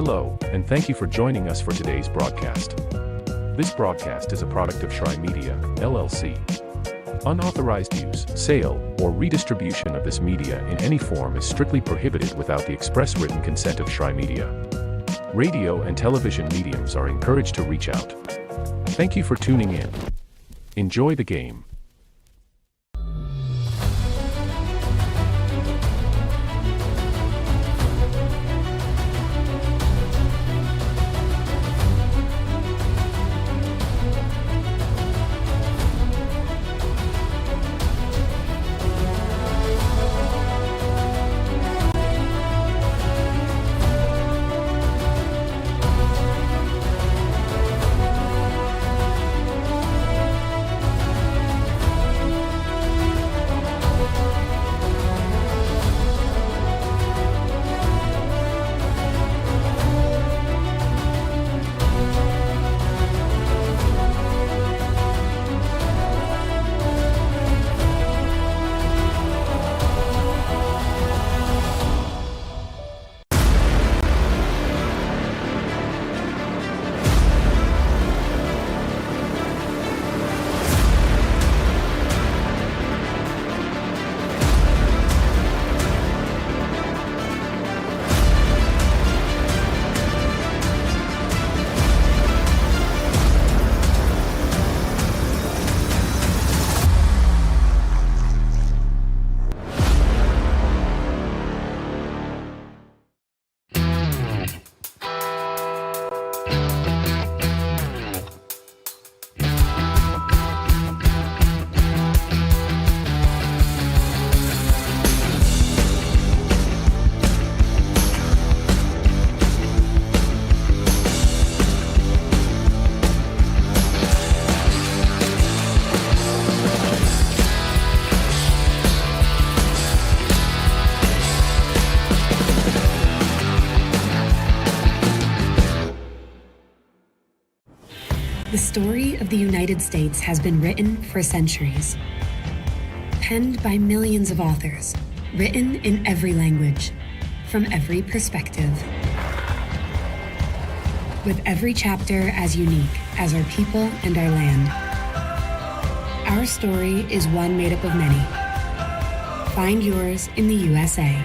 Hello, and thank you for joining us for today's broadcast. This broadcast is a product of Shry Media, LLC. Unauthorized use, sale, or redistribution of this media in any form is strictly prohibited without the express written consent of Shry Media. Radio and television mediums are encouraged to reach out. Thank you for tuning in. Enjoy the game. The story of the United States has been written for centuries. Penned by millions of authors, written in every language, from every perspective. With every chapter as unique as our people and our land. Our story is one made up of many. Find yours in the USA.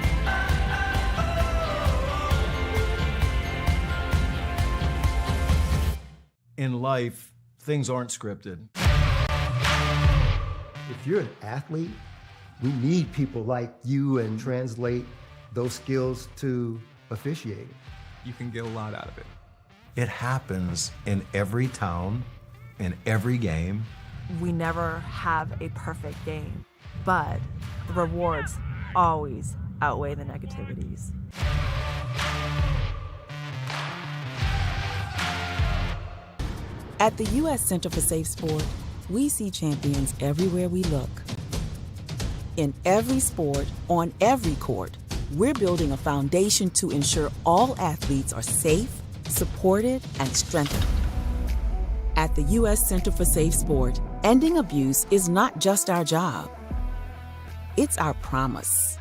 In life, things aren't scripted. If you're an athlete, we need people like you and translate those skills to officiating. You can get a lot out of it. It happens in every town, in every game. We never have a perfect game, but the rewards always outweigh the negativities. At the U.S. Center for Safe Sport, we see champions everywhere we look. In every sport, on every court, we're building a foundation to ensure all athletes are safe, supported, and strengthened. At the U.S. Center for Safe Sport, ending abuse is not just our job. It's our promise.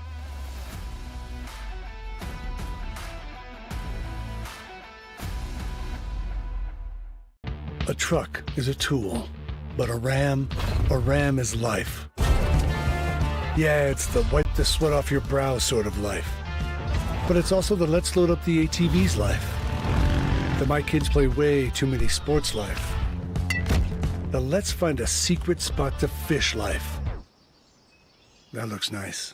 A truck is a tool, but a ram is life. Yeah, it's the wipe the sweat off your brow sort of life. But it's also the let's load up the ATV's life. The my kids play way too many sports life. The let's find a secret spot to fish life. That looks nice.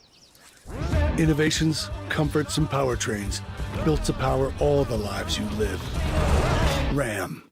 Innovations, comforts, and powertrains built to power all the lives you live. Ram.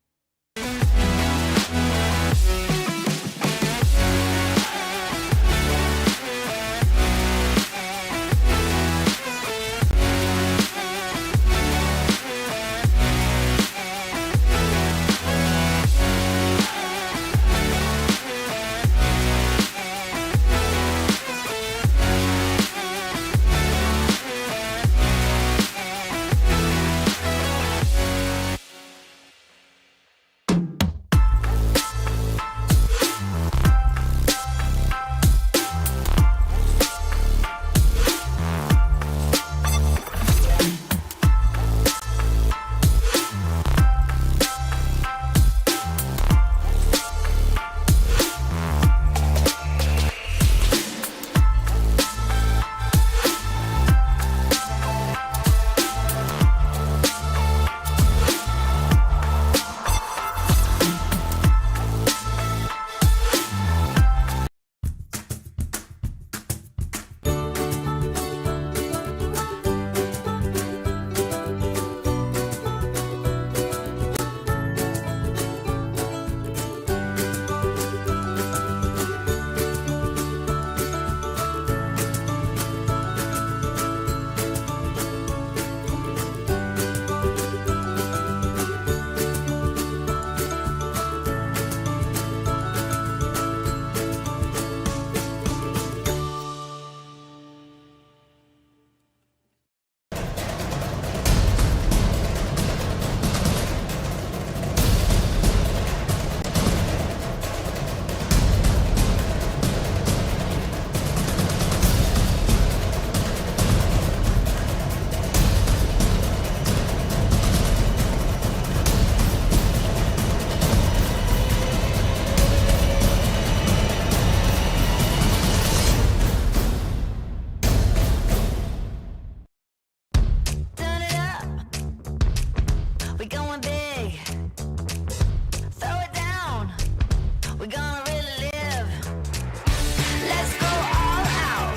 Let's go all out.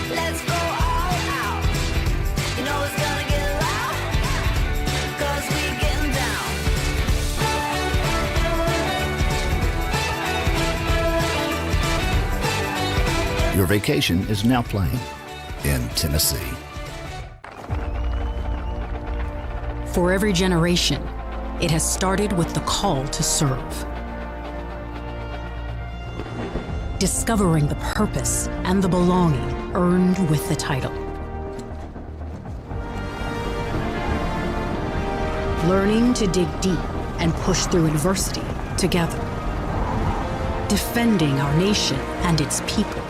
Let's go all out. You know it's gonna get loud, 'cause we getting down. Your vacation is now playing in Tennessee. For every generation, it has started with the call to serve. Discovering the purpose and the belonging earned with the title. Learning to dig deep and push through adversity together. Defending our nation and its people.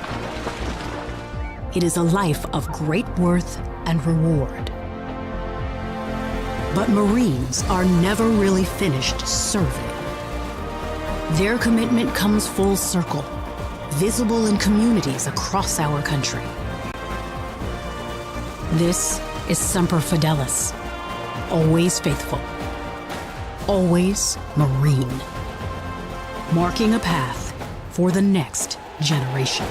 It is a life of great worth and reward. But Marines are never really finished serving. Their commitment comes full circle, visible in communities across our country. This is Semper Fidelis, always faithful, always Marine, marking a path for the next generation.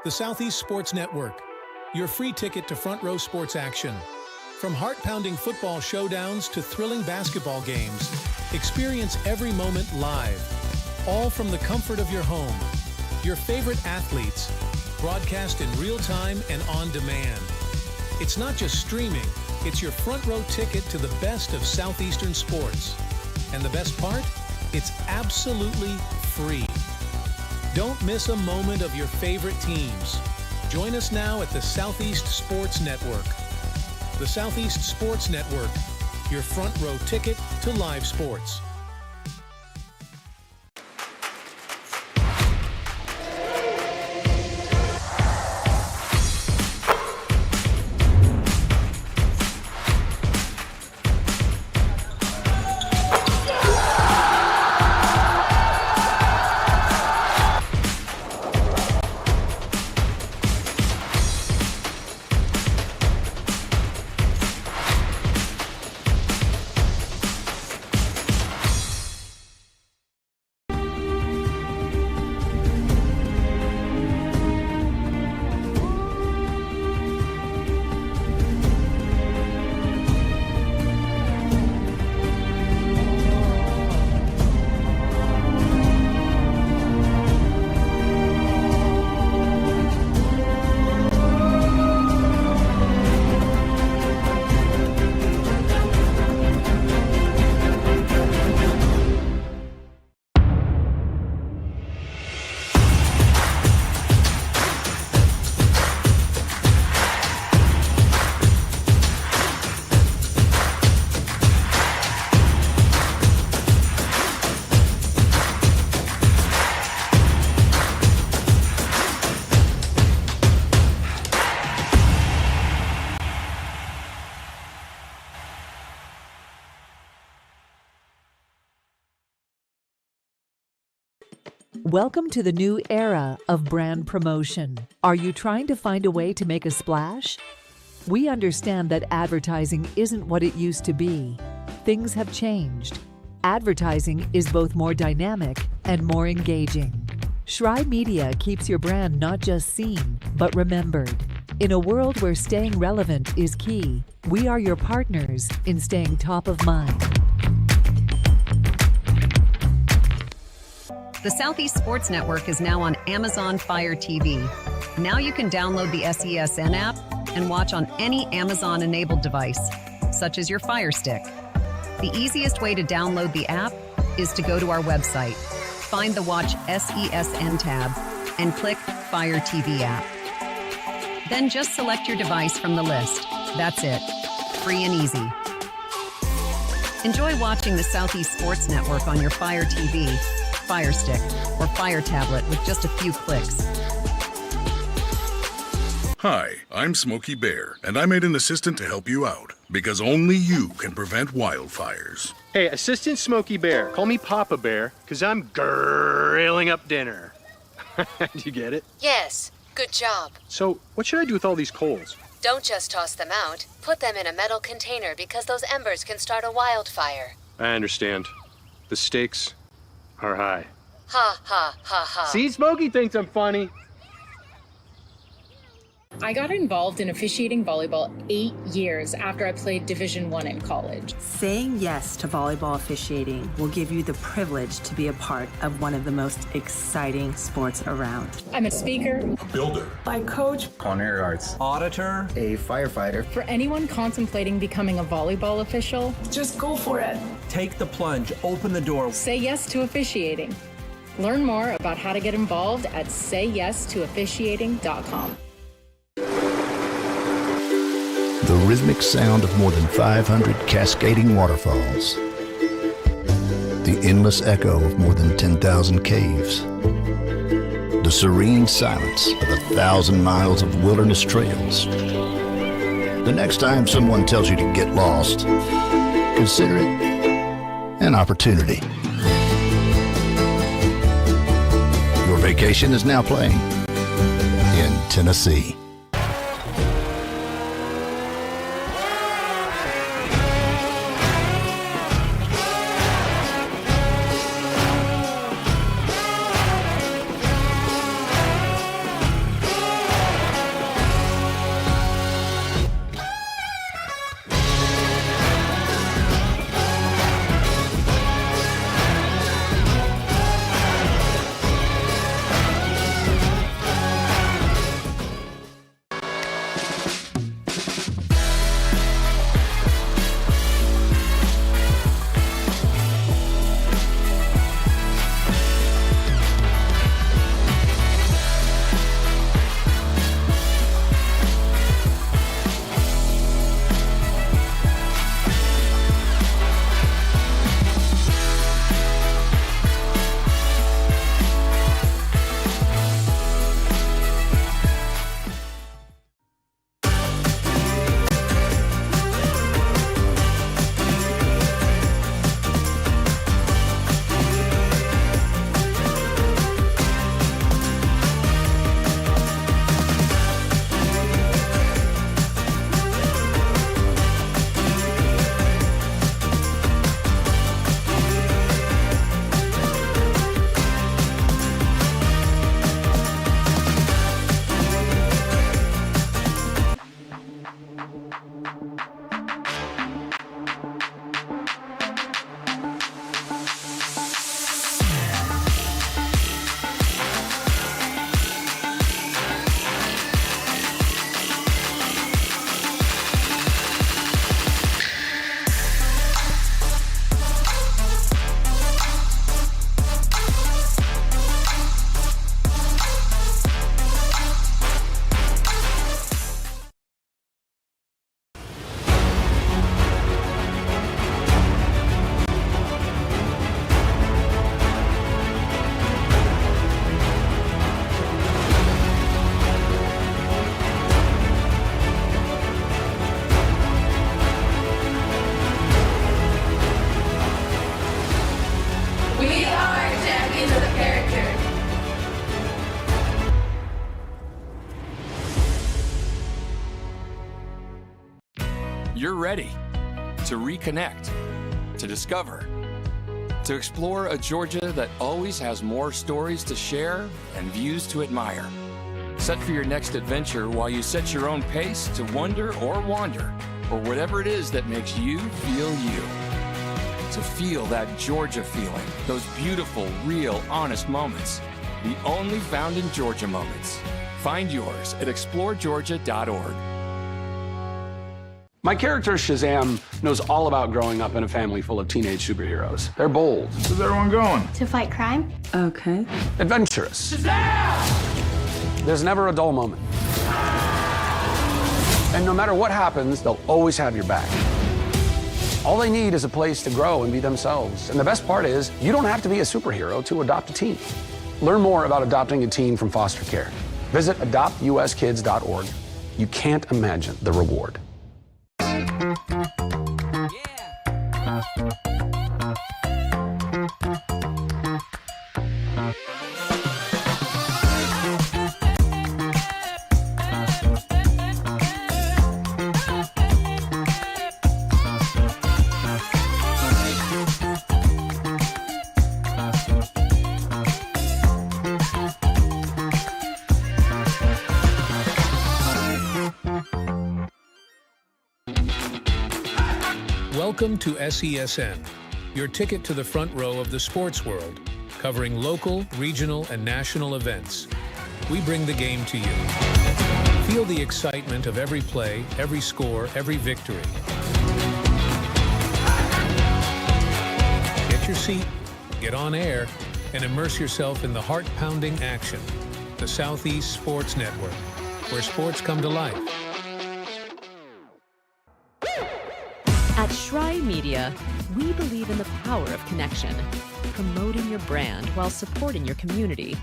The Southeast Sports Network, your free ticket to front row sports action. From heart-pounding football showdowns to thrilling basketball games, experience every moment live, all from the comfort of your home. Your favorite athletes, broadcast in real time and on demand. It's not just streaming, it's your front row ticket to the best of Southeastern sports. And the best part? It's absolutely free. Don't miss a moment of your favorite teams. Join us now at the Southeast Sports Network. The Southeast Sports Network, your front row ticket to live sports. Welcome to the new era of brand promotion. Are you trying to find a way to make a splash? We understand that advertising isn't what it used to be. Things have changed. Advertising is both more dynamic and more engaging. Shry Media keeps your brand not just seen, but remembered. In a world where staying relevant is key, we are your partners in staying top of mind. The Southeast Sports Network is now on Amazon Fire TV. Now you can download the SESN app and watch on any Amazon-enabled device, such as your Fire Stick. The easiest way to download the app is to go to our website, find the Watch SESN tab, and click Fire TV app. Then just select your device from the list. That's it. Free and easy. Enjoy watching the Southeast Sports Network on your Fire TV, Fire Stick, or Fire tablet with just a few clicks. Hi, I'm Smokey Bear, and I made an assistant to help you out, because only you can prevent wildfires. Hey, Assistant Smokey Bear, call me Papa Bear, because I'm grilling up dinner. Do you get it? Yes, good job. So, what should I do with all these coals? Don't just toss them out. Put them in a metal container because those embers can start a wildfire. I understand. The stakes are high. Ha ha ha ha. See, Smokey thinks I'm funny. I got involved in officiating volleyball 8 years after I played Division I in college. Saying yes to volleyball officiating will give you the privilege to be a part of one of the most exciting sports around. I'm a speaker, A builder. I coach, culinary arts, auditor, a firefighter. For anyone contemplating becoming a volleyball official, just go for it. take the plunge, open the door. Say yes to officiating. Learn more about how to get involved at sayyes2officiating.com. The rhythmic sound of more than 500 cascading waterfalls. The endless echo of more than 10,000 caves. The serene silence of 1,000 miles of wilderness trails. The next time someone tells you to get lost, consider it an opportunity. Your vacation is now playing in Tennessee. You're ready to reconnect, to discover, to explore a Georgia that always has more stories to share and views to admire. Set for your next adventure while you set your own pace to wonder or wander, or whatever it is that makes you feel you. To feel that Georgia feeling, those beautiful, real, honest moments. The only found in Georgia moments. Find yours at exploregeorgia.org. My character, Shazam, knows all about growing up in a family full of teenage superheroes. They're bold. Where's everyone going? To fight crime? Okay. Adventurous. Shazam! There's never a dull moment. And no matter what happens, they'll always have your back. All they need is a place to grow and be themselves. And the best part is, you don't have to be a superhero to adopt a teen. Learn more about adopting a teen from foster care. Visit adoptuskids.org. You can't imagine the reward. Welcome to SESN, your ticket to the front row of the sports world, covering local, regional, and national events. We bring the game to you. Feel the excitement of every play, every score, every victory. Get your seat, get on air, and immerse yourself in the heart-pounding action. The Southeast Sports Network, where sports come to life. At Shry Media, we believe in the power of connection, promoting your brand while supporting your community.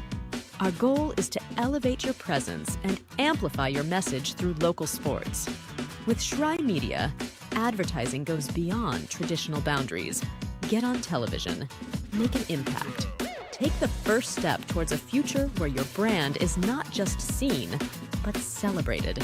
Our goal is to elevate your presence and amplify your message through local sports. With Shry Media, advertising goes beyond traditional boundaries. Get on television, make an impact. Take the first step towards a future where your brand is not just seen, but celebrated.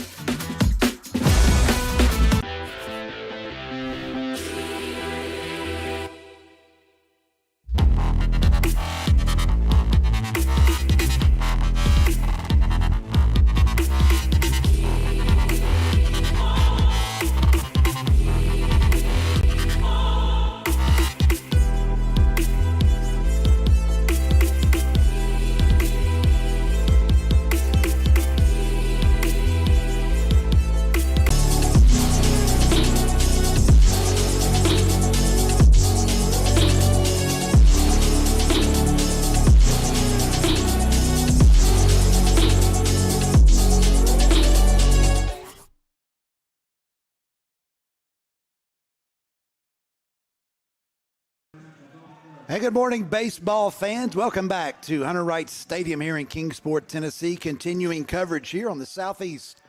Hey, good morning, baseball fans. Welcome back to Hunter Wright Stadium here in Kingsport, Tennessee. Continuing coverage here on the Southeast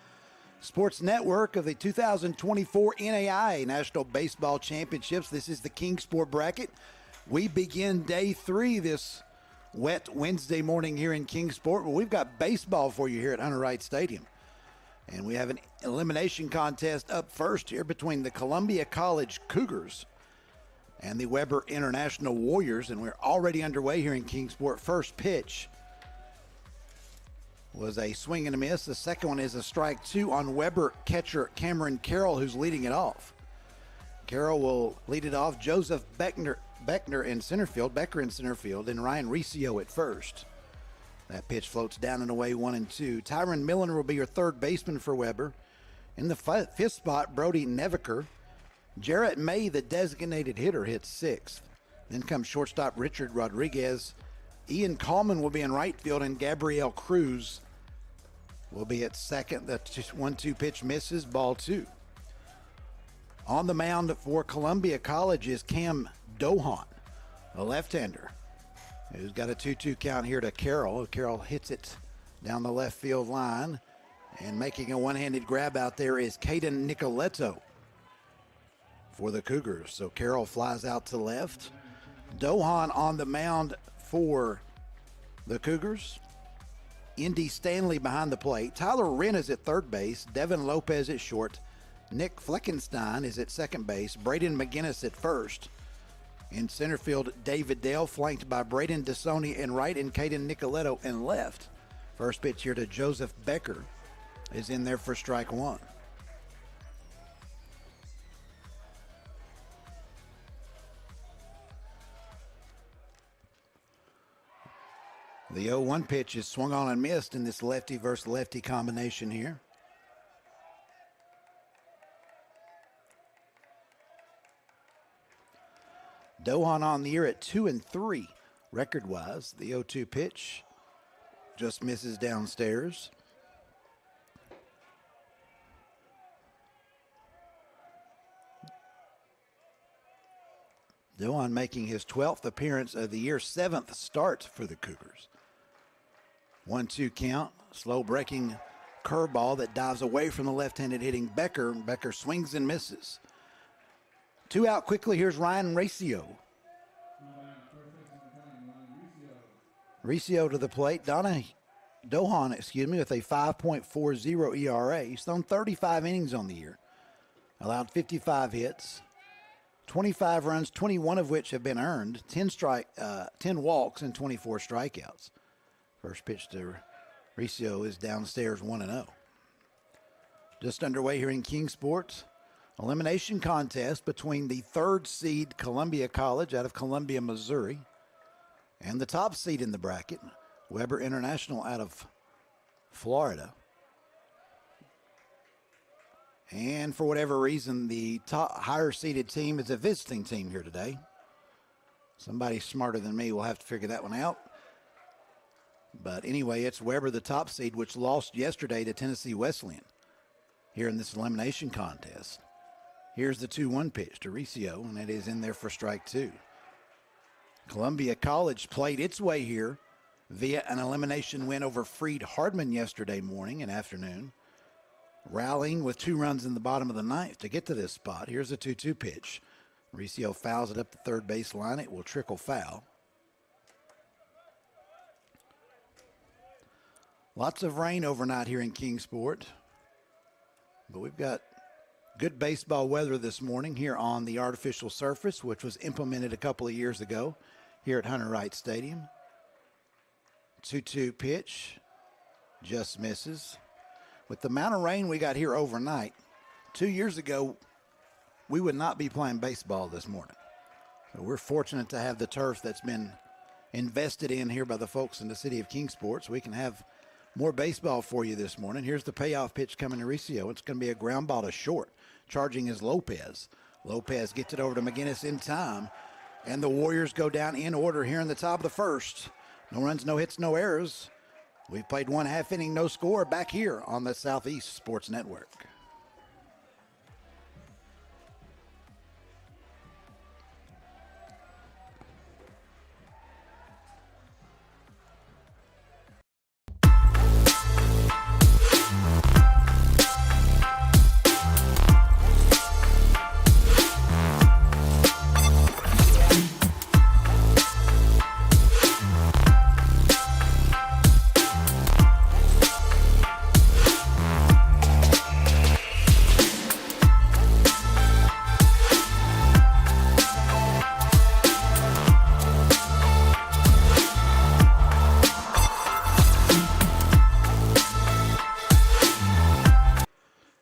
Sports Network of the 2024 NAIA National Baseball Championships. This is the Kingsport bracket. We begin day 3 this wet Wednesday morning here in Kingsport. Well, we've got baseball for you here at Hunter Wright Stadium. And we have an elimination contest up first here between the Columbia College Cougars and the Weber International Warriors, and we're already underway here in Kingsport. First pitch was a swing and a miss. The second one is a strike 2 on Weber catcher Cameron Carroll, who's leading it off. Carroll will lead it off. Joseph Becker in center field, and Ryan Riccio at first. That pitch floats down and away, 1-2. Tyron Milner will be your third baseman for Weber. In the fifth spot, Brody Neviker. Jarrett May, the designated hitter, hits 6th. Then comes shortstop Richard Rodriguez. Ian Coleman will be in right field, and Gabriel Cruz will be at second. The 1-2 pitch misses, ball 2. On the mound for Columbia College is Cam Dohan, a left-hander, who's got a 2-2 count here to Carroll. Carroll hits it down the left field line, and making a one-handed grab out there is Caden Nicoletto for the Cougars. So Carroll flies out to left. Dohan on the mound for the Cougars. Indy Stanley behind the plate. Tyler Wren is at third base. Devin Lopez at short. Nick Fleckenstein is at second base. Braden McGinnis at first. In center field, David Dale, flanked by Braden DeSoni in right and Caden Nicoletto in left. First pitch here to Joseph Becker is in there for strike one. The 0-1 pitch is swung on and missed in this lefty versus lefty combination here. Dohan on the year at 2-3 record-wise. The 0-2 pitch just misses downstairs. Dohan making his 12th appearance of the year, 7th start for the Cougars. 1-2 count, slow breaking curveball that dives away from the left-handed hitting Becker. Becker swings and misses. 2 out quickly. Here's Ryan Recio. Recio to the plate. Dohan, with a 5.40 ERA. He's thrown 35 innings on the year. Allowed 55 hits. 25 runs, 21 of which have been earned. 10 walks and 24 strikeouts. First pitch to Recio is downstairs 1-0. Just underway here in Kingsport. Elimination contest between the 3rd seed Columbia College out of Columbia, Missouri, and the top seed in the bracket, Weber International out of Florida. And for whatever reason, the top higher seeded team is a visiting team here today. Somebody smarter than me will have to figure that one out. But anyway, it's Weber, the top seed, which lost yesterday to Tennessee Wesleyan here in this elimination contest. Here's the 2-1 pitch to Recio, and it is in there for strike 2. Columbia College played its way here via an elimination win over Freed Hardman yesterday morning and afternoon, rallying with 2 runs in the bottom of the 9th to get to this spot. Here's a 2-2 pitch. Recio fouls it up the third base line. It will trickle foul. Lots of rain overnight here in Kingsport, but we've got good baseball weather this morning here on the artificial surface, which was implemented a couple of years ago here at Hunter Wright Stadium. 2-2 pitch, just misses. With the amount of rain we got here overnight, 2 years ago, we would not be playing baseball this morning. So we're fortunate to have the turf that's been invested in here by the folks in the city of Kingsport, so we can have more baseball for you this morning. Here's the payoff pitch coming to Recio. It's going to be a ground ball to short. Charging is Lopez. Lopez gets it over to McGinnis in time, and the Warriors go down in order here in the top of the first. No runs, no hits, no errors. We've played 1 half inning, no score, back here on the Southeast Sports Network.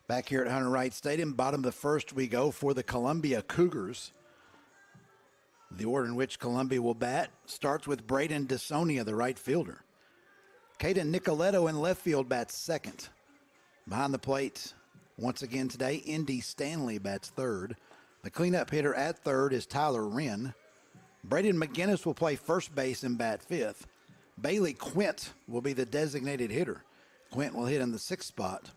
Back here at Hunter Wright Stadium, bottom of the first we go for the Columbia Cougars. The order in which Columbia will bat starts with Braden DeSonia, the right fielder. Caden Nicoletto in left field bats second. Behind the plate, once again today, Indy Stanley bats third. The cleanup hitter at third is Tyler Wren. Braden McGinnis will play first base and bat fifth. Bailey Quint will be the designated hitter. Quint will hit in the sixth spot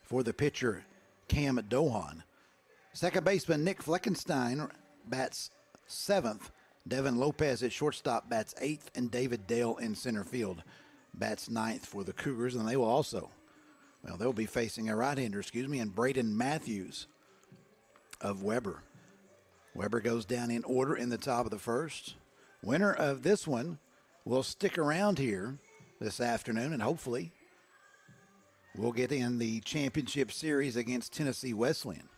for the pitcher, Cam Dohan. Second baseman Nick Fleckenstein bats seventh. Devin Lopez at shortstop bats eighth, and David Dale in center field bats ninth for the Cougars. And they will also, they'll be facing a right-hander, and Braden Matthews of Weber. Weber goes down in order in the top of the first. Winner of this one will stick around here this afternoon and hopefully will get in the championship series against Tennessee Wesleyan.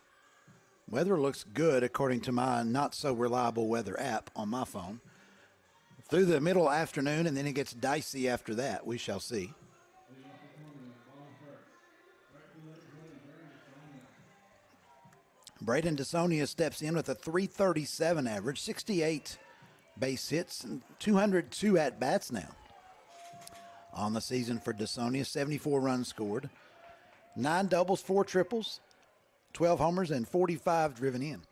Weather looks good according to my not-so-reliable weather app on my phone. Through the middle afternoon, and then it gets dicey after that. We shall see. Braden DeSonia steps in with a .337 average, 68 base hits, and 202 at-bats now. On the season for DeSonia, 74 runs scored, 9 doubles, 4 triples, 12 homers, and 45 driven in.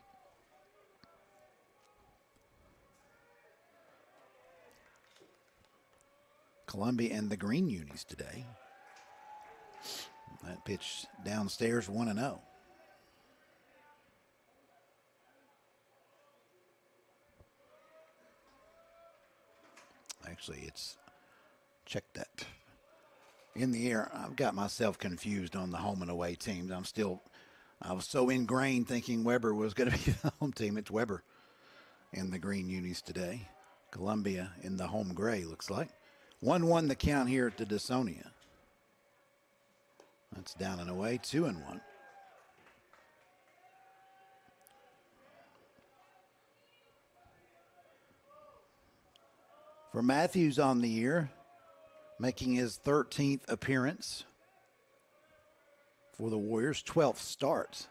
Columbia and the Green Unis today. That pitch downstairs 1-0. Actually, it's check that. In the air, I've got myself confused on the home and away teams. I was so ingrained thinking Weber was going to be the home team. It's Weber in the Green Unis today. Columbia in the home gray, looks like. 1-1 the count here at the DeSonia. That's down and away, 2-1. For Matthews on the year, making his 13th appearance for the Warriors, 12th start.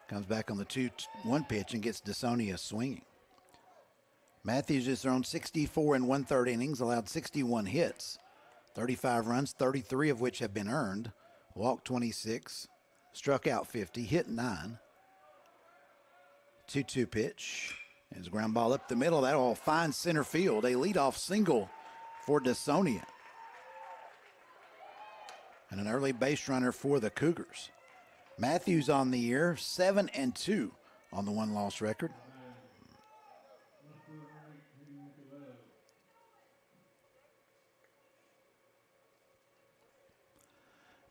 Comes back on the 2-1 pitch and gets DeSonia swinging. Matthews has thrown 64 in 1/3 innings, allowed 61 hits, 35 runs, 33 of which have been earned, walked 26, struck out 50, hit 9. 2-2 pitch. His ground ball up the middle. That'll find center field. A leadoff single for DeSonia. And an early base runner for the Cougars. Matthews on the year, 7-2 on the one-loss record.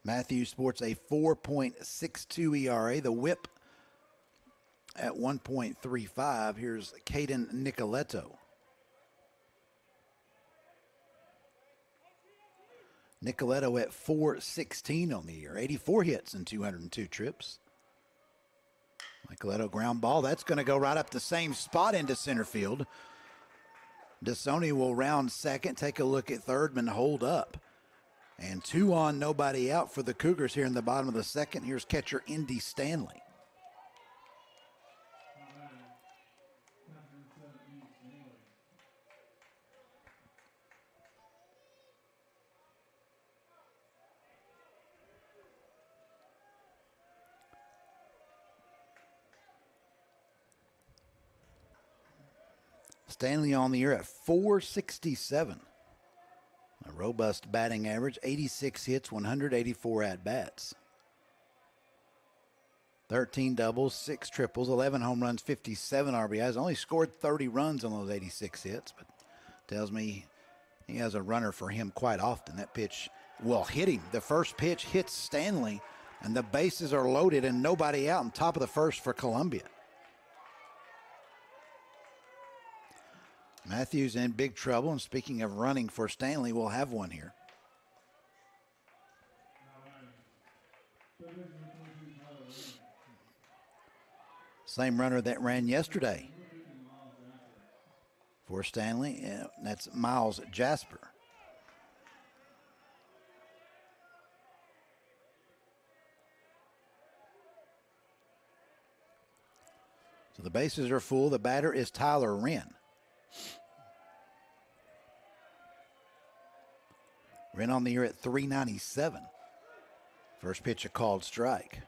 Matthews sports a 4.62 ERA. The whip at 1.35. Here's Caden Nicoletto. Nicoletto at 4.16 on the year. 84 hits and 202 trips. Nicoletto ground ball. That's going to go right up the same spot into center field. DeSonia will round second, take a look at third, and hold up. And 2 on, nobody out for the Cougars here in the bottom of the second. Here's catcher Indy Stanley. Stanley on the year at 4.67. A robust batting average, 86 hits, 184 at-bats. 13 doubles, 6 triples, 11 home runs, 57 RBIs. Only scored 30 runs on those 86 hits, but tells me he has a runner for him quite often. That pitch will hit him. The first pitch hits Stanley, and the bases are loaded and nobody out on top of the first for Columbia. Matthews in big trouble, and speaking of running for Stanley, we'll have one here. Same runner that ran yesterday for Stanley. That's Miles Jasper. So the bases are full. The batter is Tyler Wren. Wren on the year at 397. First pitch a called strike.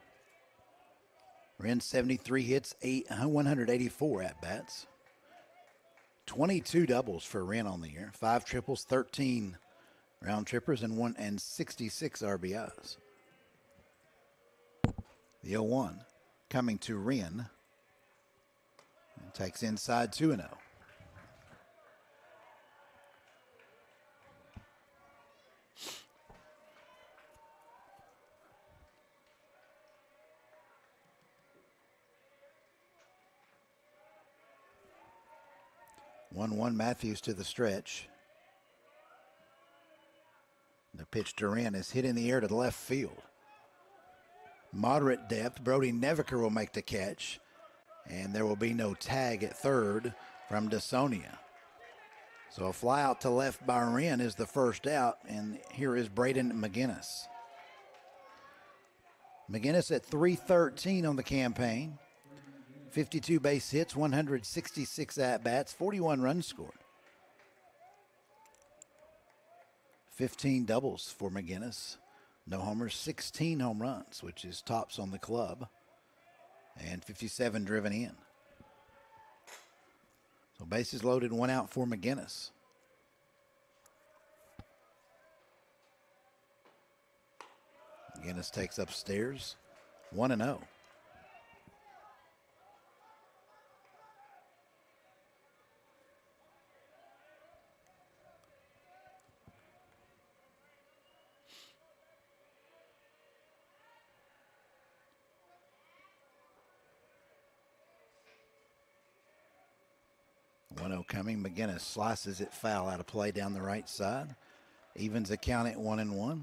Wren 73 hits, 184 at-bats. 22 doubles for Wren on the year. 5 triples, 13 round trippers, and 66 RBIs. The 0-1 coming to Wren. And takes inside 2-0. 1-1 Matthews to the stretch. The pitch to Wren is hit in the air to the left field. moderate depth. Brody Neviker will make the catch, and there will be no tag at third from DeSonia. So a fly out to left by Wren is the first out, and here is Braden McGinnis. McGinnis at .313 on the campaign. 52 base hits, 166 at-bats, 41 runs scored. 15 doubles for McGinnis. No homers, 16 home runs, which is tops on the club, and 57 driven in. So bases loaded, 1 out for McGinnis. McGinnis takes upstairs, 1-0. Coming. McGinnis slices it foul out of play down the right side. Evens the count at 1-1.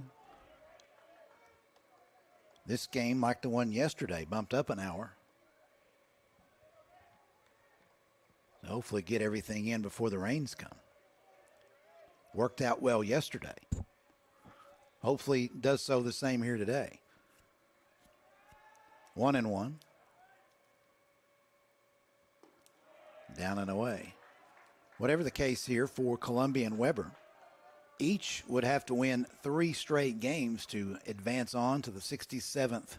This game, like the one yesterday, bumped up an hour. So hopefully get everything in before the rains come. Worked out well yesterday. Hopefully does so the same here today. 1-1. Down and away. Whatever the case here for Columbia and Weber, each would have to win 3 straight games to advance on to the 67th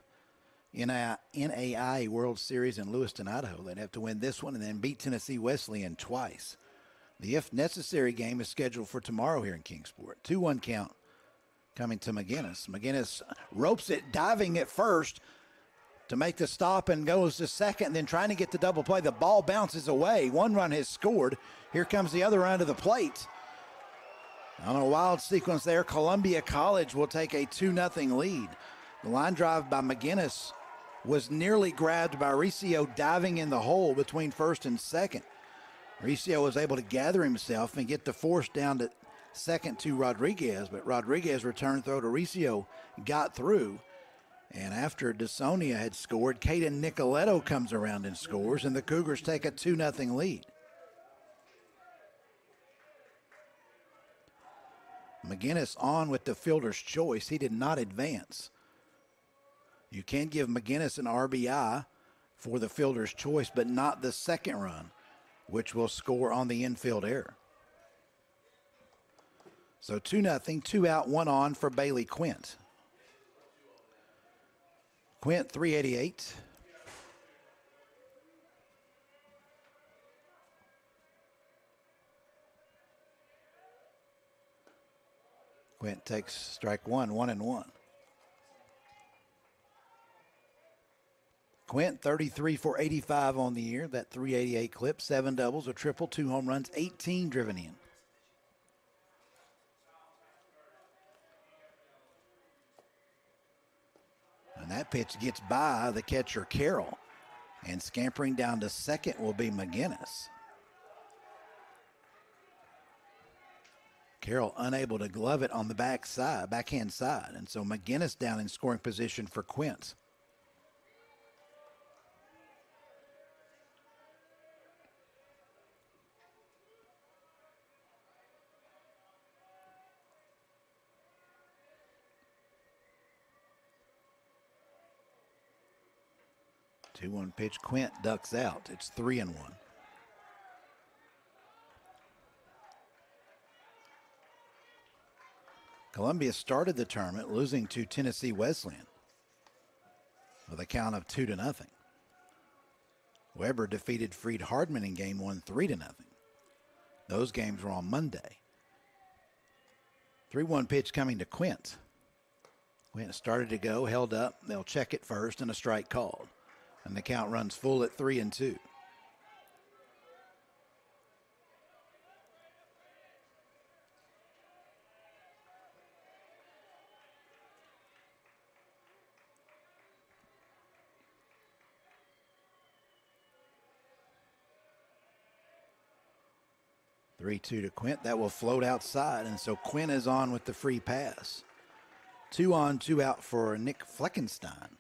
NAIA World Series in Lewiston, Idaho. They'd have to win this one and then beat Tennessee Wesleyan twice. The if necessary game is scheduled for tomorrow here in Kingsport. 2-1 count coming to McGinnis. McGinnis ropes it, diving at first to make the stop and goes to second, then trying to get the double play. The ball bounces away. 1 run has scored. Here comes the other run to the plate. On a wild sequence there, Columbia College will take a 2-0 lead. The line drive by McGinnis was nearly grabbed by Riccio diving in the hole between first and second. Riccio was able to gather himself and get the force down to second to Rodriguez, but Rodriguez returned throw to Riccio got through. And after DeSonia had scored, Caden Nicoletto comes around and scores, and the Cougars take a 2-0 lead. McGinnis on with the fielder's choice. He did not advance. You can give McGinnis an RBI for the fielder's choice, but not the second run, which will score on the infield error. So 2-0, 2 out, 1 on for Bailey Quint. Quint, 388. Quint takes strike 1, 1-1. Quint, 33 for 85 on the year. That 388 clip, 7 doubles, a triple, 2 home runs, 18 driven in. And that pitch gets by the catcher, Carroll. And scampering down to second will be McGinnis. Carroll unable to glove it on the backhand side. And so McGinnis down in scoring position for Quint. Two-one pitch. Quint ducks out. It's 3-1. Columbia started the tournament losing to Tennessee Wesleyan with a count of 2-0. Weber defeated Freed Hardman in game 1, 3-0. Those games were on Monday. 3-1 pitch coming to Quint. Quint started to go, held up. They'll check it first and a strike called. And the count runs full at 3-2. To Quint. That will float outside, and so Quint is on with the free pass. 2 on, 2 out for Nick Fleckenstein.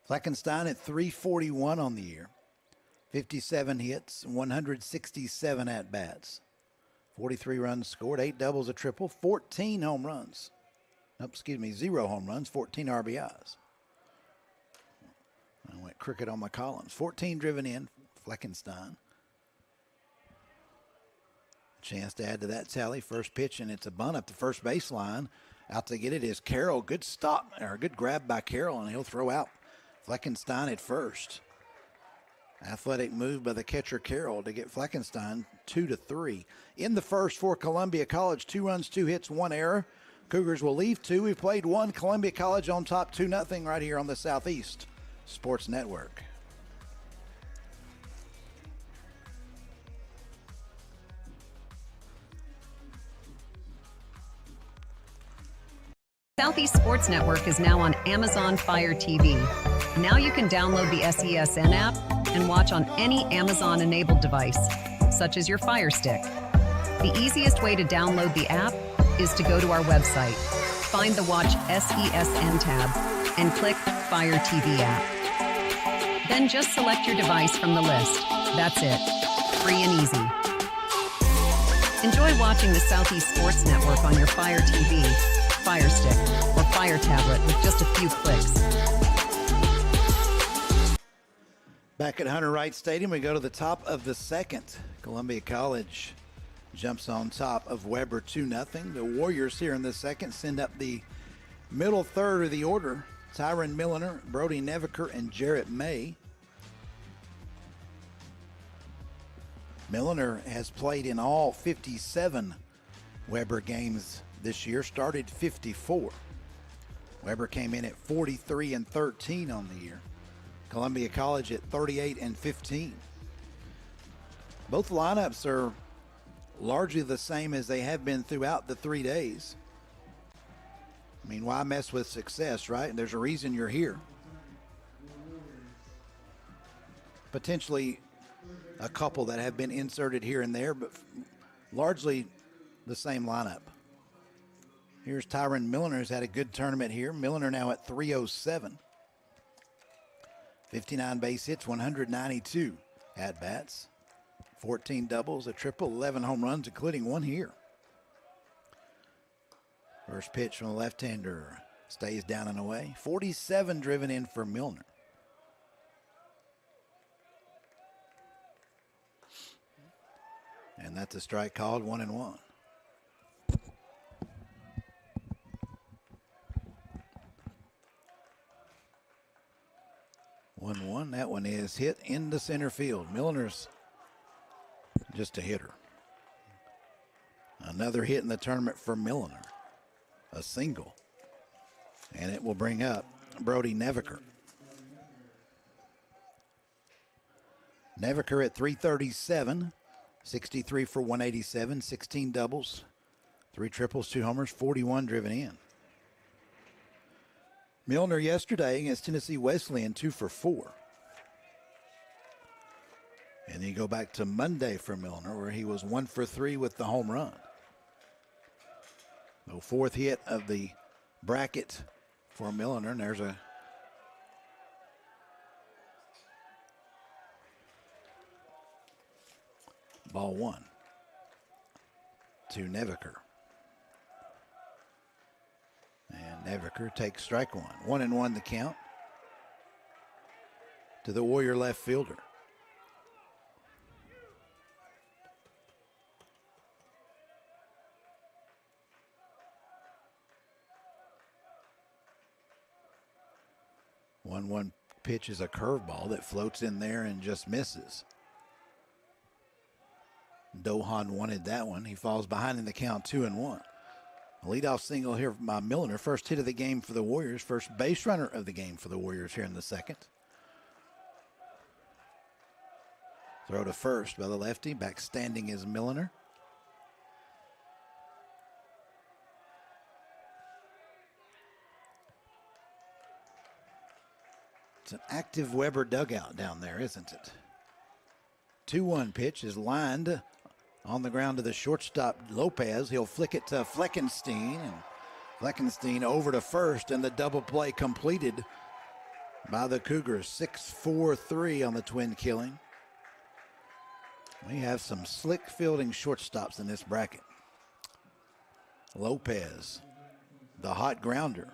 Fleckenstein at 341 on the year. 57 hits, 167 at-bats. 43 runs scored, 8 doubles, a triple, 14 home runs. Nope, excuse me, 0 home runs, 14 RBIs. I went crooked on my columns. 14 driven in, Fleckenstein. Chance to add to that tally. First pitch, and it's a bunt up the first baseline. Out to get it is Carroll. Good stop, or good grab by Carroll, and he'll throw out Fleckenstein at first. Athletic move by the catcher Carroll to get Fleckenstein 2-3. In the first for Columbia College, 2 runs, 2 hits, 1 error. Cougars will leave 2. We've played 1. Columbia College on top 2-0 right here on the Southeast Sports Network. Southeast Sports Network is now on Amazon Fire TV. Now you can download the SESN app and watch on any Amazon-enabled device, such as your Fire Stick. The easiest way to download the app is to go to our website, find the Watch SESN tab, and click Fire TV app. Then just select your device from the list. That's it. Free and easy. Enjoy watching the Southeast Sports Network on your Fire TV, Fire Stick, or Fire tablet with just a few clicks. Back at Hunter Wright Stadium, we go to the top of the second. Columbia College jumps on top of Weber 2-0. The Warriors here in the second send up the middle third of the order. Tyron Milliner, Brody Neviker, and Jarrett May. Milliner has played in all 57 Weber games this year, started 54. Weber came in at 43-13 on the year. Columbia College at 38-15. Both lineups are largely the same as they have been throughout the 3 days. I mean, why mess with success, right? There's a reason you're here. Potentially a couple that have been inserted here and there, but largely the same lineup. Here's Tyron Milliner, who's had a good tournament here. Milliner now at 307. 59 base hits, 192 at-bats. 14 doubles, a triple, 11 home runs, including 1 here. First pitch from the left-hander stays down and away. 47 driven in for Milliner. And that's a strike called, 1-1. That one is hit into center field. Milliner's just a hitter. Another hit in the tournament for Milliner. A single. And it will bring up Brody Neviker. Neviker at 337. 63 for 187. 16 doubles. 3 triples, 2 homers, 41 driven in. Milliner yesterday against Tennessee Wesleyan, 2 for 4. And you go back to Monday for Milliner, where he was 1 for 3 with the home run. The 4th hit of the bracket for Milliner, and there's a ball 1 to Neviker. And Neviker takes strike 1. 1-1 the count to the Warrior left fielder. One pitch is a curveball that floats in there and just misses. Dohan wanted that one. He falls behind in the count, 2-1. A leadoff single here by Milliner. First hit of the game for the Warriors. First base runner of the game for the Warriors here in the second. Throw to first by the lefty. Back standing is Milliner. It's an active Weber dugout down there, isn't it? 2-1 pitch is lined on the ground to the shortstop, Lopez. He'll flick it to Fleckenstein, and Fleckenstein over to first, and the double play completed by the Cougars. 6-4-3 on the twin killing. We have some slick fielding shortstops in this bracket. Lopez, the hot grounder,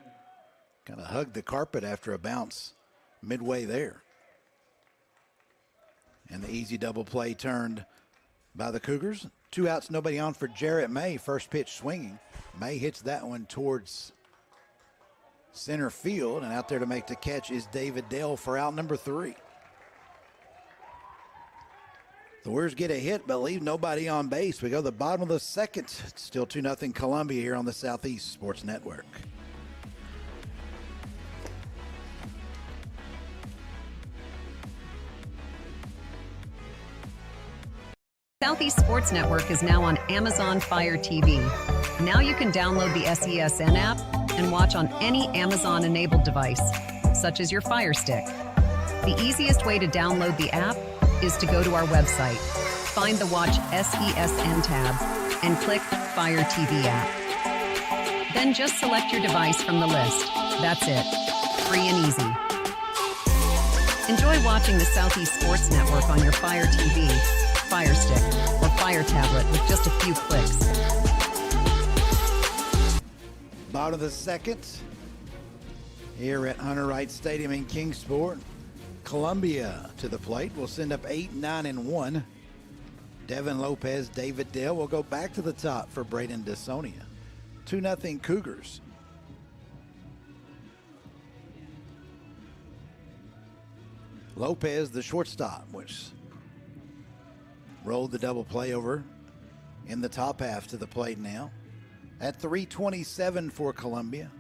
kind of hugged the carpet after a bounce midway there. And the easy double play turned by the Cougars. 2 outs, nobody on for Jarrett May. First pitch swinging. May hits that one towards center field, and out there to make the catch is David Dale for out number 3. The Warriors get a hit, but leave nobody on base. We go to the bottom of the second. It's still 2-0 Columbia here on the Southeast Sports Network. Southeast Sports Network is now on Amazon Fire TV. Now you can download the SESN app and watch on any Amazon-enabled device, such as your Fire Stick. The easiest way to download the app is to go to our website, find the Watch SESN tab, and click Fire TV app. Then just select your device from the list. That's it. Free and easy. Enjoy watching the Southeast Sports Network on your Fire TV, Fire Stick, or Fire tablet with just a few clicks. Bottom of the second here at Hunter Wright Stadium in Kingsport. Columbia to the plate. Will send up 8, 9, and 1. Devin Lopez, David Dale will go back to the top for Braden DeSonia. 2-0 Cougars. Lopez, the shortstop, which rolled the double play over in the top half to the plate now. At 327 for Columbia.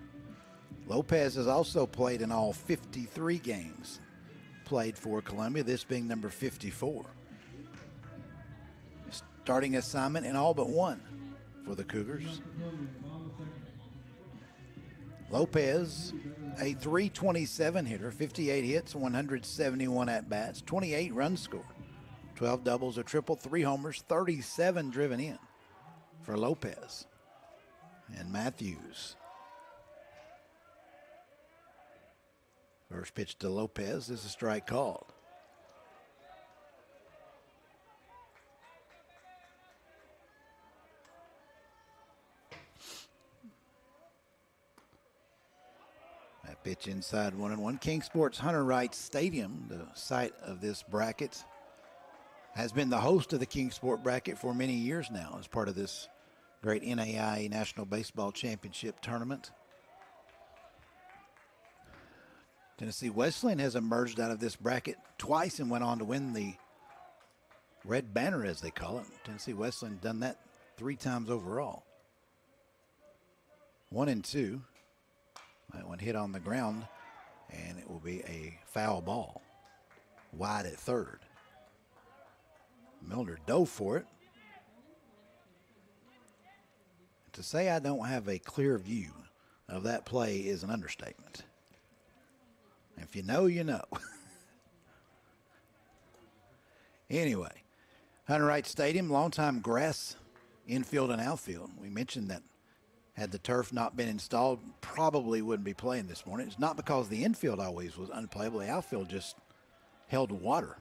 Lopez has also played in all 53 games played for Columbia, this being number 54. Starting assignment in all but one for the Cougars. Lopez, a 327 hitter, 58 hits, 171 at-bats, 28 runs scored, 12 doubles, a triple, 3 homers, 37 driven in for Lopez. And Matthews. First pitch to Lopez is a strike called. That pitch inside 1-1. Kingsport's Hunter Wright Stadium, the site of this bracket, has been the host of the Kingsport bracket for many years now as part of this great NAIA National Baseball Championship tournament. Tennessee Wesleyan has emerged out of this bracket twice and went on to win the Red Banner, as they call it. Tennessee Wesleyan done that 3 times overall. 1-2. That one hit on the ground, and it will be a foul ball. Wide at third. Milner dove for it. To say I don't have a clear view of that play is an understatement. If you know, you know. Anyway, Hunter Wright Stadium, longtime grass infield and outfield. We mentioned that had the turf not been installed, probably wouldn't be playing this morning. It's not because the infield always was unplayable. The outfield just held water.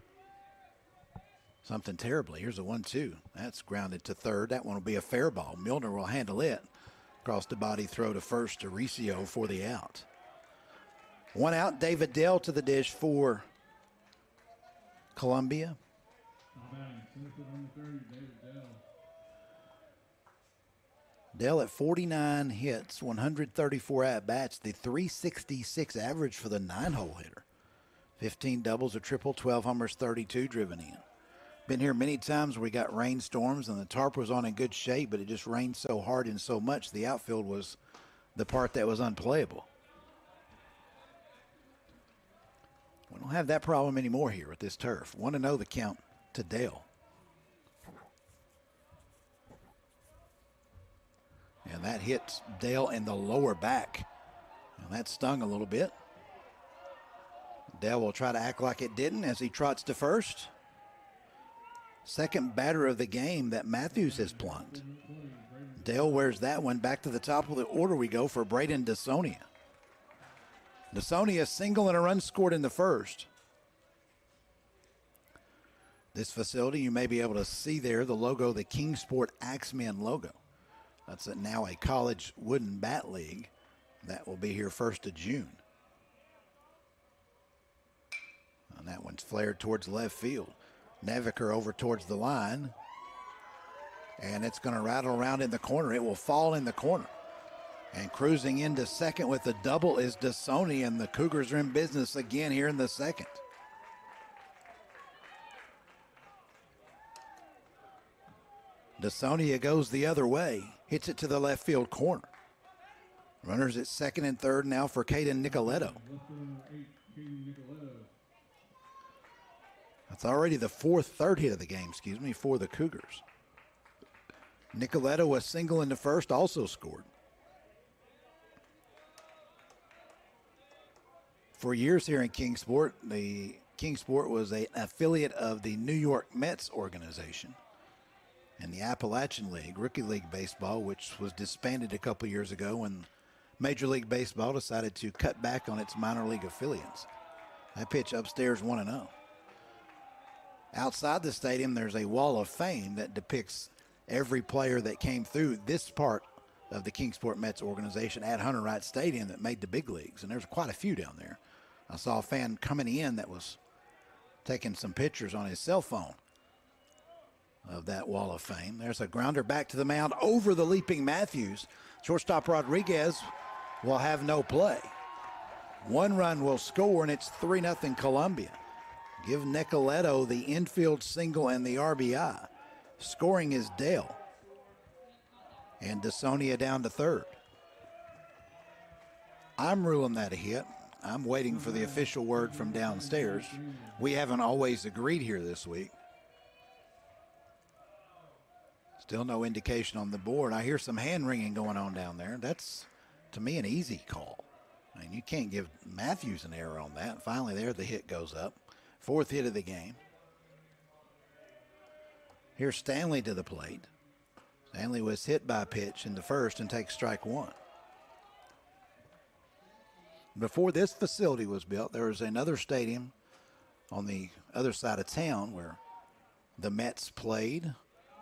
Something terribly. Here's a 1-2. That's grounded to third. That one will be a fair ball. Milner will handle it. Across the body throw to first to Riccio for the out. 1 out. David Dell to the dish for Columbia. Dell at 49 hits, 134 at-bats, the 366 average for the 9-hole hitter. 15 doubles, a triple, 12 homers, 32 driven in. Been here many times where we got rainstorms and the tarp was on in good shape, but it just rained so hard and so much the outfield was the part that was unplayable. We don't have that problem anymore here with this turf. 1-0 the count to Dale. And that hits Dale in the lower back. And that stung a little bit. Dale will try to act like it didn't as he trots to first. Second batter of the game that Matthews has plunked. Dale wears that one back to the top of the order we go for Braden DeSonia. Dasonia single and a run scored in the first. This facility, you may be able to see there the logo, the Kingsport Axemen logo. That's now a college wooden bat league. That will be here 1st of June. And that one's flared towards left field. Neviker over towards the line. And it's going to rattle around in the corner. It will fall in the corner. And cruising into second with a double is Dasonia, and the Cougars are in business again here in the second. Dasonia goes the other way, hits it to the left field corner. Runners at second and third now for Caden Nicoletto. That's already the third hit of the game, for the Cougars. Nicoletto was single in the first, also scored. For years here in Kingsport, the Kingsport was an affiliate of the New York Mets organization and the Appalachian League, Rookie League Baseball, which was disbanded a couple years ago when Major League Baseball decided to cut back on its minor league affiliates. That pitch upstairs 1-0. Outside the stadium, there's a wall of fame that depicts every player that came through this part of the Kingsport Mets organization at Hunter Wright Stadium that made the big leagues, and there's quite a few down there. I saw a fan coming in that was taking some pictures on his cell phone of that wall of fame. There's a grounder back to the mound over the leaping Matthews. Shortstop Rodriguez will have no play. One run will score, and it's 3-0 Columbia. Give Nicoletto the infield single and the RBI. Scoring is Dale. And Dasonia down to third. I'm ruling that a hit. I'm waiting for the official word from downstairs. We haven't always agreed here this week. Still no indication on the board. I hear some hand wringing going on down there. That's, to me, an easy call. I mean, you can't give Matthews an error on that. Finally there, the hit goes up. Fourth hit of the game. Here's Stanley to the plate. Stanley was hit by a pitch in the first and takes strike one. Before this facility was built, there was another stadium on the other side of town where the Mets played.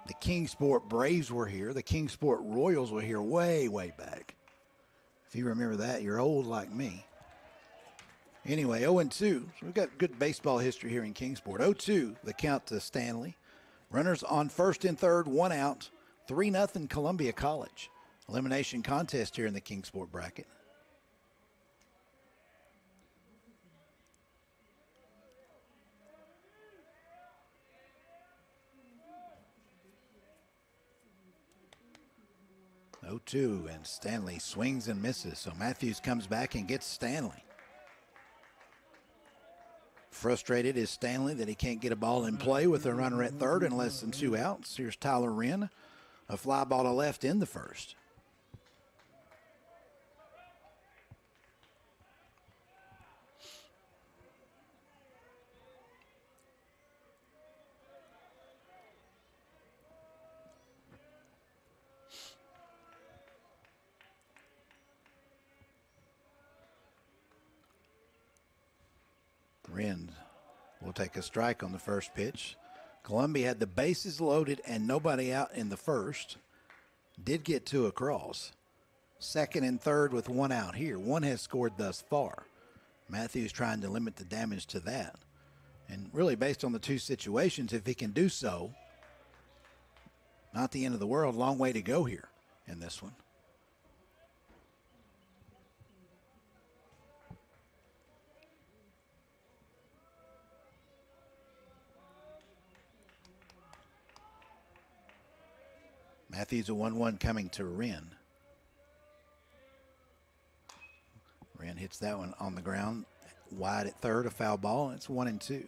The Kingsport Braves were here. The Kingsport Royals were here way, way back. If you remember that, you're old like me. Anyway, 0-2. So we've got good baseball history here in Kingsport. 0-2, the count to Stanley. Runners on first and third, one out. 3-0 Columbia College. Elimination contest here in the Kingsport bracket. Oh, 2, and Stanley swings and misses. So Matthews comes back and gets Stanley. Frustrated is Stanley that he can't get a ball in play with a runner at third and less than 2 outs. Here's Tyler Wren. A fly ball to left in the first. Wren will take a strike on the first pitch. Columbia had the bases loaded and nobody out in the first. Did get 2 across. Second and third with 1 out here. 1 has scored thus far. Matthews trying to limit the damage to that. And really based on the 2 situations, if he can do so, not the end of the world. Long way to go here in this one. Matthews a 1-1 coming to Wren. Wren hits that one on the ground. Wide at third, a foul ball. It's 1-2.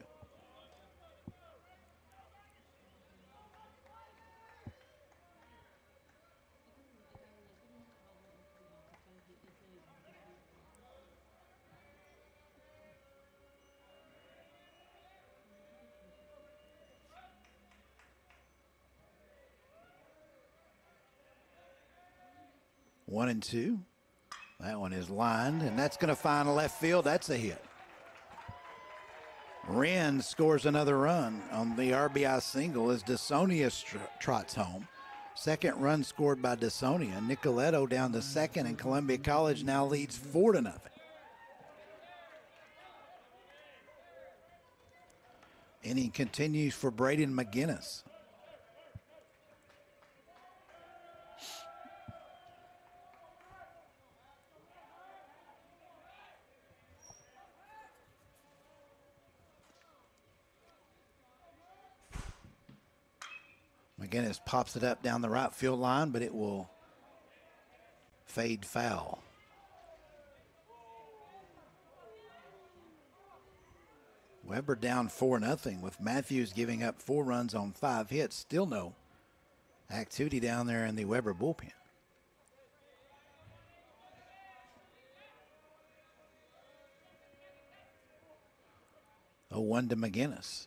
One and two. That one is lined, and that's going to find left field. That's a hit. Wren scores another run on the RBI single as DeSonia trots home. Second run scored by DeSonia. Nicoletto down to second, and Columbia College now leads 4-0. Inning continues for Braden McGinnis. McGinnis pops it up down the right field line, but it will fade foul. Weber down 4-0 with Matthews giving up 4 runs on 5 hits. Still no activity down there in the Weber bullpen. Oh, 1 to McGinnis.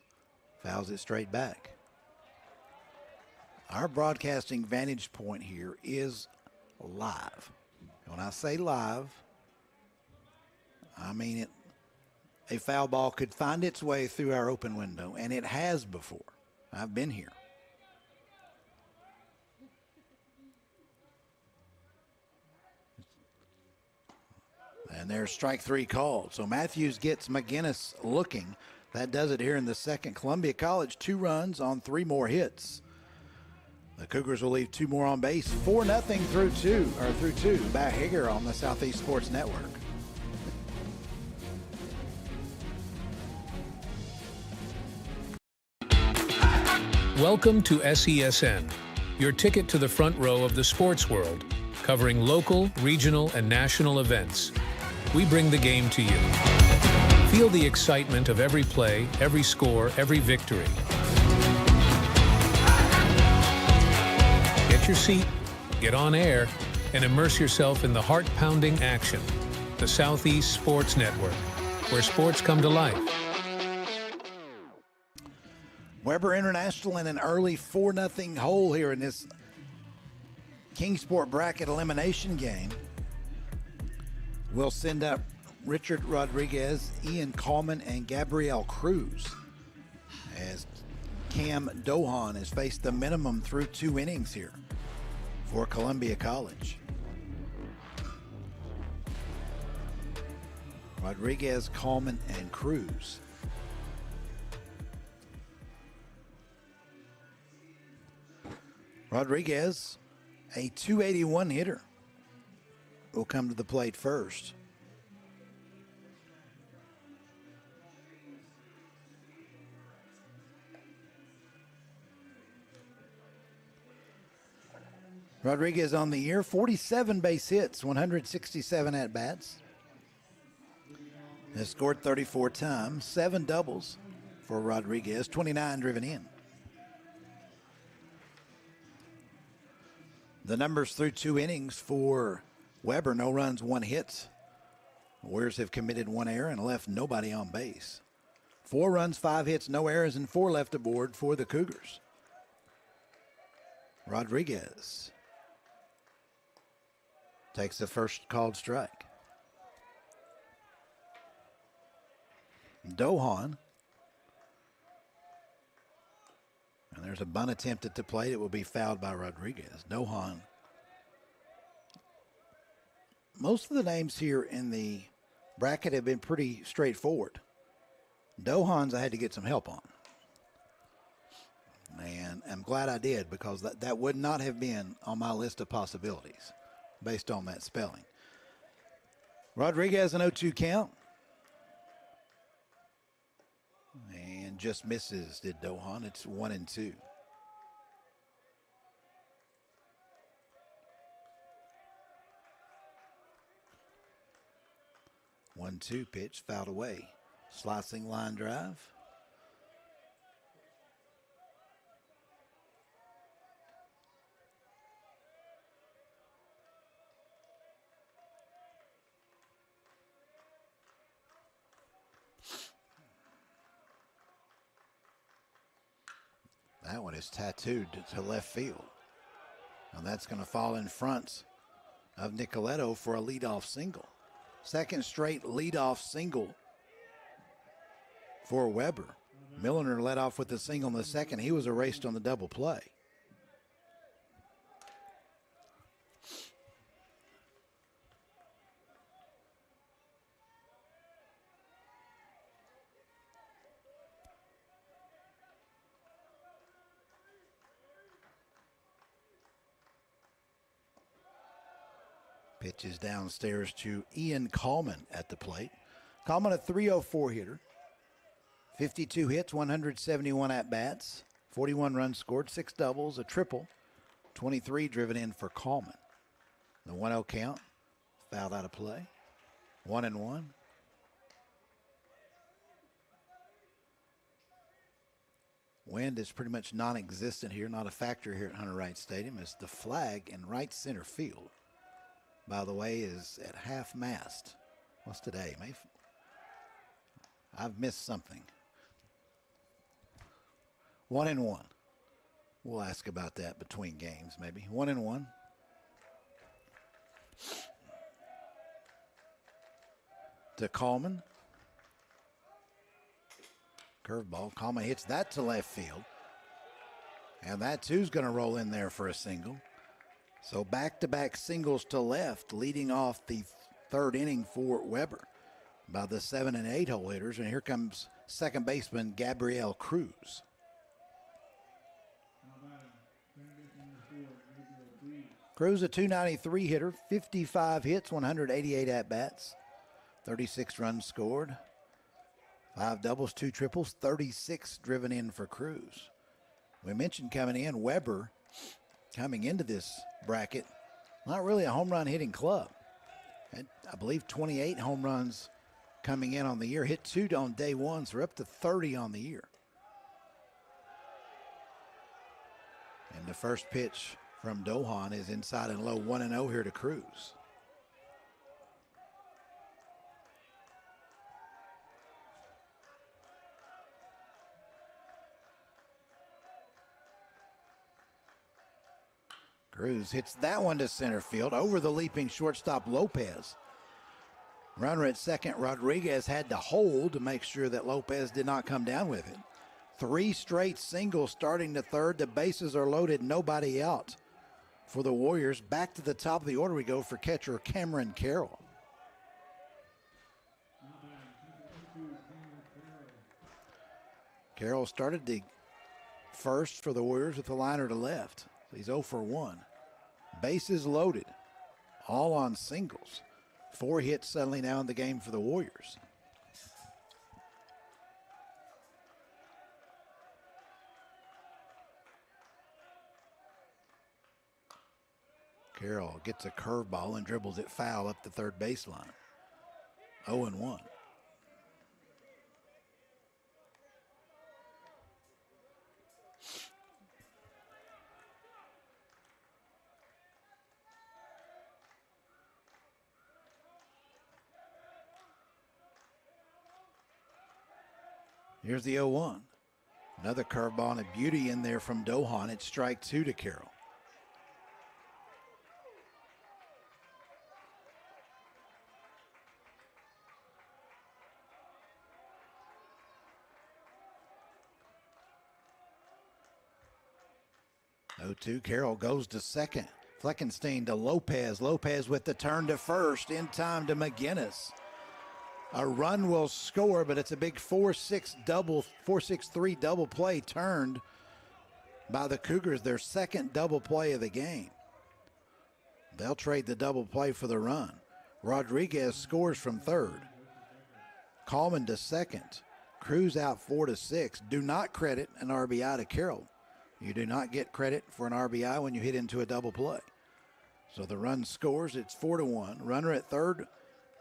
Fouls it straight back. Our broadcasting vantage point here is live. When I say live, I mean it. A foul ball could find its way through our open window, and it has before. I've been here. And there's strike 3 called. So Matthews gets McGinnis looking. That does it here in the second. Columbia College 2 runs on 3 more hits. The Cougars will leave 2 more on base. 4-0 through 2 by Hager on the Southeast Sports Network. Welcome to SESN, your ticket to the front row of the sports world, covering local, regional, and national events. We bring the game to you. Feel the excitement of every play, every score, every victory. Get your seat, get on air, and immerse yourself in the heart-pounding action. The Southeast Sports Network, where sports come to life. Weber International in an early 4-0 hole here in this Kingsport bracket elimination game. We'll send up Richard Rodriguez, Ian Coleman, and Gabriel Cruz as Cam Dohan has faced the minimum through 2 innings here for Columbia College. Rodriguez, Coleman, and Cruz. Rodriguez, a .281 hitter, will come to the plate first. Rodriguez on the year, 47 base hits, 167 at-bats. Has scored 34 times, 7 doubles for Rodriguez, 29 driven in. The numbers through 2 innings for Weber: no runs, 1 hit. Warriors have committed 1 error and left nobody on base. 4 runs, 5 hits, no errors, and 4 left aboard for the Cougars. Rodriguez takes the first called strike. Dohan. And there's a bunt attempt at the plate. It will be fouled by Rodriguez. Dohan. Most of the names here in the bracket have been pretty straightforward. Dohan's I had to get some help on. And I'm glad I did, because that would not have been on my list of possibilities based on that spelling. Rodriguez an 0-2 count. And just misses, did Dohan. It's 1-2. One-two pitch, fouled away. Slicing line drive. That one is tattooed to left field. And that's going to fall in front of Nicoletto for a leadoff single. Second straight leadoff single for Weber. Milliner led off with the single in the second. He was erased on the double play. Pitches downstairs to Ian Coleman at the plate. Coleman, a 304 hitter. 52 hits, 171 at-bats, 41 runs scored, 6 doubles, a triple, 23 driven in for Coleman. The 1-0 count, fouled out of play. 1-1. Wind is pretty much non-existent here, not a factor here at Hunter Wright Stadium. It's the flag in right center field, by the way, is at half mast. What's today? I've missed something. 1-1. We'll ask about that between games, maybe. 1-1. To Coleman. Curveball. Coleman hits that to left field. And that too's going to roll in there for a single. So back-to-back singles to left, leading off the third inning for Weber by the 7 and 8 hole hitters. And here comes second baseman Gabriel Cruz. Cruz, a 293 hitter, 55 hits, 188 at-bats, 36 runs scored, 5 doubles, 2 triples, 36 driven in for Cruz. We mentioned coming in, Weber, coming into this bracket, not really a home run hitting club. Had, I believe, 28 home runs coming in on the year, hit 2 on day one, so we're up to 30 on the year. And the first pitch from Dohan is inside and low, 1-0 here to Cruz. Cruz hits that one to center field over the leaping shortstop Lopez. Runner at second, Rodriguez had to hold to make sure that Lopez did not come down with it. 3 straight singles starting to third. The bases are loaded, nobody out for the Warriors. Back to the top of the order we go for catcher Cameron Carroll. Carroll started the first for the Warriors with the liner to left. He's 0 for 1. Bases loaded, all on singles. 4 hits suddenly now in the game for the Warriors. Carroll gets a curveball and dribbles it foul up the third baseline. 0-1. Here's the 0-1. Another curveball and a beauty in there from Dohan. It's strike 2 to Carroll. Carroll goes to second. Fleckenstein to Lopez. Lopez with the turn to first in time to McGinnis. A run will score, but it's a big 4-6-3 double play turned by the Cougars, their second double play of the game. They'll trade the double play for the run. Rodriguez scores from third. Coleman to second. Cruz out 4-6. Do not credit an RBI to Carroll. You do not get credit for an RBI when you hit into a double play. So the run scores. It's 4-1. Runner at third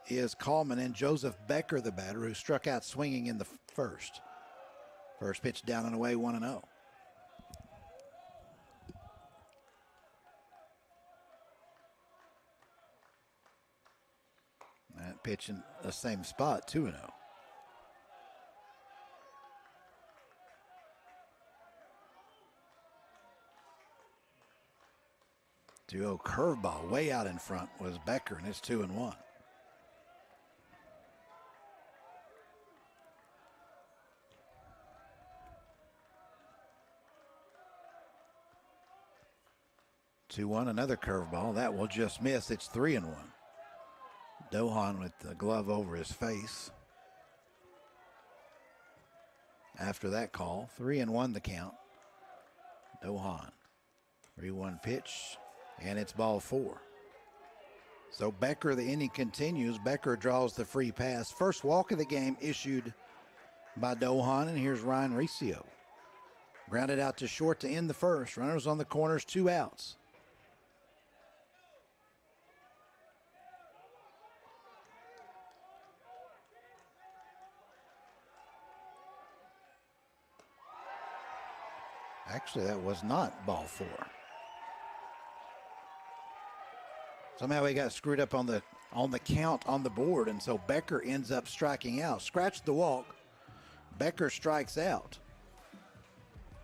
is Coleman, and Joseph Becker, the batter, who struck out swinging in the first. First pitch down and away, 1-0. That pitch in the same spot, 2-0. 2-0 curveball way out in front was Becker, and it's 2-1. Another curveball. That will just miss. It's 3-1. Dohan with the glove over his face. After that call, 3-1 the count. Dohan. 3-1 pitch, and it's ball 4. So Becker, the inning continues. Becker draws the free pass. First walk of the game issued by Dohan, and here's Ryan Riccio. Grounded out to short to end the first. Runners on the corners, 2 outs. Actually, that was not ball 4. Somehow he got screwed up on the count on the board, and so Becker ends up striking out. Scratched the walk. Becker strikes out.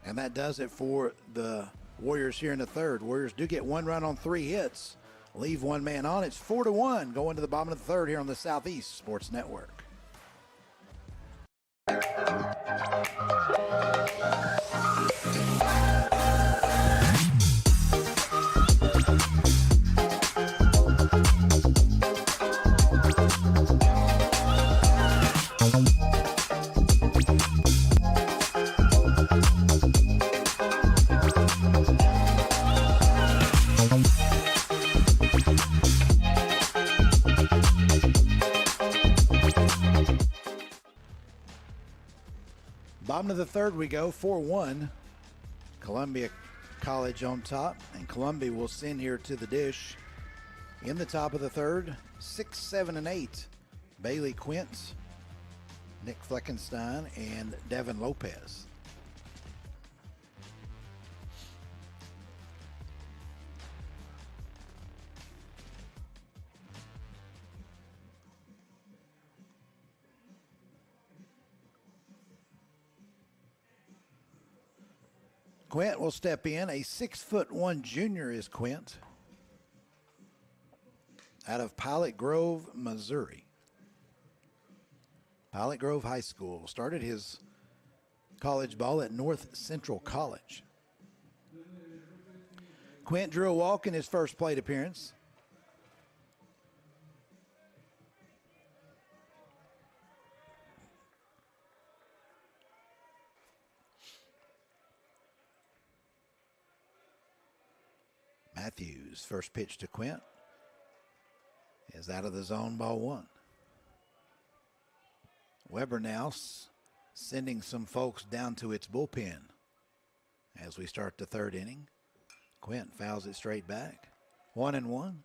And that does it for the Warriors here in the third. Warriors do get 1 run on 3 hits. Leave 1 man on. It's 4-1 going to the bottom of the third here on the Southeast Sports Network. Bottom of the third we go, 4-1. Columbia College on top, and Columbia will send here to the dish. In the top of the third, 6, 7, and 8. Bailey Quint, Nick Fleckenstein, and Devin Lopez. Quint will step in. A 6'1" junior is Quint, out of Pilot Grove, Missouri. Pilot Grove High School. Started his college ball at North Central College. Quint drew a walk in his first plate appearance. Matthews, first pitch to Quint, is out of the zone, ball 1. Weber now sending some folks down to its bullpen as we start the third inning. Quint fouls it straight back. 1-1.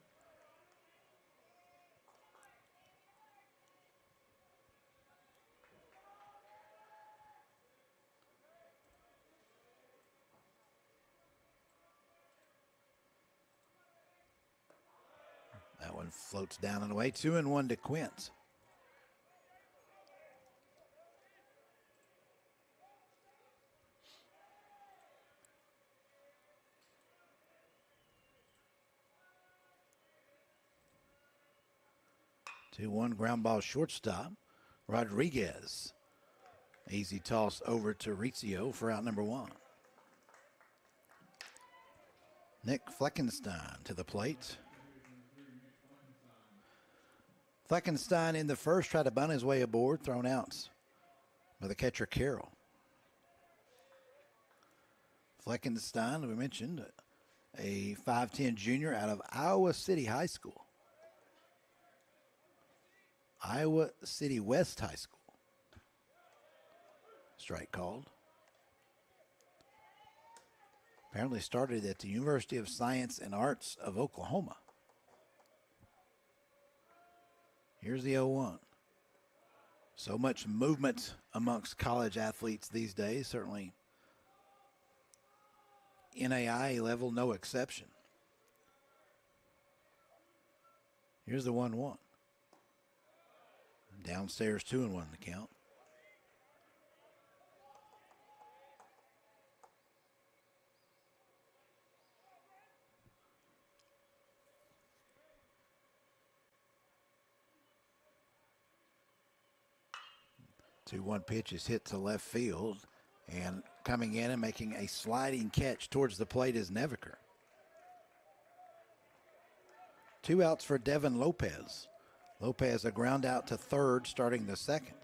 That one floats down and away. 2-1 to Quint. Ground ball shortstop. Rodriguez. Easy toss over to Riccio for out number 1. Nick Fleckenstein to the plate. Fleckenstein in the first tried to bunt his way aboard, thrown out by the catcher Carroll. Fleckenstein, we mentioned, a 5'10" junior out of Iowa City High School. Iowa City West High School. Strike called. Apparently started at the University of Science and Arts of Oklahoma. Here's the 0-1. So much movement amongst college athletes these days, certainly NAIA level, no exception. Here's the 1-1. Downstairs, 2-1 the count. 2-1 pitch is hit to left field, and coming in and making a sliding catch towards the plate is Neviker. 2 outs for Devin Lopez. Lopez a ground out to third, starting the second.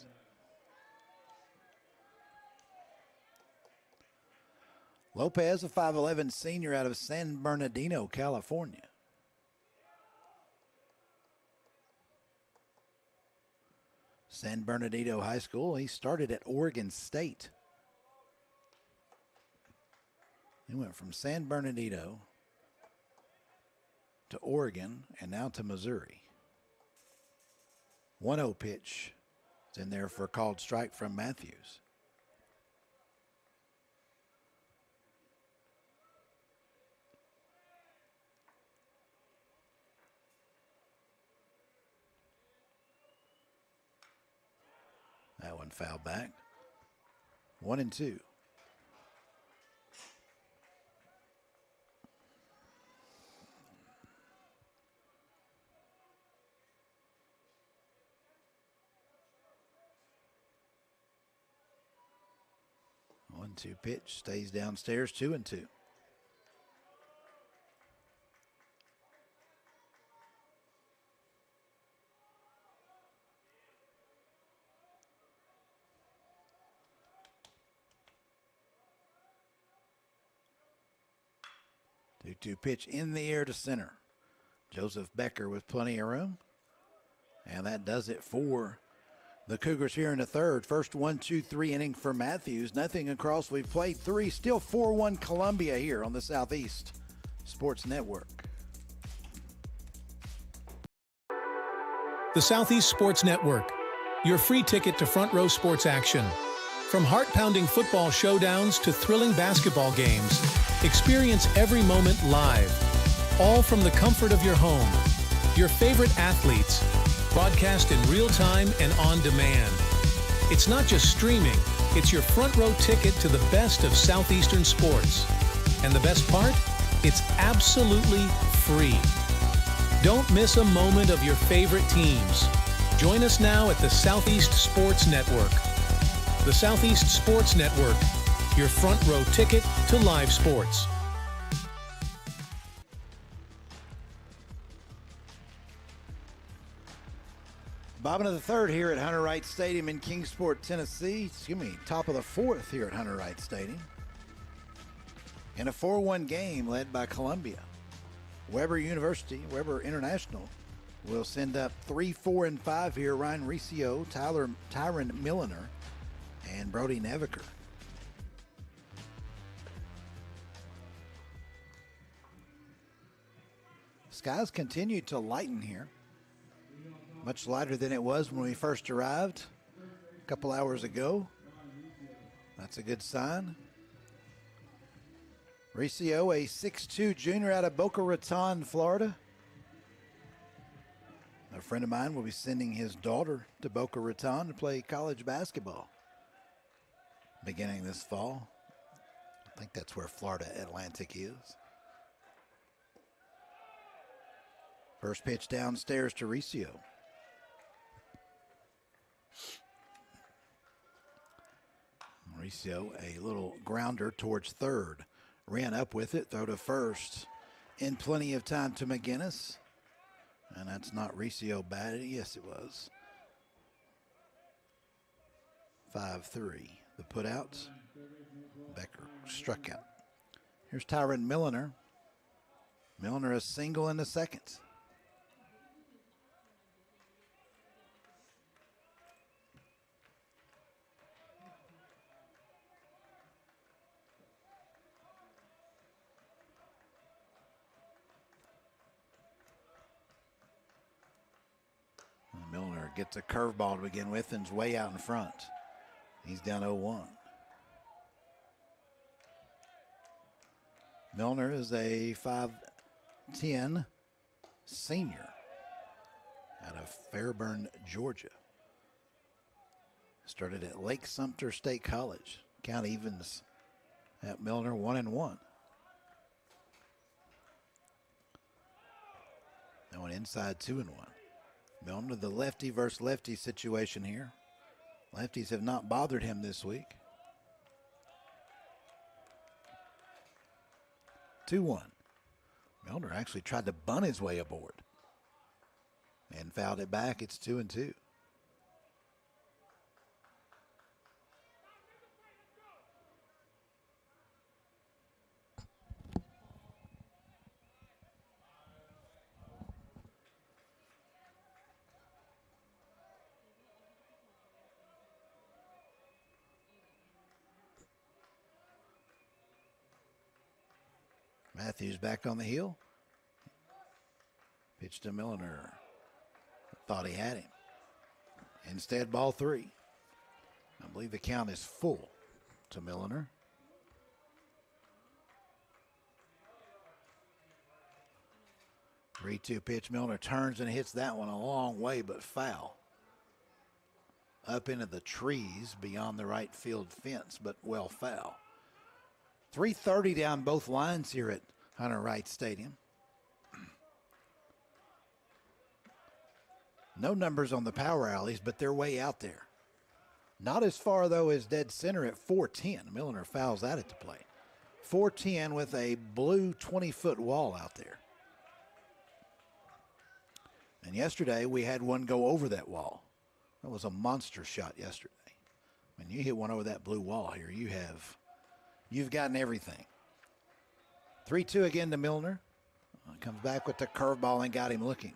Lopez, a 5'11 senior out of San Bernardino, California. San Bernardino High School. He started at Oregon State. He went from San Bernardino to Oregon and now to Missouri. 1-0 pitch. It's in there for a called strike from Matthews. That one fouled back. 1-2. One-two pitch stays downstairs. 2-2. Two pitch in the air to center. Joseph Becker with plenty of room. And that does it for the Cougars here in the third. First 1-2-3 inning for Matthews. Nothing across. We've played 3. Still 4-1 Columbia here on the Southeast Sports Network. The Southeast Sports Network, your free ticket to front row sports action. From heart-pounding football showdowns to thrilling basketball games, experience every moment live, all from the comfort of your home. Your favorite athletes, broadcast in real time and on demand. It's not just streaming, it's your front row ticket to the best of Southeastern sports. And the best part? It's absolutely free. Don't miss a moment of your favorite teams. Join us now at the Southeast Sports Network. The Southeast Sports Network, your front row ticket to live sports. Bottom of the third here at Hunter Wright Stadium in Kingsport, Tennessee. Top of the fourth here at Hunter Wright Stadium. In a 4-1 game led by Columbia. Weber International will send up 3, 4, and 5 here. Ryan Riccio, Tyron Milliner, and Brody Neviker. Skies continue to lighten here. Much lighter than it was when we first arrived a couple hours ago. That's a good sign. Riccio, a 6'2 junior out of Boca Raton, Florida. A friend of mine will be sending his daughter to Boca Raton to play college basketball beginning this fall. I think that's where Florida Atlantic is. First pitch downstairs to Riccio. Riccio, a little grounder towards third. Ran up with it, throw to first. In plenty of time to McGinnis. And that's not Riccio batted. Yes, it was. 5-3. The putouts. Becker struck out. Here's Tyron Milliner. Milliner a single in the second. Milliner gets a curveball to begin with and's way out in front. He's down 0-1. Milliner is a 5'10 senior out of Fairburn, Georgia. Started at Lake Sumter State College. Count evens at Milliner 1-1. That one inside 2-1. Milliner, the lefty versus lefty situation here. Lefties have not bothered him this week. 2-1. Milner actually tried to bunt his way aboard and fouled it back. It's 2-2. Matthews back on the heel. Pitch to Milner. Thought he had him. Instead, ball 3. I believe the count is full to Milner. Three-two pitch. Milner turns and hits that one a long way, but foul. Up into the trees beyond the right field fence, but well foul. 3:30 down both lines here at Hunter Wright Stadium. No numbers on the power alleys, but they're way out there. Not as far, though, as dead center at 410. Milner fouls that at the plate. 410 with a blue 20-foot wall out there. And yesterday we had one go over that wall. That was a monster shot yesterday. When you hit one over that blue wall here, you've gotten everything. 3-2 again to Milner. Comes back with the curveball and got him looking.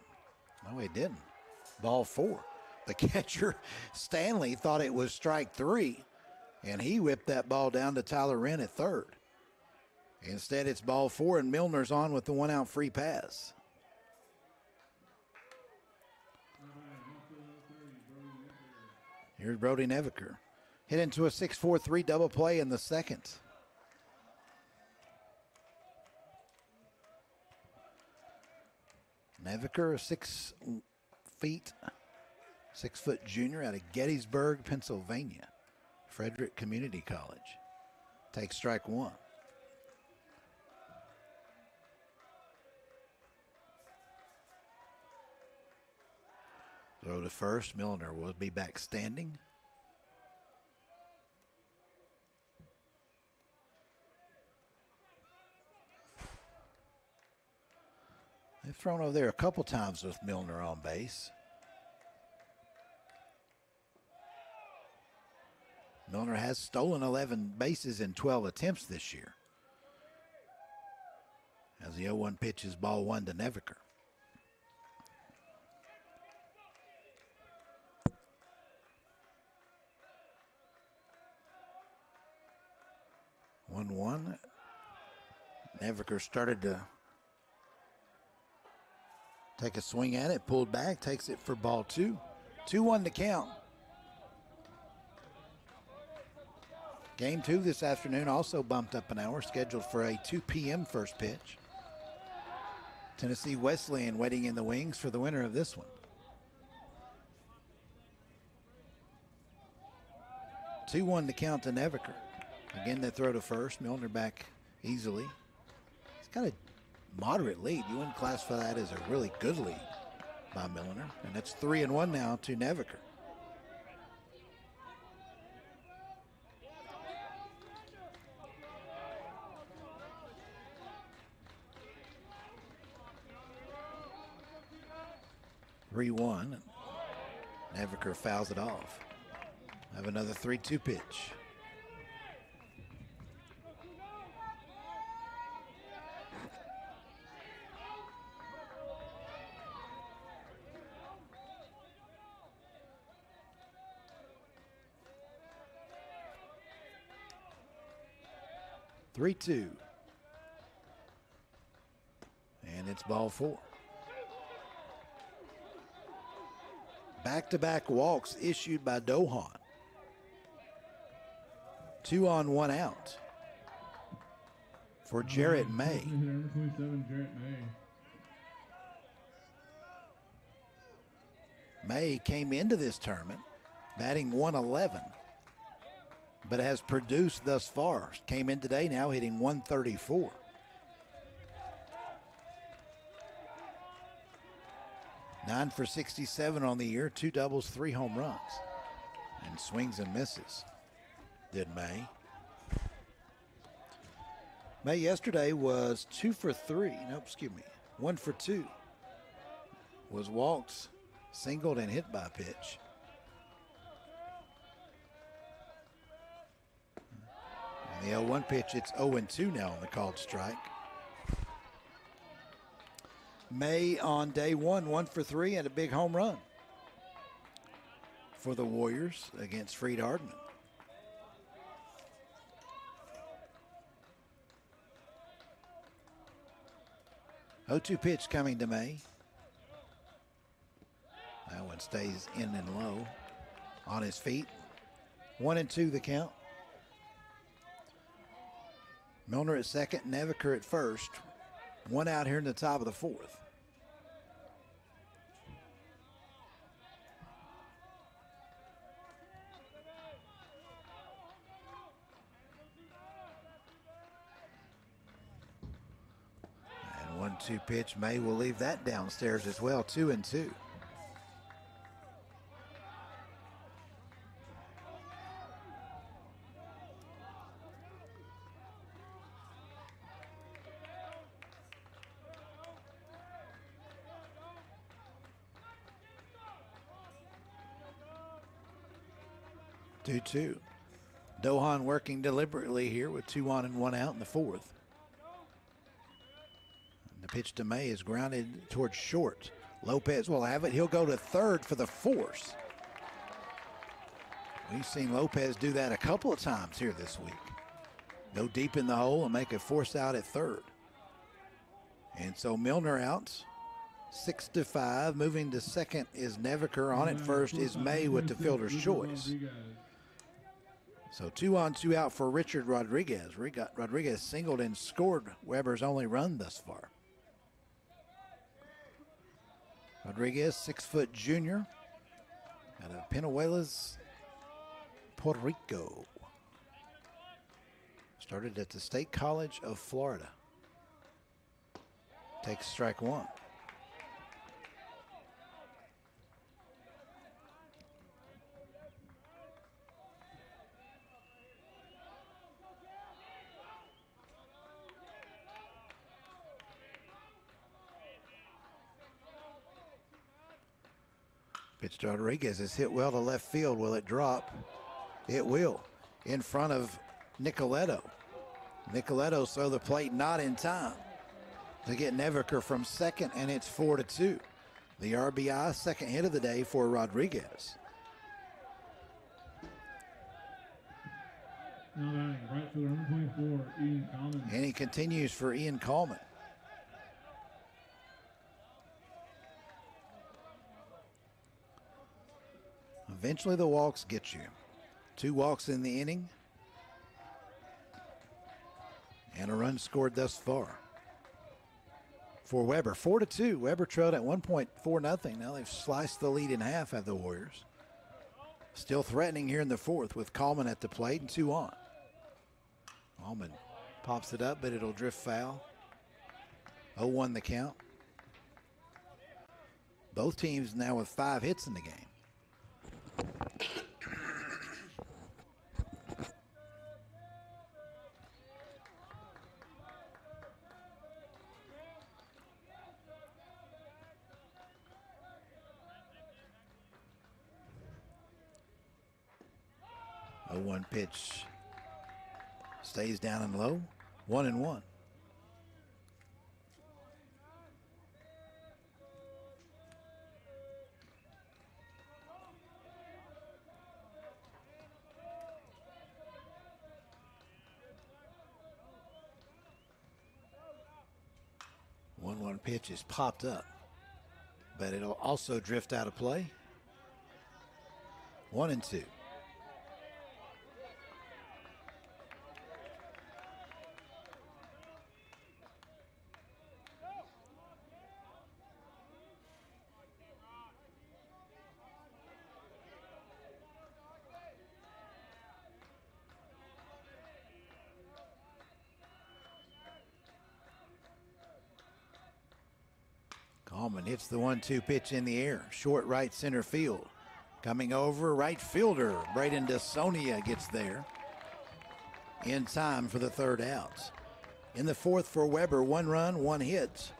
No, he didn't. Ball 4. The catcher, Stanley, thought it was strike 3, and he whipped that ball down to Tyler Wren at third. Instead, it's ball 4, and Milner's on with the one-out free pass. Here's Brody Neviker. Hit into a 6-4-3 double play in the second. Neviker, 6'6" junior out of Gettysburg, Pennsylvania. Frederick Community College. Takes strike 1. Throw to first. Milner will be back standing. They've thrown over there a couple times with Milner on base. Milner has stolen 11 bases in 12 attempts this year. As the 0-1 pitch is ball 1 to Neviker. One. Neviker started to take a swing at it, pulled back, takes it for ball 2. 2-1 to count. Game 2 this afternoon also bumped up an hour, scheduled for a 2 p.m. first pitch. Tennessee Wesleyan waiting in the wings for the winner of this one. 2-1 to count to Neviker. Again, they throw to first. Milner back easily. He's got a moderate lead. You wouldn't classify that as a really good lead by Milner. And that's 3-1 now to Neviker. Neviker fouls it off. Have another 3-2 pitch. And it's ball 4. Back-to-back walks issued by Dohan. 2 on, 1 out for Jarrett May. May came into this tournament batting .111, but has produced thus far. Came in today now hitting .134. Nine for 67 on the year, 2 doubles, 3 home runs. And swings and misses. Did May. May yesterday was 2 for 3. Nope, excuse me. 1 for 2. Was walked, singled, and hit by pitch. And the 0-1 pitch, it's 0-2 now on the called strike. May on day 1, 1 for 3 and a big home run for the Warriors against Freed Hardman. O2 pitch coming to May. That one stays in and low on his feet. 1-2 the count. Milner at second, Neviker at first. One out here in the top of the fourth. And 1-2 pitch. May will leave that downstairs as well. 2-2. Two. Dohan working deliberately here with 2 on and 1 out in the fourth. And the pitch to May is grounded towards short. Lopez will have it. He'll go to third for the force. We've seen Lopez do that a couple of times here this week. Go deep in the hole and make a force out at third. And so Milner out. 6-5. Moving to second is Neviker. On at first is May with the fielder's choice. So 2 on, 2 out for Richard Rodriguez. Rodriguez singled and scored Weber's only run thus far. Rodriguez, 6-foot junior out of Peñuelas, Puerto Rico. Started at the State College of Florida. Takes strike 1. Pitch to Rodriguez is hit well to left field. Will it drop? It will. In front of Nicoletto. Nicoletto throw the plate not in time to get Neviker from second, and it's 4-2. The RBI, second hit of the day for Rodriguez. Now batting, right fielder number 24, Ian Coleman. And he continues for Ian Coleman. Eventually the walks get you. 2 walks in the inning. And a run scored thus far for Weber. 4-2. Weber trailed at 1.40. Now they've sliced the lead in half, have the Warriors. Still threatening here in the fourth with Coleman at the plate and 2 on. Coleman pops it up, but it'll drift foul. 0-1 the count. Both teams now with 5 hits in the game. A 1 pitch stays down and low. 1-1. One pitch is popped up, but it'll also drift out of play. 1-2. Coleman hits the 1-2 pitch in the air. Short right center field. Coming over, right fielder Braden DeSonia gets there in time for the third out. In the fourth for Weber, 1 run, 1 hit.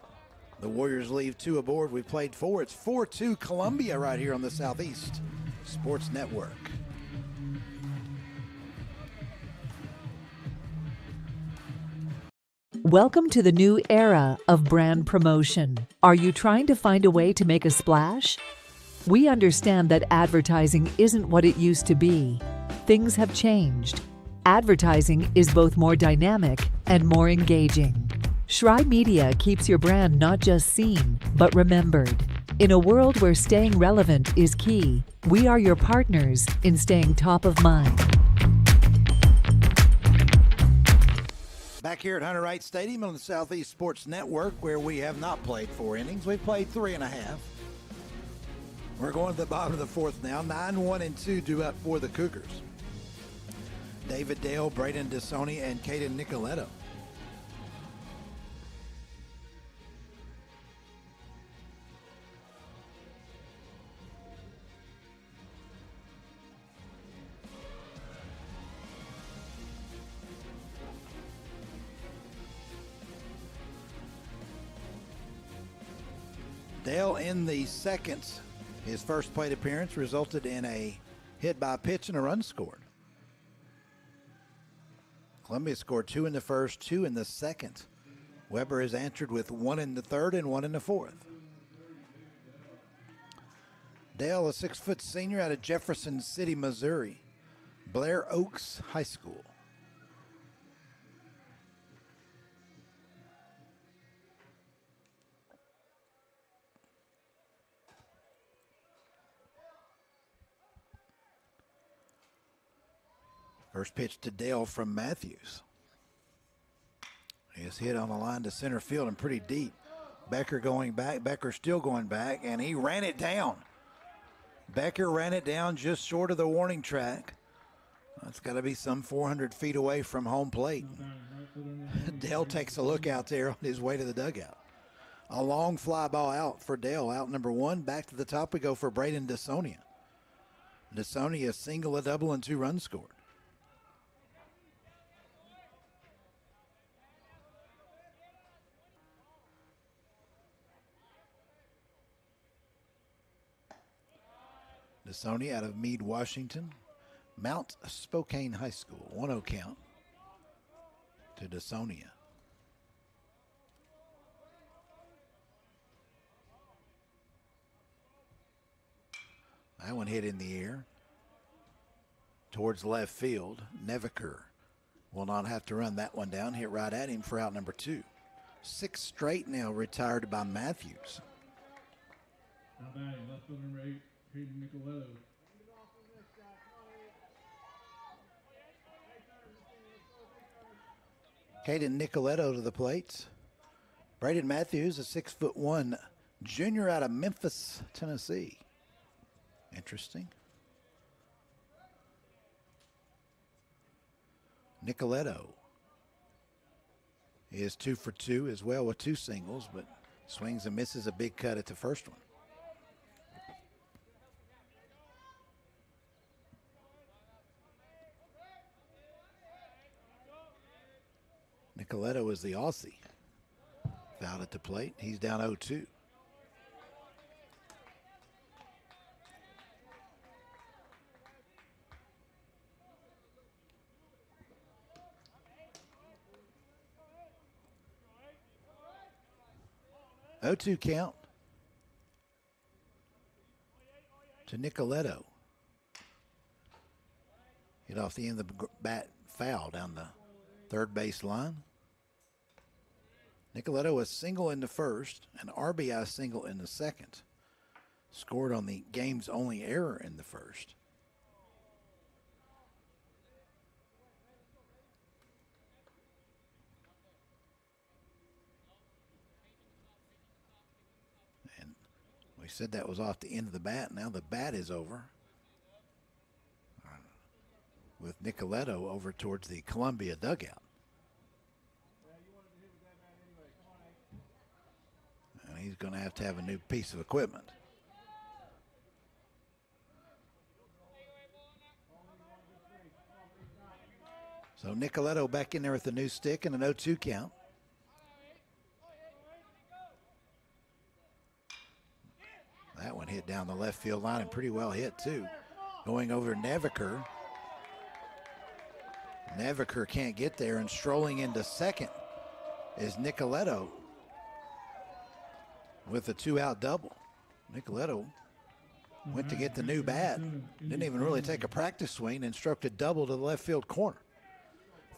The Warriors leave 2 aboard. We played 4. It's 4-2 Columbia right here on the Southeast Sports Network. Welcome to the new era of brand promotion. Are you trying to find a way to make a splash? We understand that advertising isn't what it used to be. Things have changed. Advertising is both more dynamic and more engaging. Schrei Media keeps your brand not just seen, but remembered. In a world where staying relevant is key, we are your partners in staying top of mind. Back here at Hunter Wright Stadium on the Southeast Sports Network, where we have not played 4 innings. We've played 3.5. We're going to the bottom of the fourth now. 9-1-2 due up for the Cougars. David Dale, Braden DeSonia, and Caden Nicoletto. Dale in the second. His first plate appearance resulted in a hit by pitch and a run scored. Columbia scored 2 in the first, 2 in the second. Weber has answered with 1 in the third and 1 in the fourth. Dale, a 6-foot senior out of Jefferson City, Missouri, Blair Oaks High School. First pitch to Dale from Matthews. His hit on the line to center field and pretty deep. Becker going back. Becker still going back, and he ran it down. Becker ran it down just short of the warning track. That's got to be some 400 feet away from home plate. Dale takes a look out there on his way to the dugout. A long fly ball out for Dale. Out number 1. Back to the top we go for Braden DeSonia. DeSonia, a single, a double, and 2 runs scored. DeSonia out of Meade, Washington. Mount Spokane High School. 1-0 count to DeSonia. That one hit in the air towards left field. Neviker will not have to run that one down. Hit right at him for out number 2. 6 straight now retired by Matthews. Now batting, left fielder number 8, Caden Nicoletto. Caden Nicoletto to the plate. Braden Matthews, a 6'1" junior out of Memphis, Tennessee. Interesting. Nicoletto is 2 for 2 as well with 2 singles, but swings and misses a big cut at the first one. Nicoletto is the Aussie. Fouled at the plate. He's down 0-2. (0-2) count to Nicoletto. Hit off the end of the bat, foul down the third base line. Nicoletto was single in the first, an RBI single in the second. Scored on the game's only error in the first. And we said that was off the end of the bat. Now the bat is over. With Nicoletto over towards the Columbia dugout. And he's going to have a new piece of equipment. So Nicoletto back in there with the new stick and an 0-2 count. That one hit down the left field line and pretty well hit too. Going over Neviker. Neviker can't get there, and strolling into second is Nicoletto with a 2-out double. Nicoletto went to get the new bat. Didn't even really take a practice swing and stroked a double to the left field corner.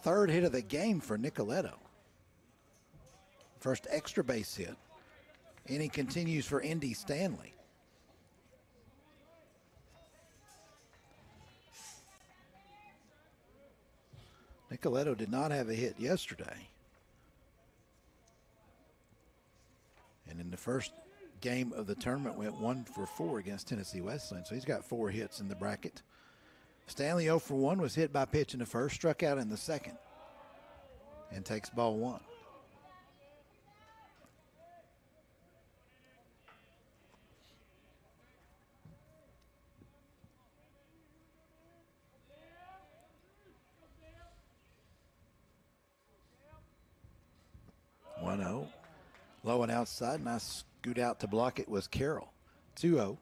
Third hit of the game for Nicoletto. First extra base hit. And he continues for Indy Stanley. Nicoletto did not have a hit yesterday. And in the first game of the tournament went 1 for 4 against Tennessee Wesleyan. So he's got 4 hits in the bracket. Stanley 0 for 1 was hit by pitch in the first, struck out in the second, and takes ball 1. Low and outside, and I scoot out to block it was Carroll. 2-0.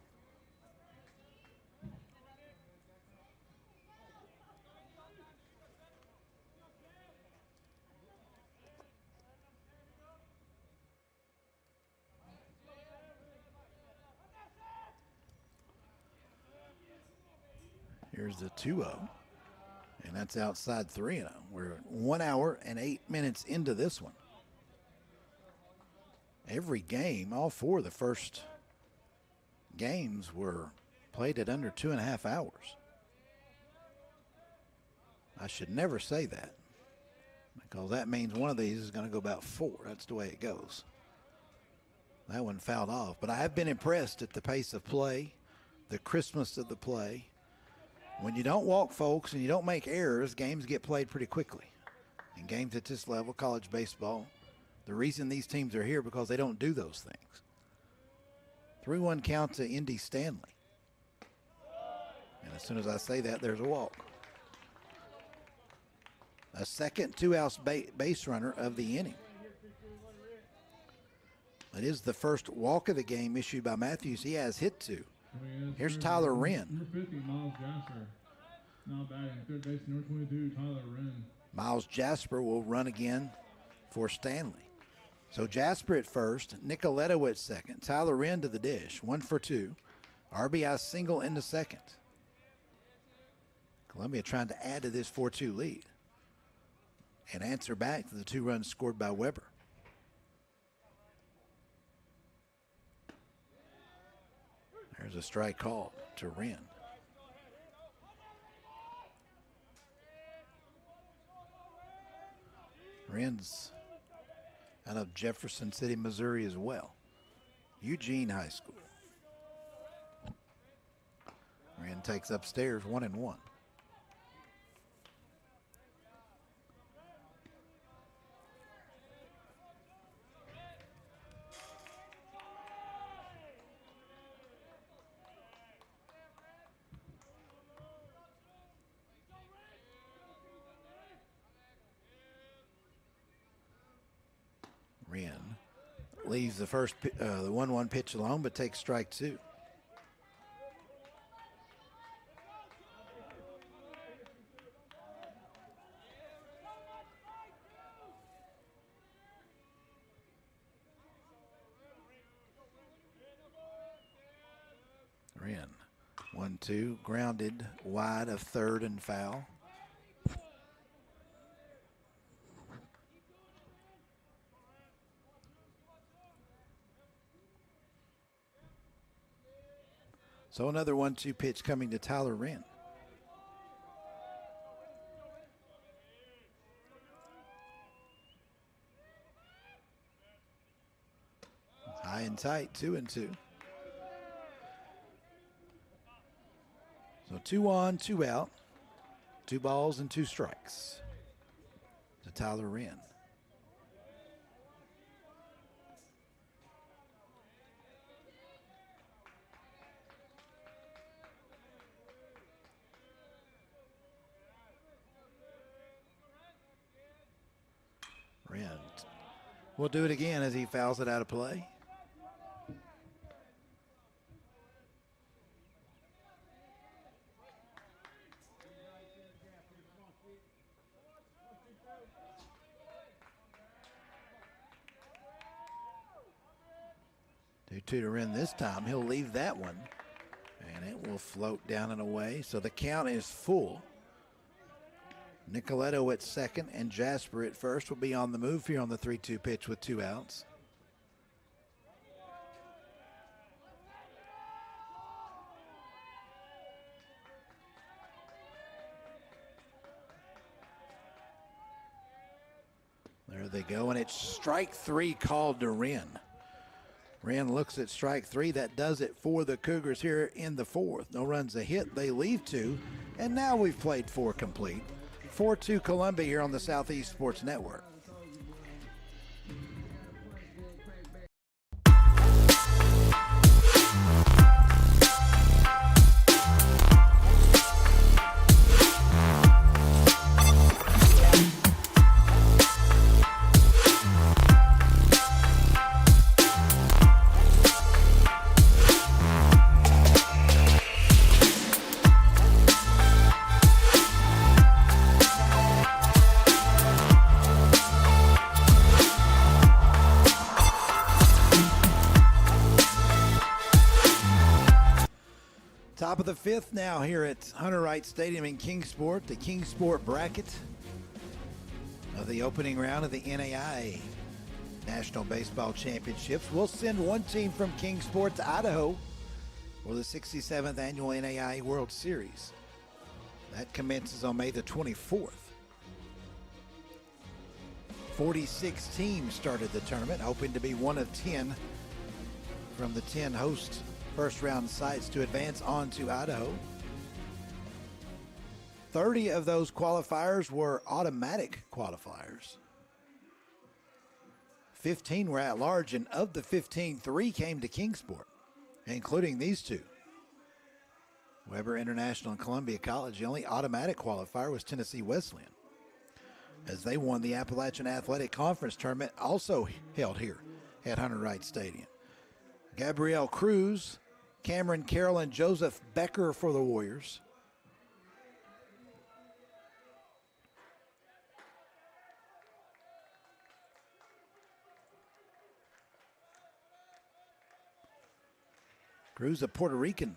Here's the 2-0, and that's outside 3-0. We're 1 hour and 8 minutes into this one. Every game, all 4 of the first games were played at under 2.5 hours. I should never say that, because that means one of these is going to go about 4. That's the way it goes. That one fouled off, but I have been impressed at the pace of play, the crispness of the play. When you don't walk folks and you don't make errors, games get played pretty quickly. And games at this level, college baseball, the reason these teams are here because they don't do those things. 3-1 count to Indy Stanley. And as soon as I say that, there's a walk. A second 2-out base runner of the inning. It is the first walk of the game issued by Matthews. He has hit 2. Here's Tyler Wren. Number 50, Miles Jasper. Now batting third base, number 22, Tyler Wren. Miles Jasper will run again for Stanley. So Jasper at first, Nicoletto at second, Tyler Wren to the dish, 1 for 2. RBI single in the second. Columbia trying to add to this 4-2 lead and answer back to the 2 runs scored by Weber. There's a strike call to Wren. Wren's out of Jefferson City, Missouri as well. Eugene High School. Wren takes upstairs 1-1. Wren leaves the first the 1-1 pitch alone, but takes strike 2. Wren 1-2, grounded wide of third and foul. So another 1-2 pitch coming to Tyler Wren. High and tight, 2-2. So 2 on, 2 out. 2 balls and 2 strikes to Tyler Wren. will do it again as he fouls it out of play. Two to Wren this time. He'll leave that one, and it will float down and away. So the count is full. Nicoletto at second and Jasper at first will be on the move here on the 3-2 pitch with 2 outs. There they go, and it's strike 3 called to Wren. Wren looks at strike 3. That does it for the Cougars here in the 4th. No runs a hit. They leave 2. And now we've played 4 complete. 4-2 Columbia here on the Southeast Sports Network. Top of the 5th now here at Hunter Wright Stadium in Kingsport, the Kingsport bracket of the opening round of the NAIA National Baseball Championships. We'll send one team from Kingsport to Idaho for the 67th Annual NAIA World Series. That commences on May the 24th. 46 teams started the tournament, hoping to be one of 10 from the 10 host first-round sites to advance on to Idaho. 30 of those qualifiers were automatic qualifiers. 15 were at large, and of the 15, 3 came to Kingsport, including these two. Weber International and Columbia College. The only automatic qualifier was Tennessee Wesleyan, as they won the Appalachian Athletic Conference tournament, also held here at Hunter Wright Stadium. Gabrielle Cruz, Cameron Carroll, and Joseph Becker for the Warriors. Cruz, a Puerto Rican,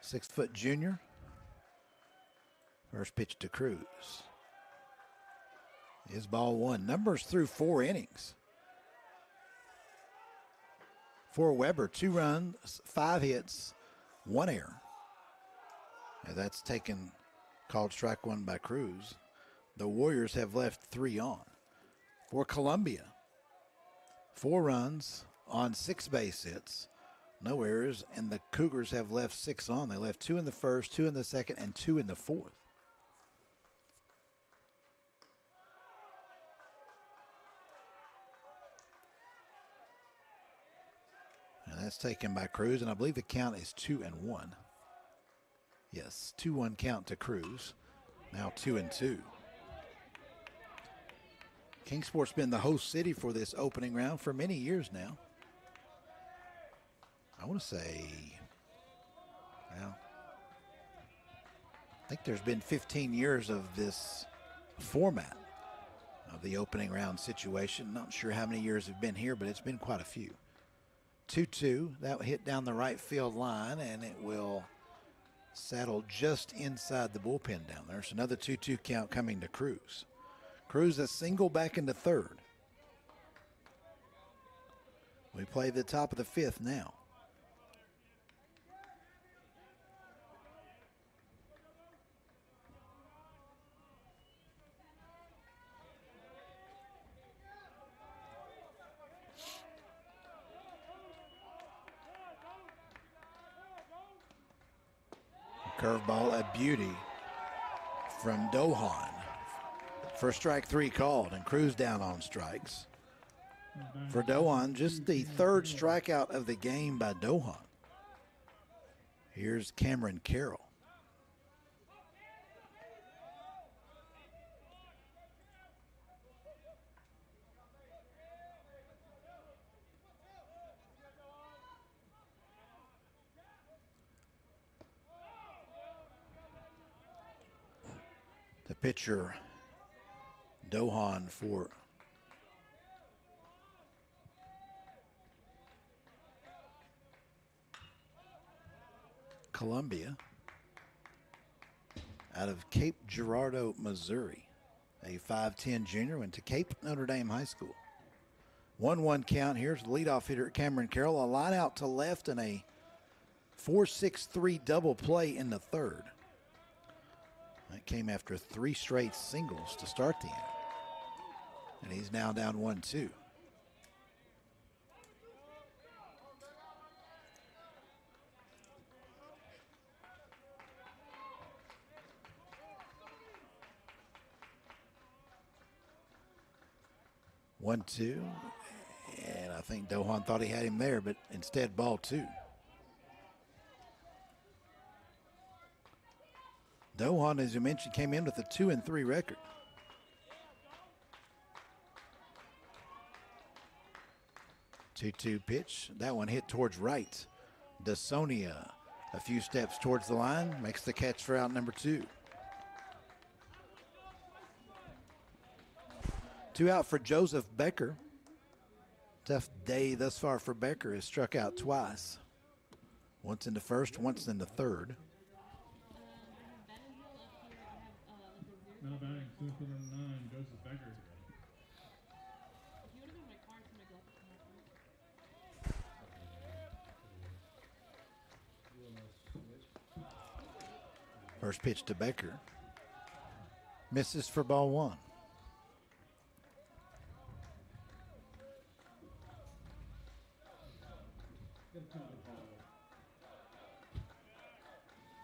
6-foot junior. First pitch to Cruz is ball 1. Numbers through 4 innings. For Weber, 2 runs, 5 hits, 1 error. And that's taken, called strike 1 by Cruz. The Warriors have left 3 on. For Columbia, 4 runs on 6 base hits, no errors, and the Cougars have left 6 on. They left 2 in the first, 2 in the second, and 2 in the 4th. And that's taken by Cruz, and I believe the count is 2-1. Yes, 2-1 count to Cruz. Now 2-2. Kingsport's been the host city for this opening round for many years now. I want to say, well, I think there's been 15 years of this format of the opening round situation. Not sure how many years have been here, but it's been quite a few. 2-2, that will hit down the right field line, and it will settle just inside the bullpen down there. So another 2-2 count coming to Cruz. Cruz a single back into third. We play the top of the 5th now. Curveball, a beauty from Dohan. For strike 3 called, and Cruz down on strikes. For Dohan, just the 3rd strikeout of the game by Dohan. Here's Cameron Carroll. pitcher Dohan for Columbia out of Cape Girardeau, Missouri. A 5'10 junior, went to Cape Notre Dame High School. 1-1 count. Here's the leadoff hitter Cameron Carroll. A line out to left and a 4-6-3 double play in the third. That came after 3 straight singles to start the inning. And he's now down 1-2. One, two, and I think Dohan thought he had him there, but instead ball 2. Dohan, as you mentioned, came in with a 2-3 record. Two-two pitch. That one hit towards right. DeSonia a few steps towards the line, makes the catch for out number 2. 2 out for Joseph Becker. Tough day thus far for Becker. Has struck out twice. Once in the first, once in the third. Now batting center fielder number 9, Joseph Becker. First pitch to Becker. Misses for ball 1.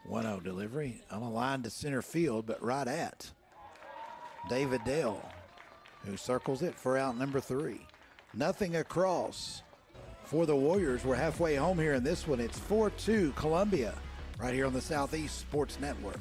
One-0 delivery on a line to center field, but right at David Dale, who circles it for out number 3. Nothing across for the Warriors. We're halfway home here in this one. It's 4-2 Columbia right here on the Southeast Sports Network.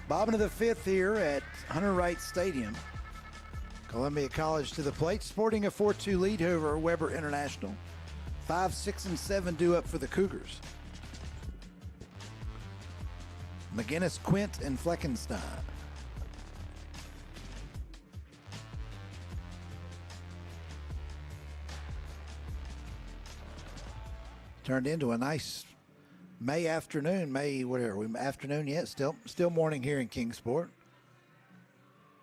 Bottom of the 5th here at Hunter Wright Stadium. Columbia College to the plate, sporting a 4-2 lead over Weber International. 5, 6, and 7 due up for the Cougars. McGinnis, Quint, and Fleckenstein. Turned into a nice May afternoon, afternoon yet? Still morning here in Kingsport.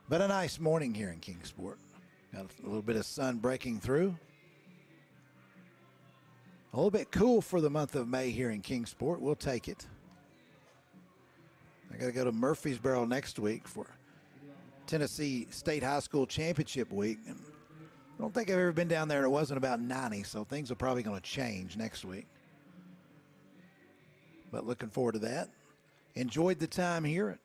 But a nice morning here in Kingsport. Got a little bit of sun breaking through. A little bit cool for the month of May here in Kingsport. We'll take it. I got to go to Murfreesboro next week for Tennessee State High School Championship Week. And I don't think I've ever been down there and it wasn't about 90, so things are probably going to change next week. But looking forward to that. Enjoyed the time here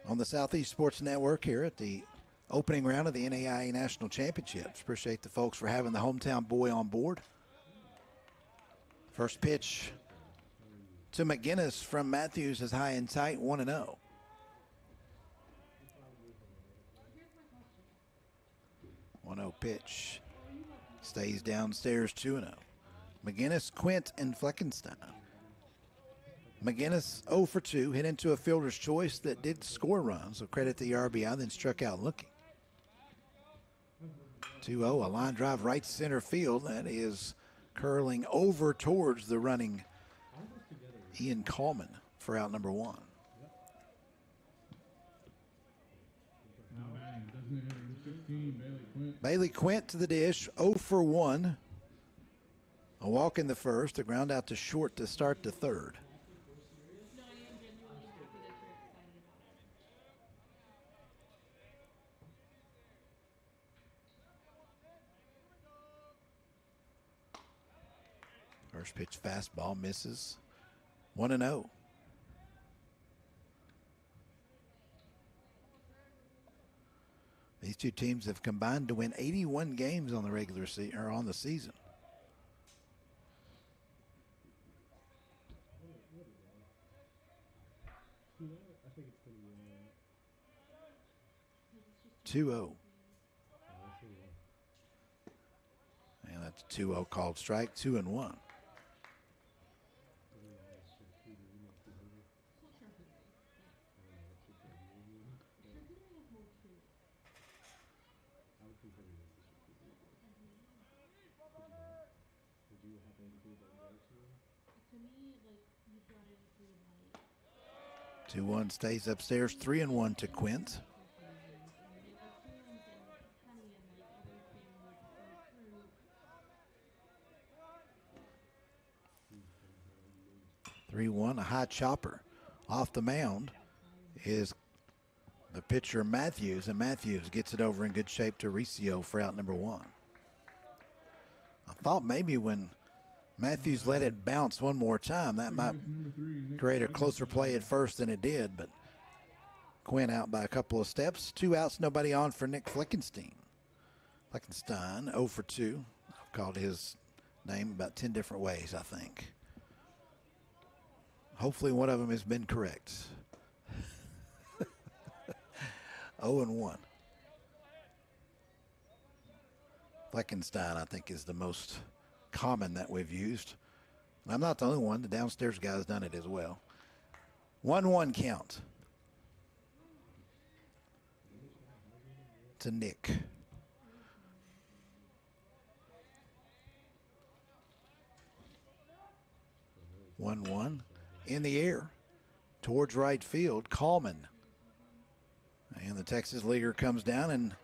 on the Southeast Sports Network here at the opening round of the NAIA National Championships. Appreciate the folks for having the hometown boy on board. First pitch to McGinnis from Matthews is high and tight, 1-0. One-0 pitch. Stays downstairs, 2-0. McGinnis, Quint, and Fleckenstein. McGinnis 0 for 2, hit into a fielder's choice that did score runs, so credit the RBI, then struck out looking. 2-0, a line drive right center field. That is curling over towards the running Ian Coleman for out number 1. Bailey Quint to the dish, 0 for 1. A walk in the first, a ground out to short to start the third. First pitch fastball misses. 1-0. These two teams have combined to win 81 games on the regular season or on the season. I think it's pretty 2-0. And that's 2-0 called strike, 2-1. Two one stays upstairs, 3-1 to Quint. A high chopper off the mound is the pitcher Matthews, and Matthews gets it over in good shape to Riccio for out number 1. I thought maybe when Matthews let it bounce one more time, that might create a closer play at first than it did, but Quinn out by a couple of steps. 2 outs, nobody on for Nick Fleckenstein. 0 for 2. I've called his name about 10 different ways, I think. Hopefully one of them has been correct. 0-1. Fleckenstein, I think, is the most common that we've used. And I'm not the only one. The downstairs guy's done it as well. 1-1 count to Nick. One in the air towards right field. Coleman. And the Texas leader comes down, and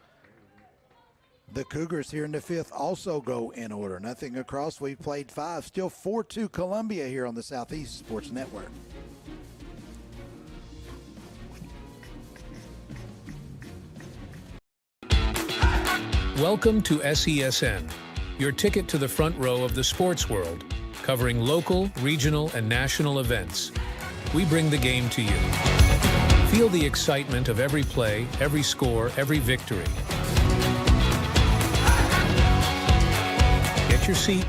the Cougars here in the 5th also go in order. Nothing across. We've played 5. Still 4-2 Columbia here on the Southeast Sports Network. Welcome to SESN, your ticket to the front row of the sports world, covering local, regional, and national events. We bring the game to you. Feel the excitement of every play, every score, every victory. Get your seat,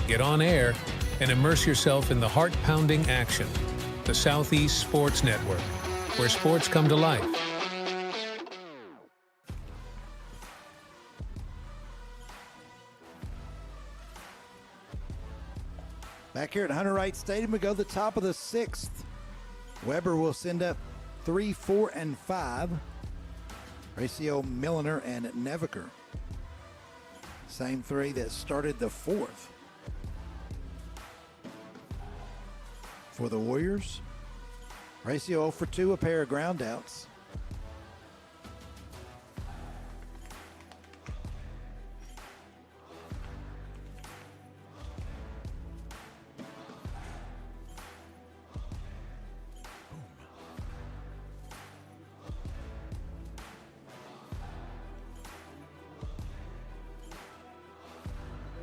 get on air, and immerse yourself in the heart-pounding action. The Southeast Sports Network, where sports come to life. Back here at Hunter Wright Stadium, we go to the top of the 6th. Weber will send up 3, 4, and 5. Riccio, Milliner, and Neviker. Same 3 that started the 4th. For the Warriors, Riccio 0 for 2, a pair of groundouts.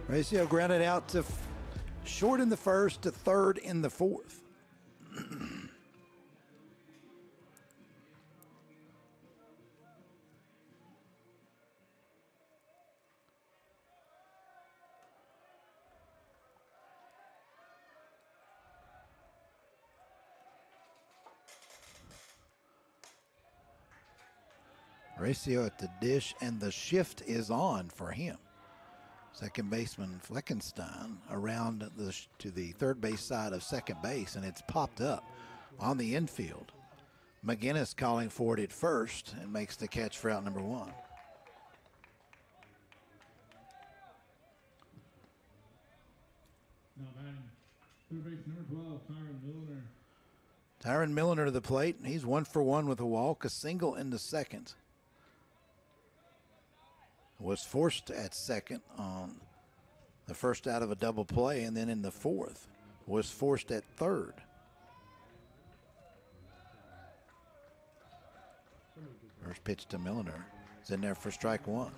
Riccio grounded out to short in the 1st, to 3rd in the 4th. Riccio at the dish, and the shift is on for him. Second baseman Fleckenstein around to the third base side of second base, and it's popped up on the infield. McGinnis calling for it at first and makes the catch for out number 1. Now batting, third base number 12, Tyron Milliner. Tyron Milliner to the plate. He's 1 for 1 with a walk, a single in the 2nd. Was forced at 2nd on the first out of a double play, and then in the 4th was forced at 3rd. First pitch to Milliner. It's in there for strike 1.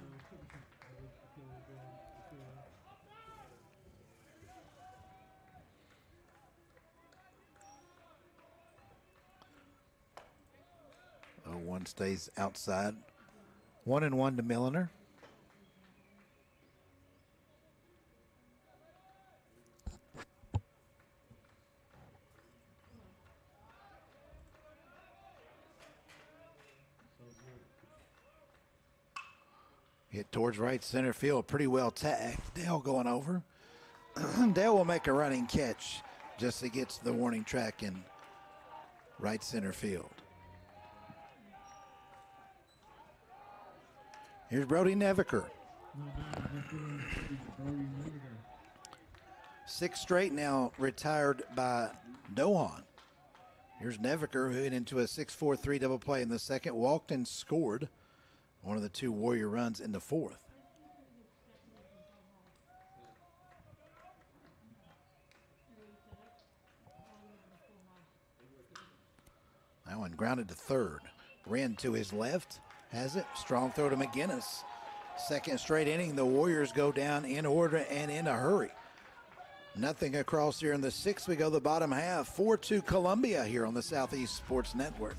stays outside. 1-1 to Milliner. Hit towards right center field. Pretty well tagged. Dale going over. Dale will make a running catch just to get to the warning track in right center field. Here's Brody Neviker. 6 straight now retired by Dohan. Here's Neviker, who hit into a 6-4-3 double play in the second, walked and scored one of the 2 Warrior runs in the fourth. That one grounded to third. Wren to his left, has it. Strong throw to McGinnis. Second straight inning, the Warriors go down in order and in a hurry. Nothing across here in the sixth. We go the bottom half. 4-2 Columbia here on the Southeast Sports Network.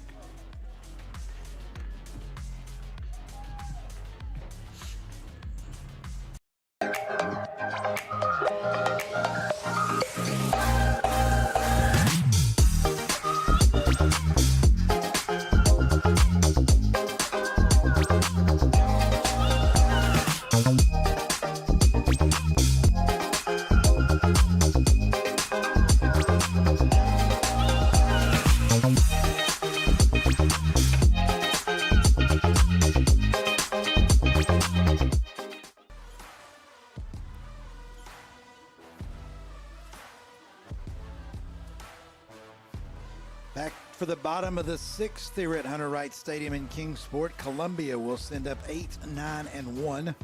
Back for the bottom of the sixth here at Hunter Wright Stadium in Kingsport. Columbia will send up 8, 9, and 1.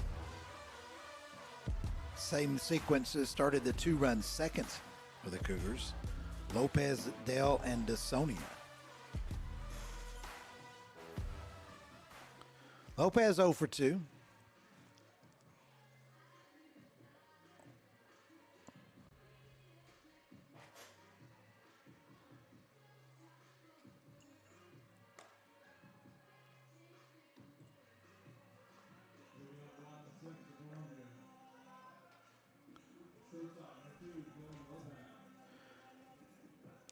Same sequences started the 2-run second for the Cougars. Lopez, Dell, and DeSonia. Lopez 0 for 2.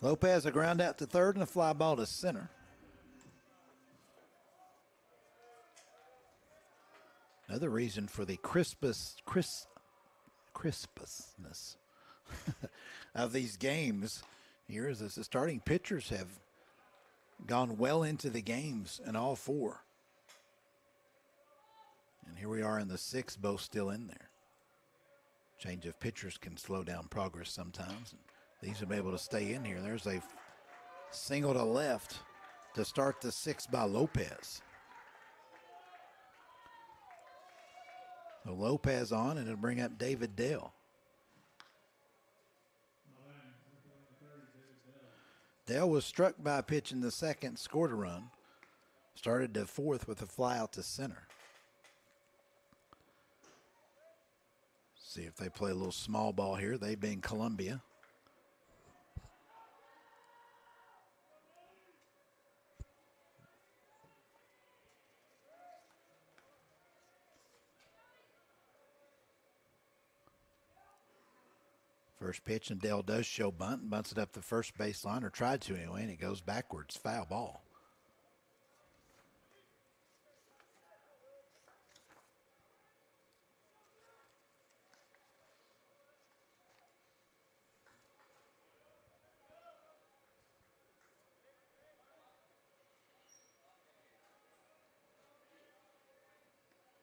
Lopez a ground out to third and a fly ball to center. Another reason for the crispness of these games here is that the starting pitchers have gone well into the games in all 4. And here we are in the 6th, both still in there. Change of pitchers can slow down progress sometimes. And these will be able to stay in here. There's a single to left to start the 6th by Lopez. So Lopez on, and it'll bring up David Dale. Dale was struck by a pitch in the second, scored a run. Started to 4th with a fly out to center. See if they play a little small ball here. They being Columbia. First pitch, and Dale does show bunt and bunts it up the first baseline, or tried to anyway, and it goes backwards. Foul ball.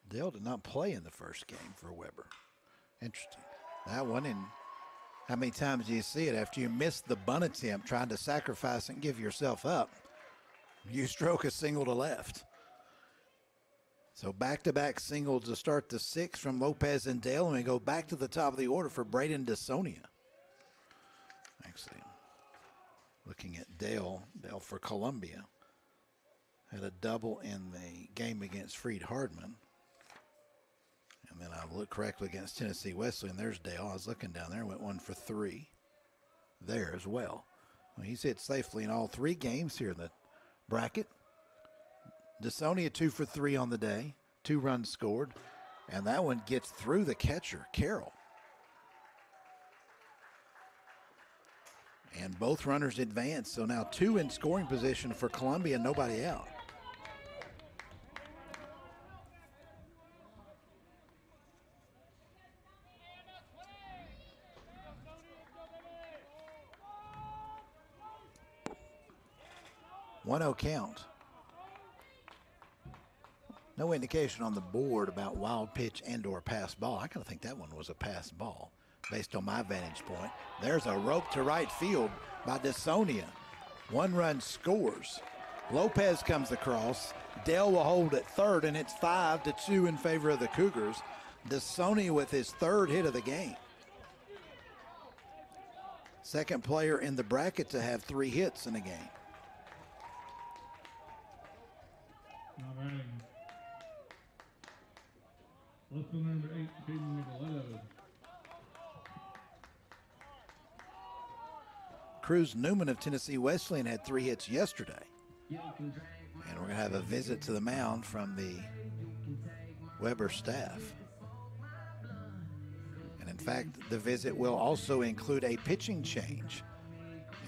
Dale did not play in the first game for Weber. Interesting. That one, and how many times do you see it after you miss the bunt attempt, trying to sacrifice and give yourself up? You stroke a single to left. So back-to-back singles to start the 6th from Lopez and Dale, and we go back to the top of the order for Braden DeSonia. Actually, looking at Dale for Columbia. Had a double in the game against Freed Hardman. And then I look correctly against Tennessee Wesleyan. There's Dale. I was looking down there, went 1 for 3 there as well. He's hit safely in all 3 games here in the bracket. DeSonia 2 for 3 on the day, 2 runs scored, and that one gets through the catcher, Carroll. And both runners advance, so now 2 in scoring position for Columbia, nobody out. One-0 count. No indication on the board about wild pitch and or pass ball. I kind of think that one was a pass ball based on my vantage point. There's a rope to right field by DeSonia. 1 run scores. Lopez comes across. Dell will hold at third, and it's 5-2 in favor of the Cougars. DeSonia with his 3rd hit of the game. Second player in the bracket to have 3 hits in a game. Not batting. Left fielder number 8, Caden Nicoletto. Cruz Newman of Tennessee Wesleyan had 3 hits yesterday. And we're going to have a visit to the mound from the Weber staff. And in fact, the visit will also include a pitching change,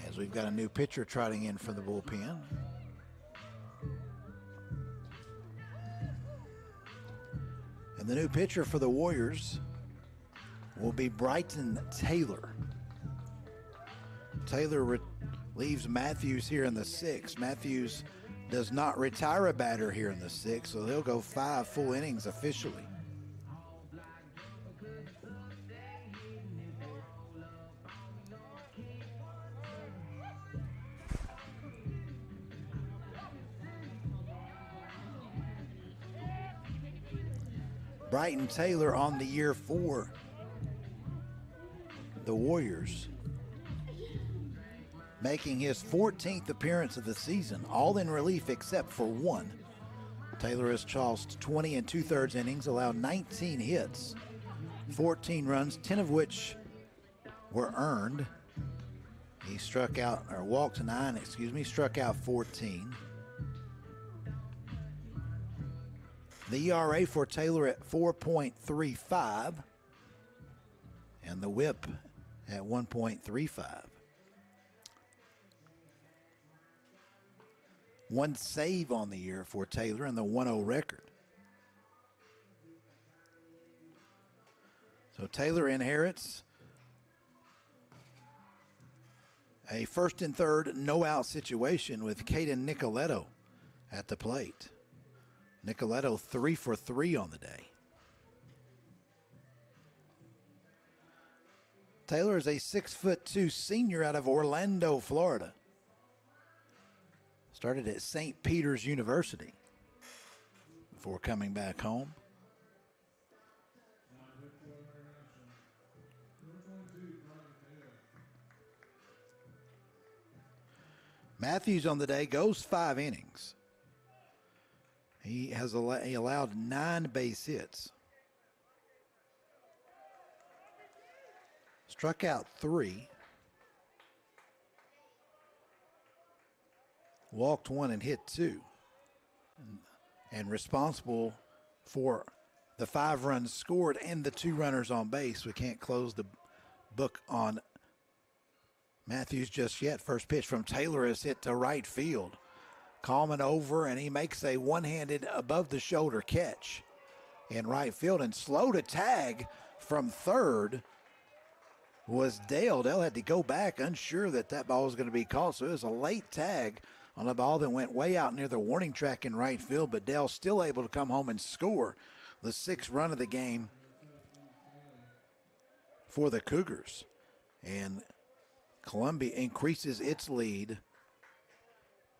as we've got a new pitcher trotting in from the bullpen. And the new pitcher for the Warriors will be Bryton Taylor. Taylor leaves Matthews here in the 6th. Matthews does not retire a batter here in the 6th, so he'll go 5 full innings officially. Bryton Taylor on the year for the Warriors, making his 14th appearance of the season, all in relief except for 1. Taylor has tossed 20 2/3 innings, allowed 19 hits, 14 runs, 10 of which were earned. He struck out, or walked 9, struck out 14. The ERA for Taylor at 4.35, and the WHIP at 1.35. 1 save on the year for Taylor and the 1-0 record. So Taylor inherits a 1st and 3rd no-out situation with Caden Nicoletto at the plate. Nicoletto 3 for 3 on the day. Taylor is a 6'2" senior out of Orlando, Florida. Started at St. Peter's University before coming back home. Matthews on the day goes 5 innings. He allowed 9 base hits. Struck out 3. Walked 1 and hit 2. And responsible for the 5 runs scored and the 2 runners on base. We can't close the book on Matthews just yet. First pitch from Taylor is hit to right field. Coleman over, and he makes a one-handed above-the-shoulder catch in right field. And slow to tag from third was Dale. Dale had to go back, unsure that that ball was going to be called. So it was a late tag on a ball that went way out near the warning track in right field. But Dale still able to come home and score the 6th run of the game for the Cougars. And Columbia increases its lead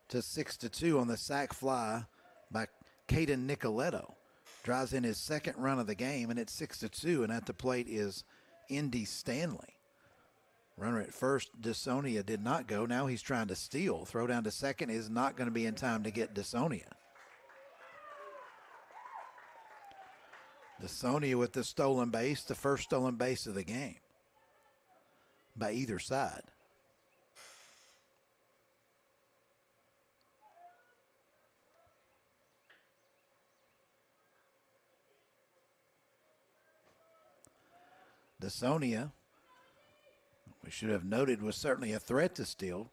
to 6-2 on the sac fly by Caden Nicoletto. Drives in his 2nd run of the game, and it's 6-2, and at the plate is Indy Stanley. Runner at first, DeSonia did not go. Now he's trying to steal. Throw down to second is not going to be in time to get DeSonia. DeSonia with the stolen base, the first stolen base of the game by either side. DeSonia, we should have noted, was certainly a threat to steal,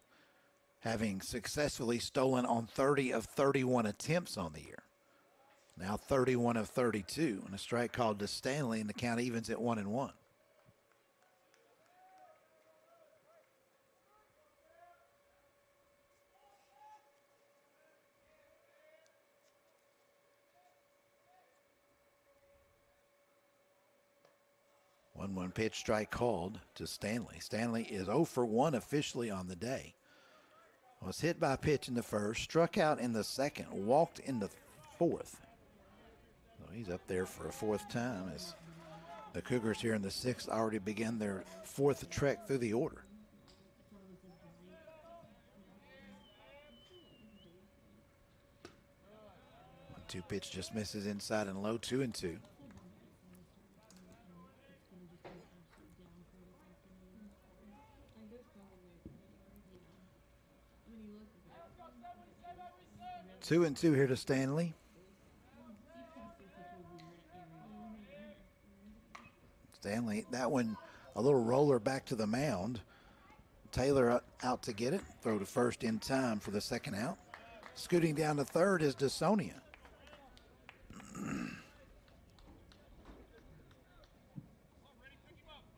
having successfully stolen on 30 of 31 attempts on the year. Now 31 of 32, and a strike called to Stanley, and the count evens at 1-1. One pitch strike called to Stanley. Stanley is 0 for 1 officially on the day. Was hit by a pitch in the first, struck out in the second, walked in the fourth. So he's up there for a fourth time as the Cougars here in the sixth already began their fourth trek through the order. Two pitch just misses inside and low, 2-2. Two and two here to Stanley. Stanley, that one a little roller back to the mound. Taylor out to get it. Throw to first in time for the second out. Scooting down to third is DeSonia.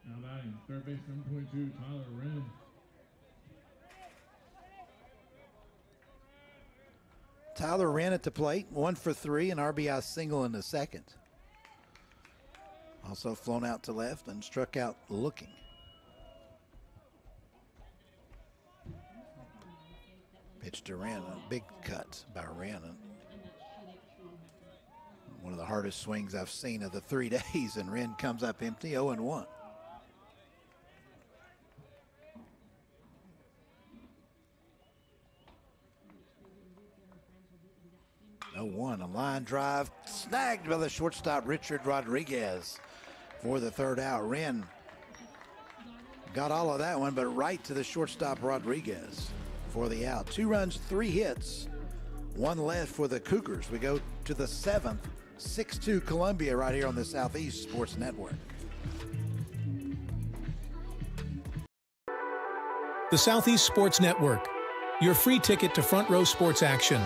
Now batting, third base number 22, Tyler Wren. Tyler Wren at the plate, 1 for 3, an RBI single in the second. Also flown out to left and struck out looking. Pitch to Wren, a big cut by Wren. One of the hardest swings I've seen of the 3 days, and Wren comes up empty, 0-1. 0-1, a line drive snagged by the shortstop Richard Rodriguez for the third out. Wren got all of that one, but right to the shortstop Rodriguez for the out. 2 runs, 3 hits, 1 left for the Cougars. We go to the 7th, 6-2 Columbia right here on the Southeast Sports Network. The Southeast Sports Network, your free ticket to front row sports action.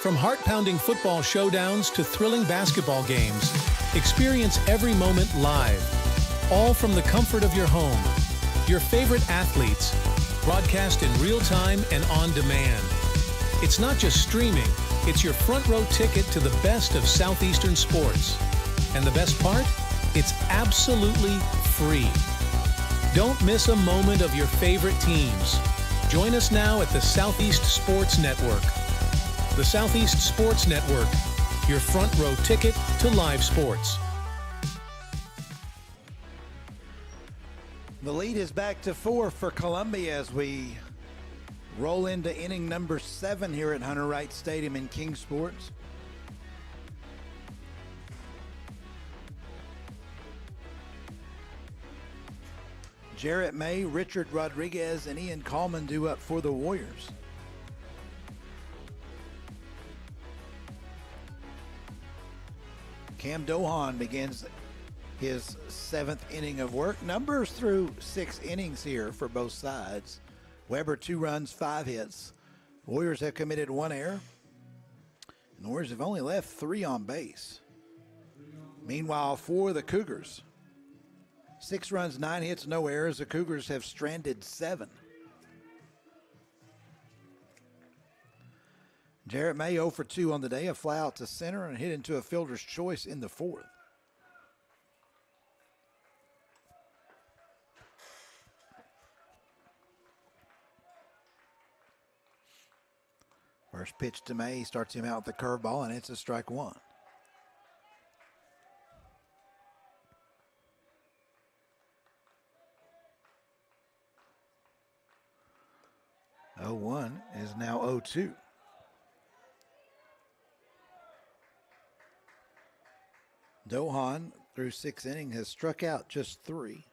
From heart-pounding football showdowns to thrilling basketball games, experience every moment live, all from the comfort of your home. Your favorite athletes, broadcast in real time and on demand. It's not just streaming, it's your front row ticket to the best of Southeastern sports. And the best part? It's absolutely free. Don't miss a moment of your favorite teams. Join us now at the Southeast Sports Network. The Southeast Sports Network, your front row ticket to live sports. The lead is back to 4 for Columbia as we roll into inning number 7 here at Hunter Wright Stadium in Kingsport. Jarrett May, Richard Rodriguez, and Ian Coleman due up for the Warriors. Cam Dohan begins his 7th inning of work. Numbers through 6 innings here for both sides. Weber 2 runs, 5 hits. Warriors have committed 1 error. And the Warriors have only left 3 on base. Meanwhile, for the Cougars, 6 runs, 9 hits, no errors. The Cougars have stranded 7. Jarrett May 0 for 2 on the day, a fly out to center and hit into a fielder's choice in the 4th. First pitch to May, starts him out with the curveball, and it's a strike 1. "0-1" is now 0-2. Dohan, through 6 innings, has struck out just 3.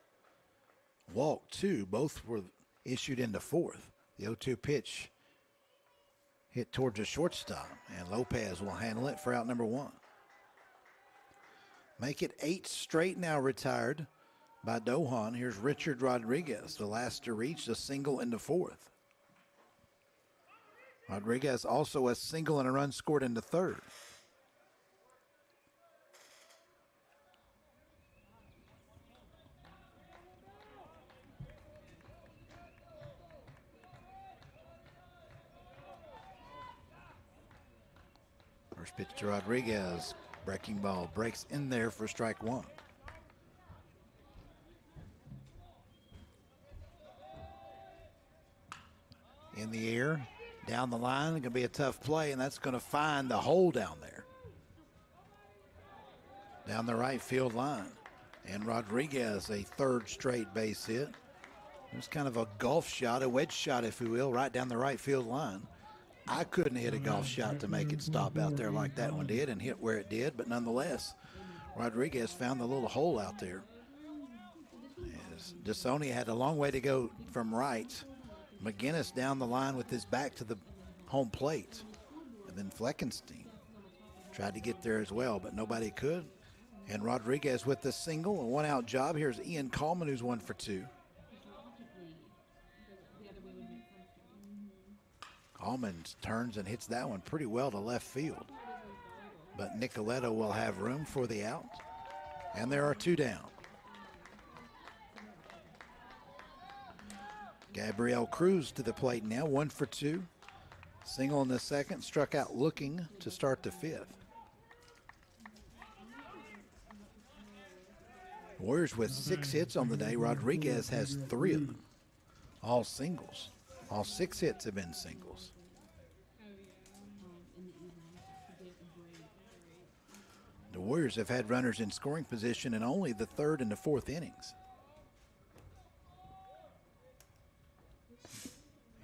Walked 2. Both were issued in the 4th. The 0-2 pitch hit towards the shortstop, and Lopez will handle it for out number 1. Make it 8 straight now retired by Dohan. Here's Richard Rodriguez, the last to reach the single in the fourth. Rodriguez also a single and a run scored in the third. First pitch to Rodriguez. Breaking ball breaks in there for strike one. In the air, down the line, going to be a tough play, and that's going to find the hole down there. Down the right field line. And Rodriguez, a third straight base hit. It was kind of a golf shot, a wedge shot, if you will, right down the right field line. I couldn't hit a golf shot to make it stop out there like that one did and hit where it did, but nonetheless, Rodriguez found the little hole out there. As DeSonia had a long way to go from right. McGinnis down the line with his back to the home plate. And then Fleckenstein tried to get there as well, but nobody could. And Rodriguez with the single, a one-out job. Here's Ian Coleman, who's 1 for 2. Coleman turns and hits that one pretty well to left field. But Nicoletto will have room for the out. And there are 2 down. Gabriel Cruz to the plate now, 1 for 2. Single in the second, struck out looking to start the fifth. Warriors with 6 hits on the day. Rodriguez has 3 of them. All singles. All 6 hits have been singles. The Warriors have had runners in scoring position in only the third and the fourth innings.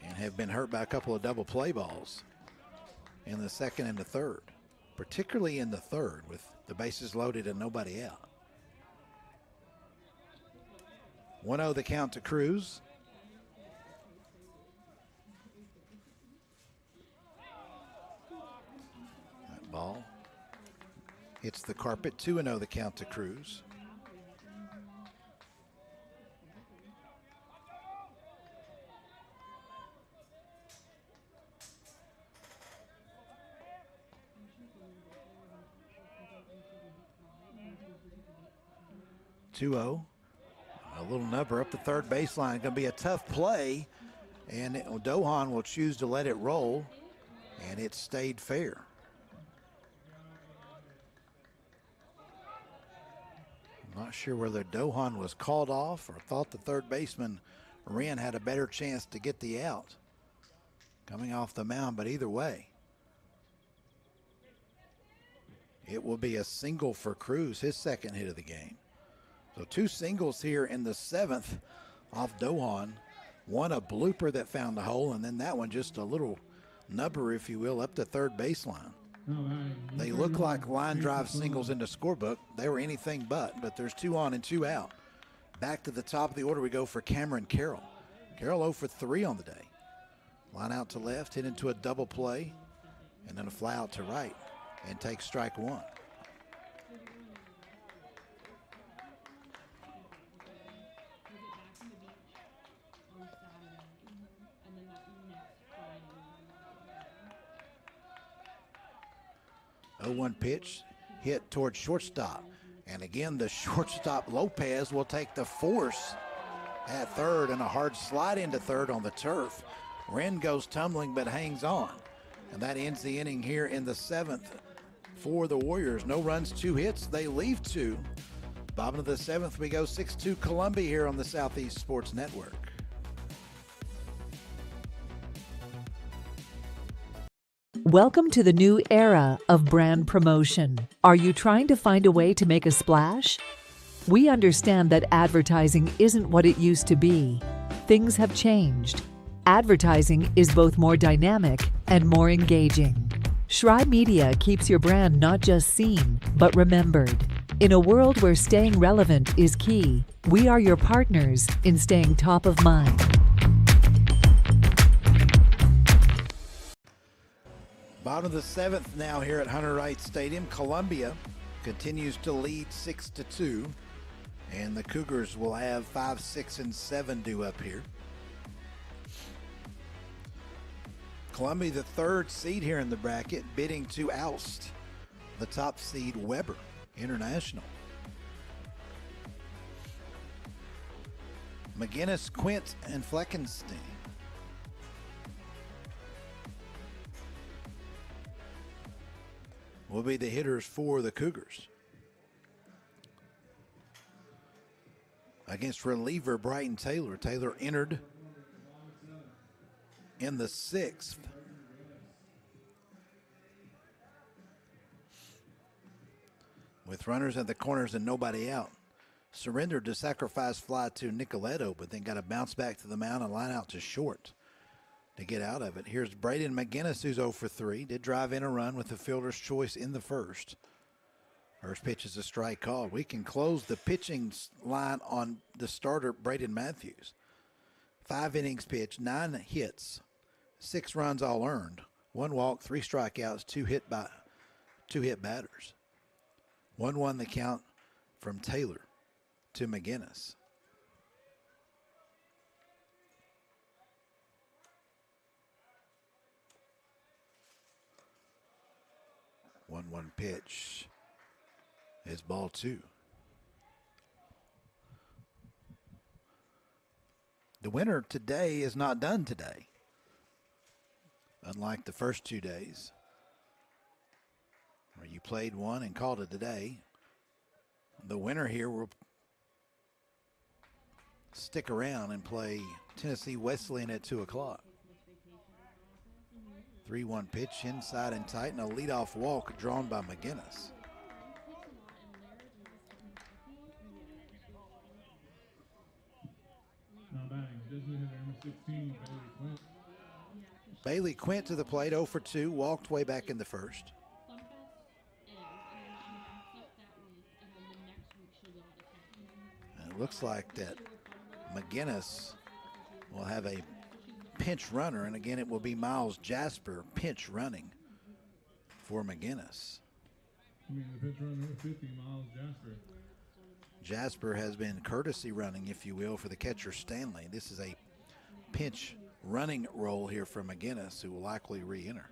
And have been hurt by a couple of double play balls in the second and the third, particularly in the third with the bases loaded and nobody out. 1-0 the count to Cruz. That ball hits the carpet. 2-0 the count to Cruz. A little number up the third baseline. Going to be a tough play, and Dohan will choose to let it roll, and it stayed fair. I'm not sure whether Dohan was called off or thought the third baseman Wren had a better chance to get the out coming off the mound, but either way, it will be a single for Cruz, his second hit of the game. So 2 singles here in the 7th off Dohan. One a blooper that found the hole, and then that one just a little nubber, if you will, up the third baseline. They look like line drive singles in the scorebook. They were anything but there's 2 on and 2 out. Back to the top of the order we go for Cameron Carroll. Carroll 0 for 3 on the day. Line out to left, hit into a double play, and then a fly out to right, and takes strike 1. The 0-1 pitch hit towards shortstop. And again, the shortstop Lopez will take the force at third, and a hard slide into third on the turf. Wren goes tumbling but hangs on. And that ends the inning here in the 7th for the Warriors. No runs, 2 hits. They leave 2. Bottom of the 7th, we go 6-2 Columbia here on the Southeast Sports Network. Welcome to the new era of brand promotion. Are you trying to find a way to make a splash? We understand that advertising isn't what it used to be. Things have changed. Advertising is both more dynamic and more engaging. Schrei Media keeps your brand not just seen, but remembered. In a world where staying relevant is key, we are your partners in staying top of mind. Bottom of the 7th now here at Hunter Wright Stadium. Columbia continues to lead 6-2. And the Cougars will have 5, 6, and 7 due up here. Columbia, the 3rd seed here in the bracket, bidding to oust the top seed Weber International. McGinnis, Quint, and Fleckenstein. Will be the hitters for the Cougars. Against reliever Brighton Taylor. Taylor entered in the 6th. With runners at the corners and nobody out. Surrendered to sacrifice fly to Nicoletto, but then got a bounce back to the mound and line out to short to get out of it. Here's Braden McGinnis, who's 0 for 3. Did drive in a run with the fielder's choice in the first. First pitch is a strike called. We can close the pitching line on the starter, Braden Matthews. 5 innings pitched, 9 hits, 6 runs all earned, 1 walk, 3 strikeouts, 2 hit batters. 1-1 the count from Taylor to McGinnis. One pitch is ball 2. The winner today is not done today. Unlike the first 2 days, where you played one and called it a day. The winner here will stick around and play Tennessee Wesleyan at 2 o'clock. 3-1 pitch inside and tight, and a leadoff walk drawn by McGinnis. Now batting, designated number 16, Bailey Quint. Bailey Quint to the plate, 0 for 2, walked way back in the first. And it looks like that McGinnis will have a pinch runner, and again it will be Miles Jasper pinch running for McGinnis. I mean, the pitch run number 50, Miles Jasper. Jasper has been courtesy running, if you will, for the catcher Stanley. This is a pinch running role here for McGinnis, who will likely re-enter.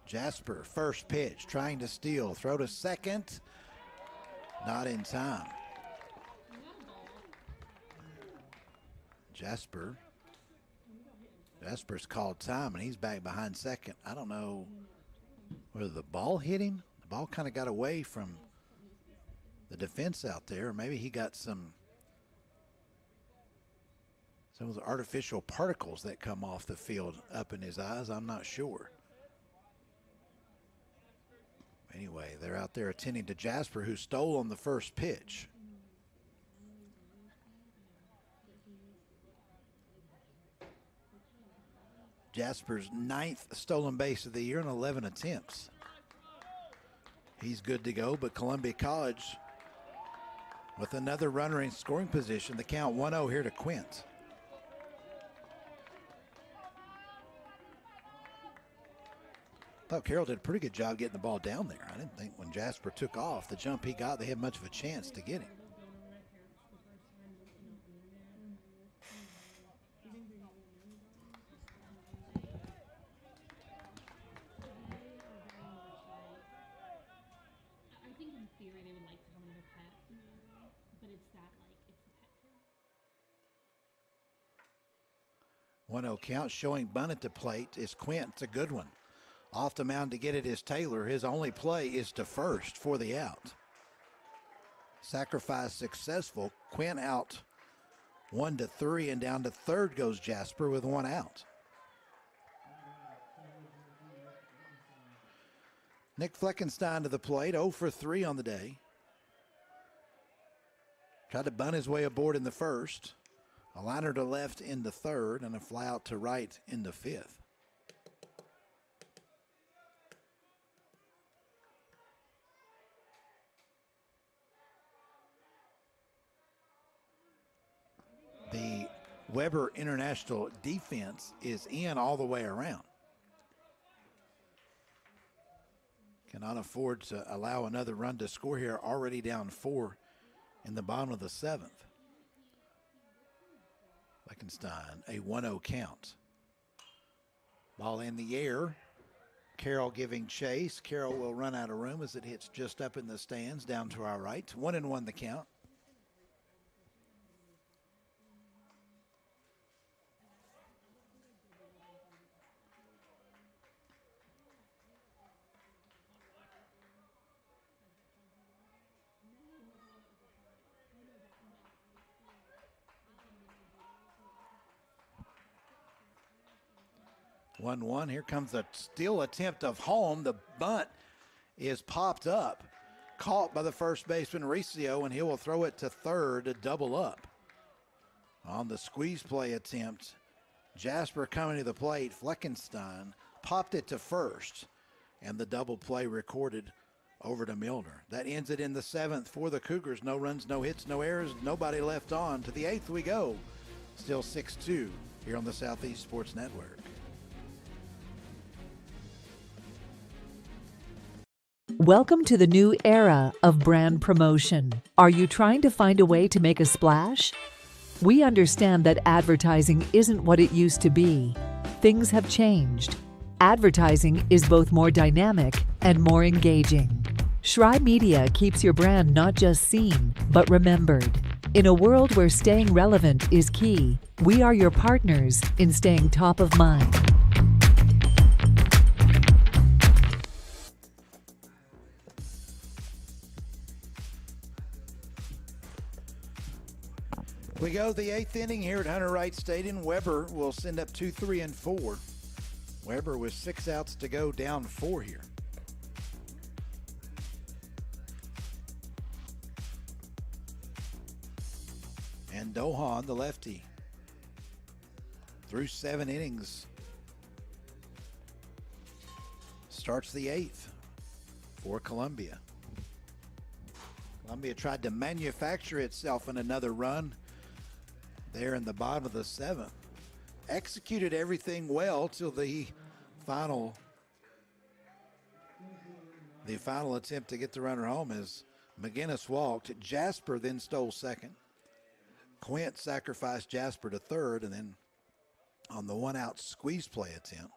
Jasper, first pitch, trying to steal. Throw to second. Not in time. Jasper's called time, and he's back behind second. I don't know whether the ball hit him. The ball kind of got away from the defense out there. Maybe he got some of the artificial particles that come off the field up in his eyes. I'm not sure. Anyway, they're out there attending to Jasper, who stole on the first pitch. Jasper's 9th stolen base of the year in 11 attempts. He's good to go, but Columbia College with another runner in scoring position. The count 1-0 here to Quint. I thought Carroll did a pretty good job getting the ball down there. I didn't think when Jasper took off, the jump he got, they had much of a chance to get him. I think in theory they would like to come into pet, but it's that it's the pet. 1-0 count, showing bunt at the plate is Quint. It's a good one. Off the mound to get it is Taylor. His only play is to first for the out. Sacrifice successful. Quint out 1-3, and down to third goes Jasper with 1 out. Nick Fleckenstein to the plate, 0 for 3 on the day. Tried to bunt his way aboard in the first. A liner to left in the third, and a fly out to right in the fifth. Weber International defense is in all the way around. Cannot afford to allow another run to score here. Already down 4 in the bottom of the 7th. Fleckenstein, a 1-0 count. Ball in the air. Carroll giving chase. Carroll will run out of room as it hits just up in the stands down to our right. 1-1 the count. One. Here comes a steal attempt of home. The bunt is popped up. Caught by the first baseman, Riccio, and he will throw it to third to double up. On the squeeze play attempt, Jasper coming to the plate. Fleckenstein popped it to first, and the double play recorded over to Milner. That ends it in the 7th for the Cougars. No runs, no hits, no errors, nobody left on. To the 8th we go. Still 6-2 here on the Southeast Sports Network. Welcome to the new era of brand promotion. Are you trying to find a way to make a splash? We understand that advertising isn't what it used to be. Things have changed. Advertising is both more dynamic and more engaging. Schrei Media keeps your brand not just seen, but remembered. In a world where staying relevant is key, we are your partners in staying top of mind. We go the 8th inning here at Hunter Wright Stadium. Weber will send up 2, 3, and 4. Weber with 6 outs to go, down 4 here. And Dohan, the lefty, through 7 innings, starts the 8th for Columbia. Columbia tried to manufacture itself in another run there in the bottom of the 7th. Executed everything well till the final attempt to get the runner home as McGinnis walked. Jasper then stole second. Quint sacrificed Jasper to third, and then on the 1-out squeeze play attempt,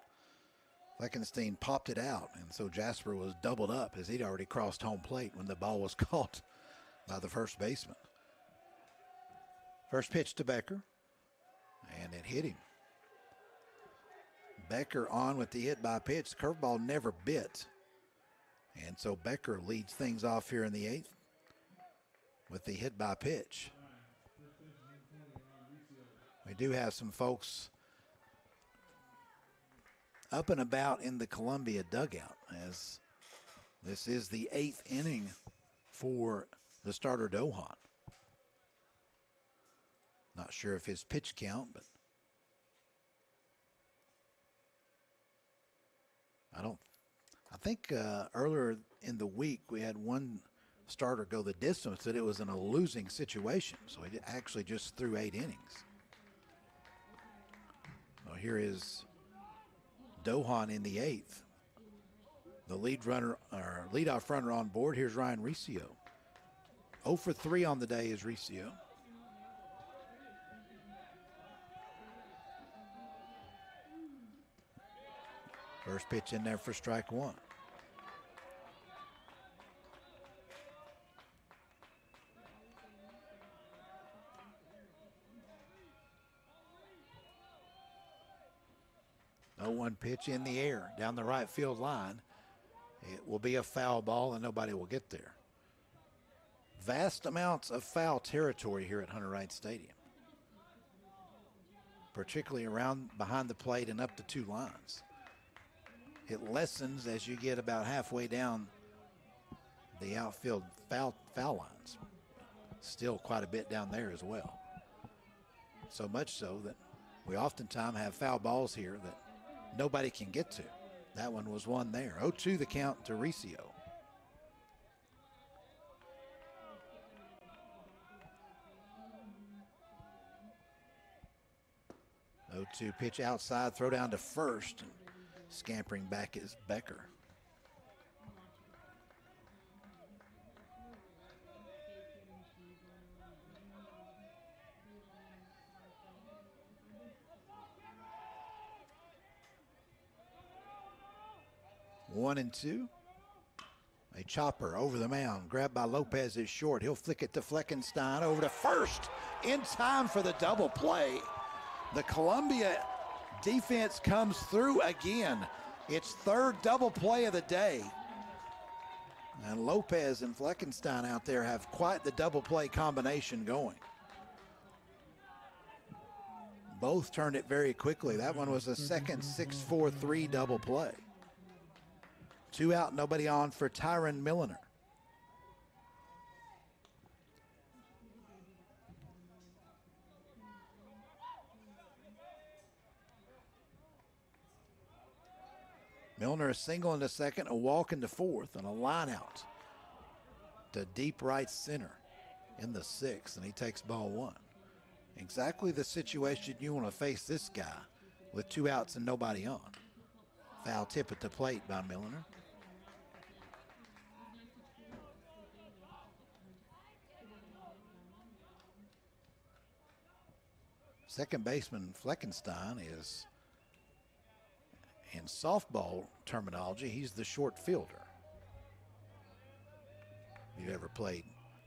Fleckenstein popped it out, and so Jasper was doubled up as he'd already crossed home plate when the ball was caught by the first baseman. First pitch to Becker, and it hit him. Becker on with the hit by pitch. The curveball never bit. And so Becker leads things off here in the 8th with the hit by pitch. We do have some folks up and about in the Columbia dugout as this is the 8th inning for the starter Dohan. Not sure if his pitch count, but I think earlier in the week we had one starter go the distance that it was in a losing situation. So he actually just threw 8 innings. So here is Dohan in the 8th. The leadoff runner on board. Here's Ryan Riccio. 0 for 3 on the day is Riccio. First pitch in there for strike 1. No 1 pitch in the air down the right field line. It will be a foul ball and nobody will get there. Vast amounts of foul territory here at Hunter Wright Stadium, particularly around behind the plate and up the 2 lines. It lessens as you get about halfway down the outfield foul lines. Still quite a bit down there as well. So much so that we oftentimes have foul balls here that nobody can get to. That one was one there. 0-2 the count to Riccio. 2 pitch outside, throw down to first. And scampering back is Becker. One and two. A chopper over the mound, grabbed by Lopez is short. He'll flick it to Fleckenstein over to first in time for the double play. The Columbia defense comes through again. It's third double play of the day. And Lopez and Fleckenstein out there have quite the double play combination going. Both turned it very quickly. That one was a second 6-4-3 double play. 2 out, nobody on for Tyron Milliner. Milliner a single into second, a walk into fourth, and a line out to deep right center in the sixth, and he takes ball 1. Exactly the situation you want to face this guy with 2 outs and nobody on. Foul tip at the plate by Milliner. Second baseman Fleckenstein is, in softball terminology, he's the short fielder. If you've ever played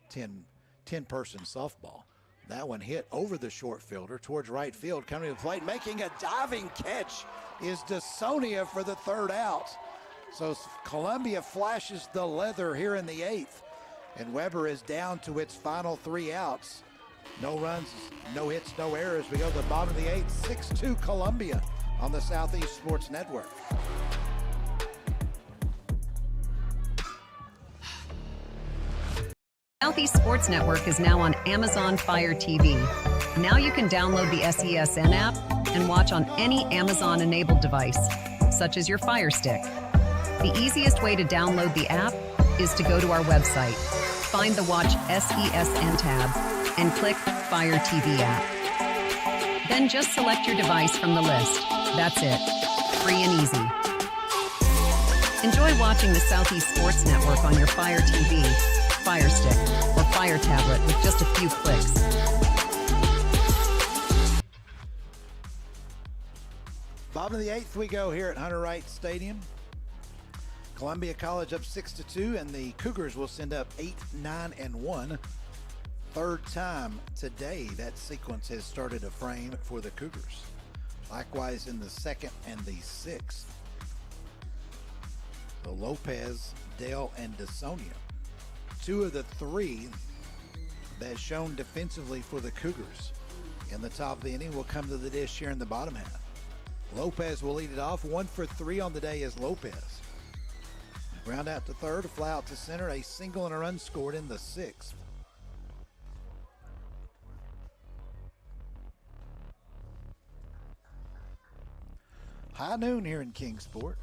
10-person softball. That one hit over the short fielder towards right field, coming to the plate, making a diving catch is DeSonia for the 3rd out. So Columbia flashes the leather here in the 8th, and Weber is down to its final 3 outs. No runs, no hits, no errors. We go to the bottom of the 8th, 6-2 Columbia on the Southeast Sports Network. Southeast Sports Network is now on Amazon Fire TV. Now you can download the SESN app and watch on any Amazon-enabled device, such as your Fire Stick. The easiest way to download the app is to go to our website, find the Watch SESN tab, and click Fire TV app. Then just select your device from the list. That's it. Free and easy. Enjoy watching the Southeast Sports Network on your Fire TV, Fire Stick, or Fire tablet with just a few clicks. Bottom of the 8th we go here at Hunter Wright Stadium. Columbia College up 6-2, and the Cougars will send up 8, 9, and 1. 3rd time today that sequence has started a frame for the Cougars. Likewise in the 2nd and the 6th. So Lopez, Dale, and DeSonia. 2 of the 3 that shown defensively for the Cougars. In the top of the inning will come to the dish here in the bottom half. Lopez will lead it off. 1 for 3 on the day is Lopez. Ground out to third, a fly out to center, a single and a run scored in the 6th. High noon here in Kingsport.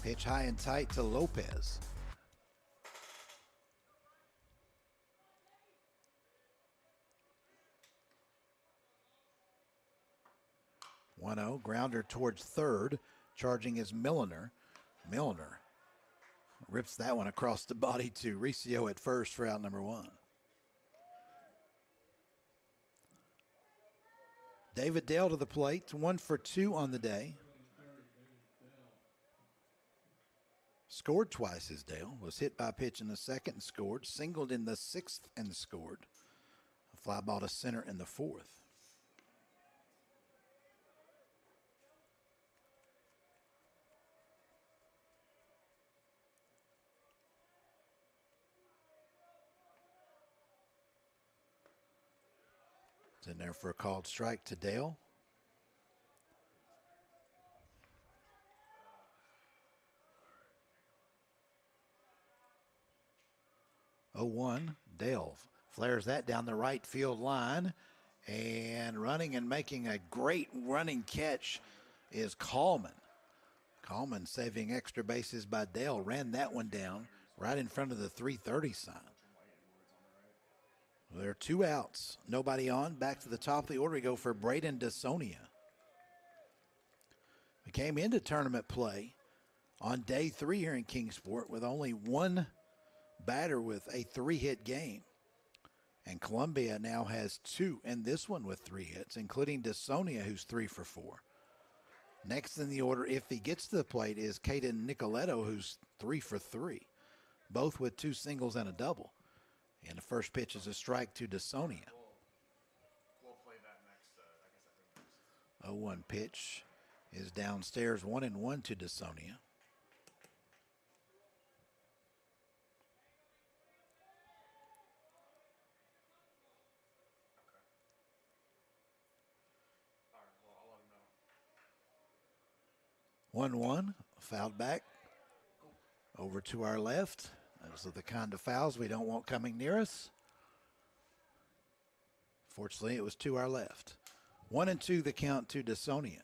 Pitch high and tight to Lopez. One-0, grounder towards third. Charging is Milliner. Milliner rips that one across the body to Riccio at first for out number 1. David Dale to the plate, 1 for 2 on the day. Scored twice as Dale. Was hit by a pitch in the 2nd and scored. Singled in the 6th and scored. A fly ball to center in the 4th. In there for a called strike to Dale. Oh, 1. Dale flares that down the right field line, and running and making a great running catch is Coleman. Coleman saving extra bases by Dale, ran that one down right in front of the 330 sign. There are 2 outs. Nobody on. Back to the top of the order. We go for Braden DeSonia. We came into tournament play on day 3 here in Kingsport with only 1 batter with a 3-hit game. And Columbia now has 2 in this one with 3 hits, including DeSonia, who's 3 for 4. Next in the order, if he gets to the plate, is Caden Nicoletto, who's 3 for 3, both with 2 singles and a double. And the first pitch is a strike to DeSonia. We'll play that next. I guess that 0-1 pitch is downstairs, 1-1 to DeSonia. All right, well, I'll let him know. 1-1, fouled back. Over to our left. Those are the kind of fouls we don't want coming near us. Fortunately, it was to our left. 1-2 the count to DeSonia.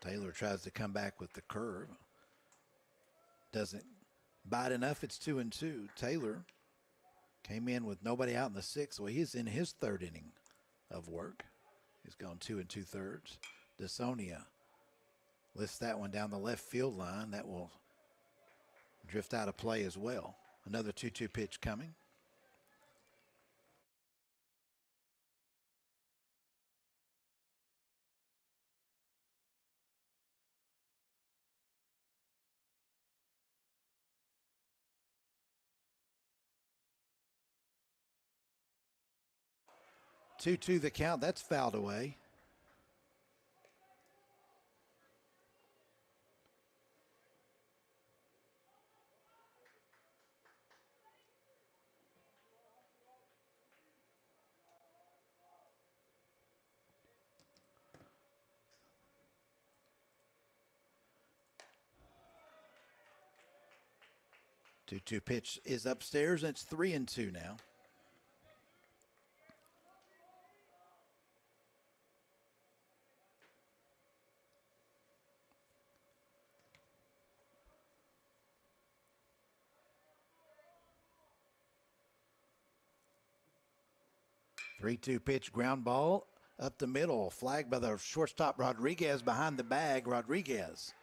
Taylor tries to come back with the curve. Doesn't bite enough. It's 2-2. Taylor came in with nobody out in the 6th. Well, he's in his 3rd inning of work. He's gone 2 2/3. DeSonia lifts that one down the left field line. That will drift out of play as well. Another 2-2 pitch coming. Two the count. That's fouled away. Two pitch is upstairs, and it's 3-2 now. Three-two pitch, ground ball up the middle, flagged by the shortstop Rodriguez behind the bag. Rodriguez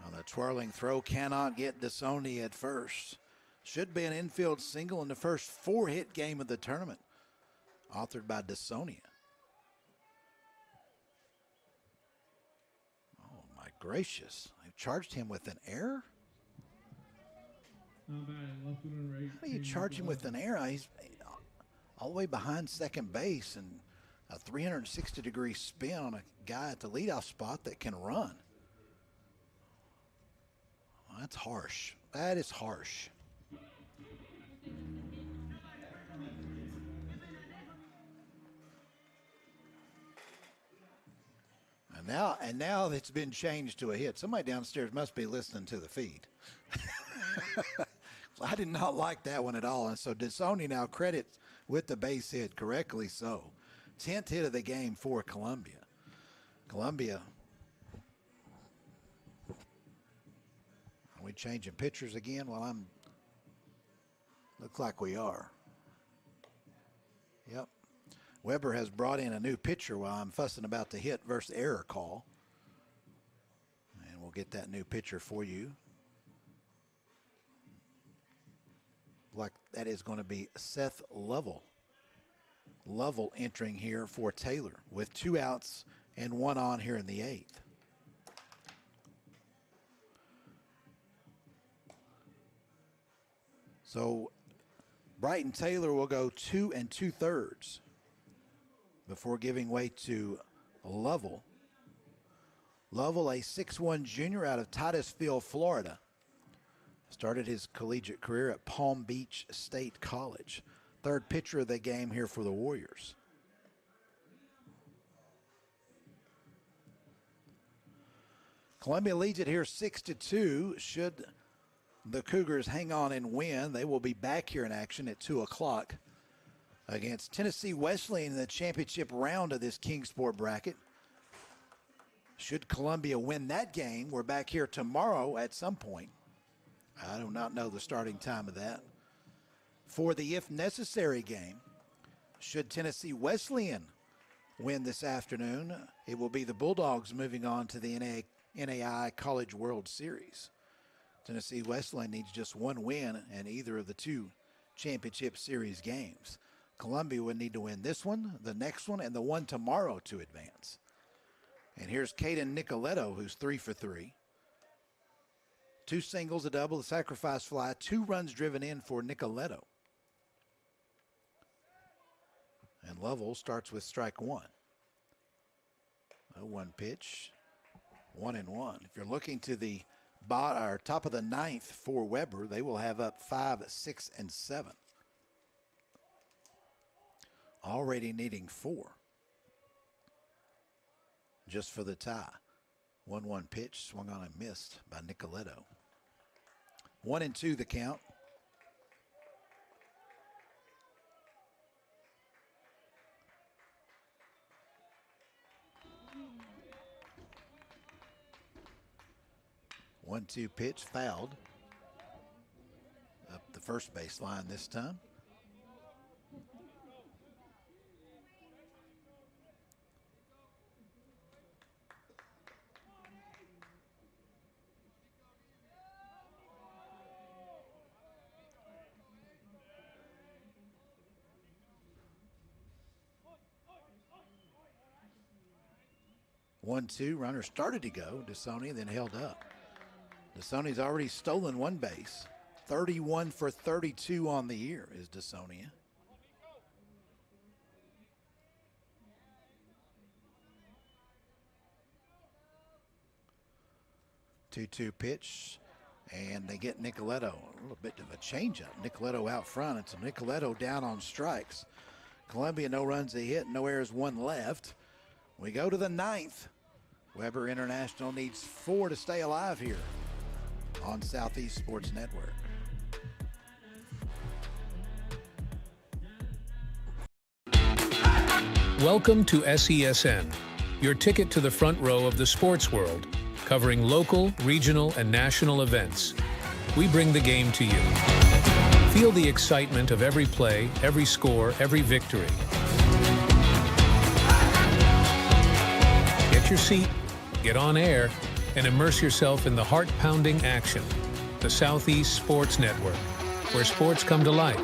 on a twirling throw cannot get DeSonia at first. Should be an infield single in the first 4-hit game of the tournament, authored by DeSonia. Oh my gracious! They charged him with an error. Not bad. Left fielder right. How do you charge him with an error? He's all the way behind second base and a 360-degree spin on a guy at the leadoff spot that can run. Well, that's harsh. That is harsh. And now it's been changed to a hit. Somebody downstairs must be listening to the feed. I did not like that one at all. And so DeSonia now credits with the base hit, correctly so. 10th hit of the game for Columbia. Columbia. Are we changing pitchers again? Well, looks like we are. Yep. Weber has brought in a new pitcher while I'm fussing about the hit versus error call. And we'll get that new pitcher for you. Like that is going to be Seth Lovell. Lovell entering here for Taylor with 2 outs and 1 on here in the 8th. So Brighton Taylor will go 2 2/3 before giving way to Lovell. Lovell, a 6'1" junior out of Titusville, Florida. Started his collegiate career at Palm Beach State College. 3rd pitcher of the game here for the Warriors. Columbia leads it here 6-2. Should the Cougars hang on and win, they will be back here in action at 2 o'clock against Tennessee Wesleyan in the championship round of this Kingsport bracket. Should Columbia win that game, we're back here tomorrow at some point. I do not know the starting time of that. For the if necessary game, should Tennessee Wesleyan win this afternoon, it will be the Bulldogs moving on to the NAI College World Series. Tennessee Wesleyan needs just one win in either of the two championship series games. Columbia would need to win this one, the next one, and the one tomorrow to advance. And here's Caden Nicoletto, who's 3 for 3. 2 singles, a double, a sacrifice fly, 2 runs driven in for Nicoletto. And Lovell starts with strike 1. A 1 pitch, 1-1. If you're looking to the top of the 9th for Weber, they will have up 5, 6, and 7. Already needing 4 just for the tie. 1-1 pitch, swung on and missed by Nicoletto. 1-2 the count. One-two pitch fouled up the first baseline this time. One-two, runner started to go. DeSonia then held up. DeSonia's already stolen 1 base. 31 for 32 on the year is DeSonia. Two-two pitch, and they get Nicoletto. A little bit of a changeup. Nicoletto out front. It's Nicoletto down on strikes. Columbia, no runs a hit, no errors, 1 left. We go to the 9th. Weber International needs 4 to stay alive here on Southeast Sports Network. Welcome to SESN, your ticket to the front row of the sports world, covering local, regional, and national events. We bring the game to you. Feel the excitement of every play, every score, every victory. Get your seat, get on air, and immerse yourself in the heart-pounding action. The Southeast Sports Network, where sports come to life.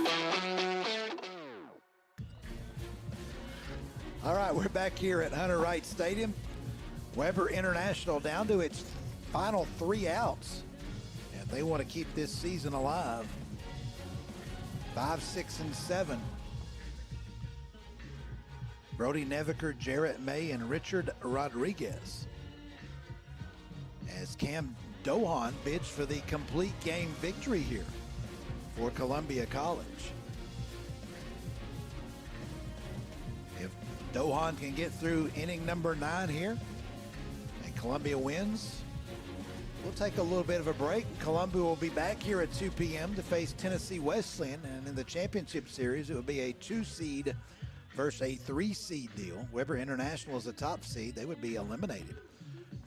All right, we're back here at Hunter Wright Stadium. Weber International down to its final 3 outs. And they want to keep this season alive. 5, 6, and 7. Brody Neviker, Jarrett May, and Richard Rodriguez. As Cam Dohan bids for the complete game victory here for Columbia College. If Dohan can get through inning number 9 here and Columbia wins, we'll take a little bit of a break. Columbia will be back here at 2 p.m. to face Tennessee Wesleyan, and in the championship series, it will be a 2-seed versus a 3-seed deal. Weber International is the top seed. They would be eliminated.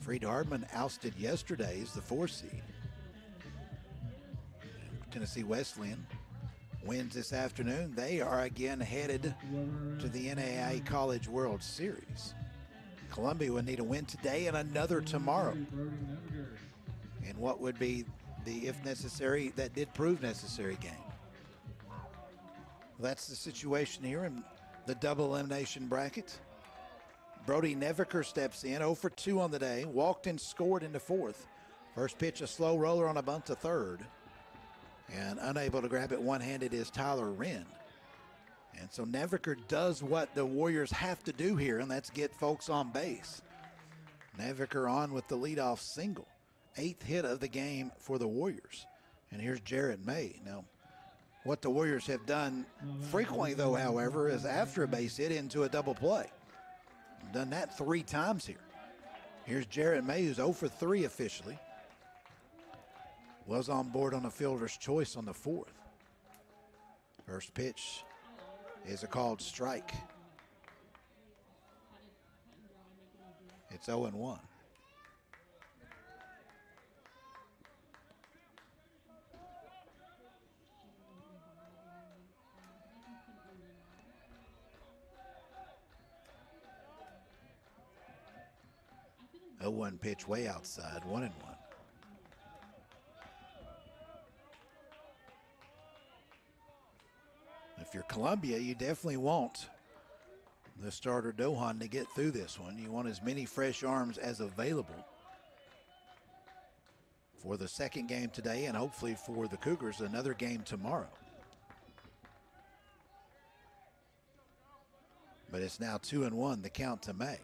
Freed Hardman ousted yesterday as the 4-seed. Tennessee Wesleyan wins this afternoon. They are again headed to the NAIA College World Series. Columbia would need a win today and another tomorrow. And what would be the, if necessary, that did prove necessary game. Well, that's the situation here in the double elimination bracket. Brody Neviker steps in, 0 for 2 on the day, walked and scored in the 4th. First pitch, a slow roller on a bunt to 3rd. And unable to grab it one-handed is Tyler Wren. And so Neviker does what the Warriors have to do here, and that's get folks on base. Neviker on with the leadoff single. 8th hit of the game for the Warriors. And here's Jarrett May. Now, what the Warriors have done frequently, though, however, is after a base hit into a double play. Done that 3 times here. Here's Jarrett May, who's 0 for 3 officially. Was on board on a fielder's choice on the 4th. First pitch is a called strike. It's 0-1. 0-1 pitch way outside, 1-1. If you're Columbia, you definitely want the starter Dohan to get through this one. You want as many fresh arms as available for the second game today, and hopefully for the Cougars, another game tomorrow. But it's now 2-1, the count to May.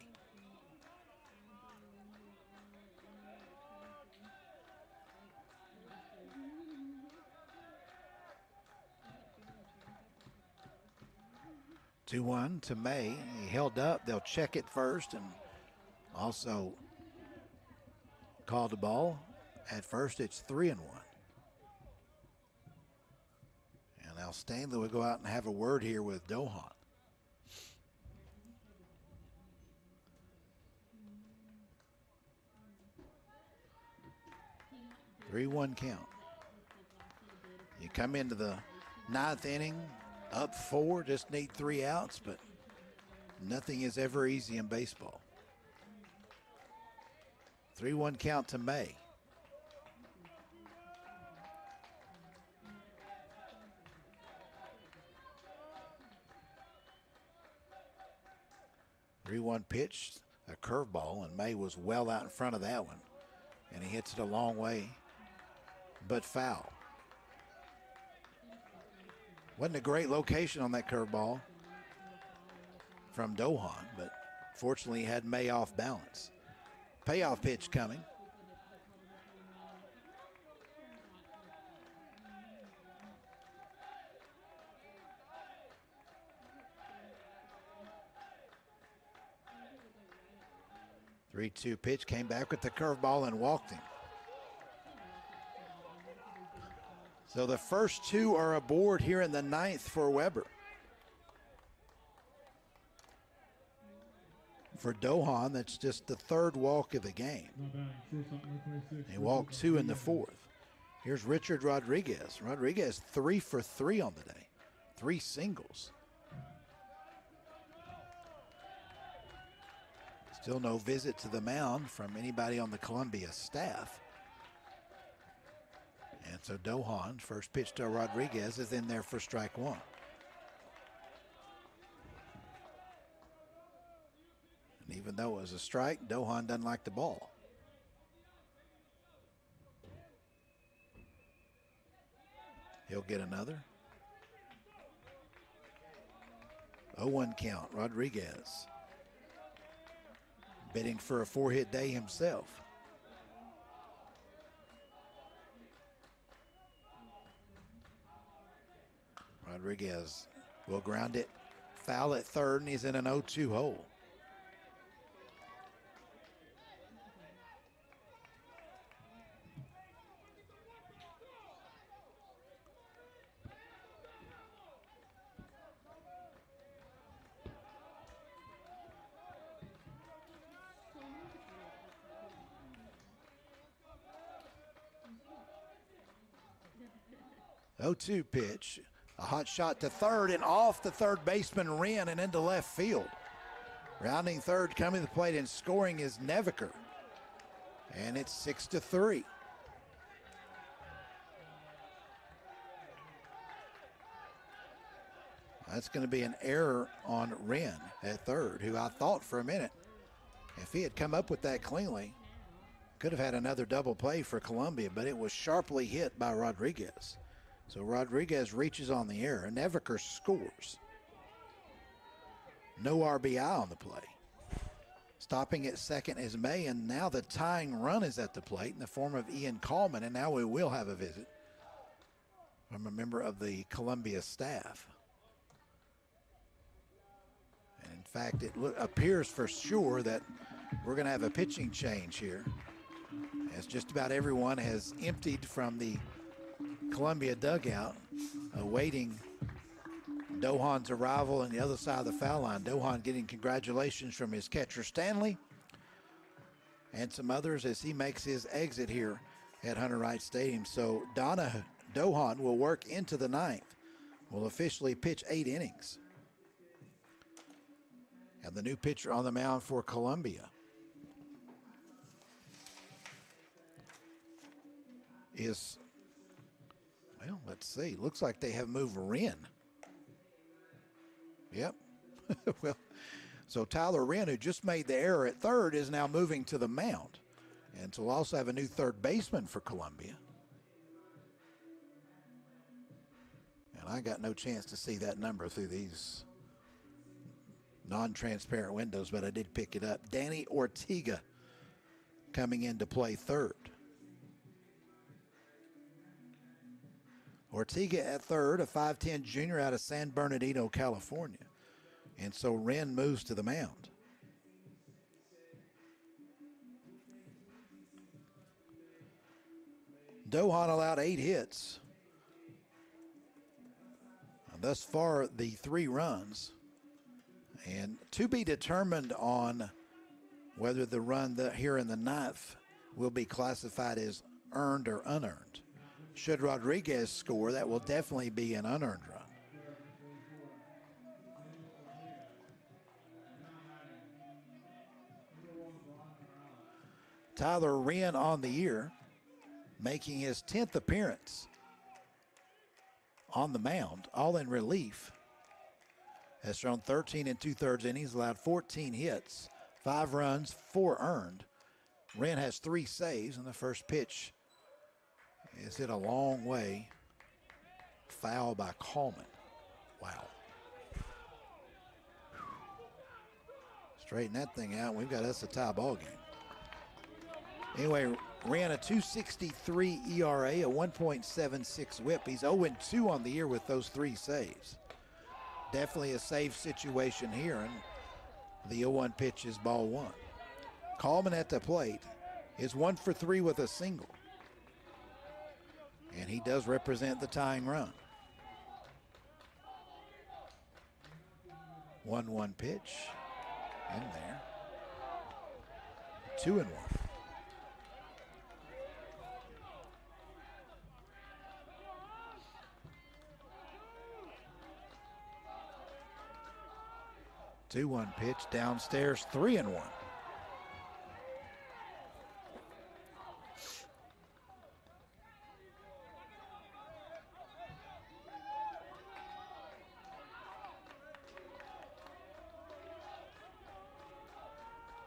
Two-one to May. He held up. They'll check it first and also call the ball. At first, it's 3-1. And now Stanley will go out and have a word here with Dohan. 3-1 count. You come into the ninth inning, up 4, just need 3 outs, but nothing is ever easy in baseball. 3-1 count to May. Three-one pitch, a curveball, and May was well out in front of that one. And he hits it a long way, but foul. Wasn't a great location on that curveball from Dohan, but fortunately he had May off balance. Payoff pitch coming. Three-two pitch, came back with the curveball and walked him. So the first 2 are aboard here in the 9th for Weber. For Dohan, that's just the 3rd walk of the game. He walked 2 in the 4th. Here's Richard Rodriguez. Rodriguez 3 for 3 on the day. 3 singles. Still no visit to the mound from anybody on the Columbia staff. And so Dohan, first pitch to Rodriguez, is in there for strike 1. And even though it was a strike, Dohan doesn't like the ball. He'll get another. 0-1 count, Rodriguez. Bidding for a 4-hit day himself. Rodriguez will ground it foul at third, and he's in an 0-2 hole. Oh-2 pitch, a hot shot to third and off the third baseman Wren and into left field. Rounding third, coming to the plate and scoring is Neviker. And it's 6-3. That's going to be an error on Wren at third, who I thought for a minute, if he had come up with that cleanly, could have had another double play for Columbia, but it was sharply hit by Rodriguez. So Rodriguez reaches on the air, and Neviker scores. No RBI on the play. Stopping at second is May, and now the tying run is at the plate in the form of Ian Kallman, and now we will have a visit from a member of the Columbia staff. And in fact, it appears for sure that we're going to have a pitching change here, as just about everyone has emptied from the Columbia dugout, awaiting Dohan's arrival on the other side of the foul line. Dohan getting congratulations from his catcher Stanley and some others as he makes his exit here at Hunter Wright Stadium. So Dohan will work into the 9th, will officially pitch 8 innings. And the new pitcher on the mound for Columbia. is, well, let's see. Looks like they have moved Wren. Yep. Well, so Tyler Wren, who just made the error at third, is now moving to the mound. And so we'll also have a new third baseman for Columbia. And I got no chance to see that number through these non-transparent windows, but I did pick it up. Danny Ortega coming in to play third. Ortega at third, a 5'10 junior out of San Bernardino, California. And so Wren moves to the mound. Dohan allowed 8 hits. Thus far, the 3 runs. And to be determined on whether the run here in the 9th will be classified as earned or unearned. Should Rodriguez score, that will definitely be an unearned run. Tyler Wren on the year, making his 10th appearance on the mound, all in relief. Has thrown 13 2/3 innings, allowed 14 hits, 5 runs, 4 earned. Wren has 3 saves, and the first pitch is hit a long way. Foul by Coleman. Wow. Straighten that thing out. We've got us a tie ball game. Anyway, ran a 2.63 ERA, a 1.76 whip. He's 0-2 on the year with those 3 saves. Definitely a save situation here, and the 0-1 pitch is ball 1. Coleman at the plate is 1 for 3 with a single. And he does represent the tying run. 1-1 pitch in there. 2-1. Two-one pitch downstairs, 3-1.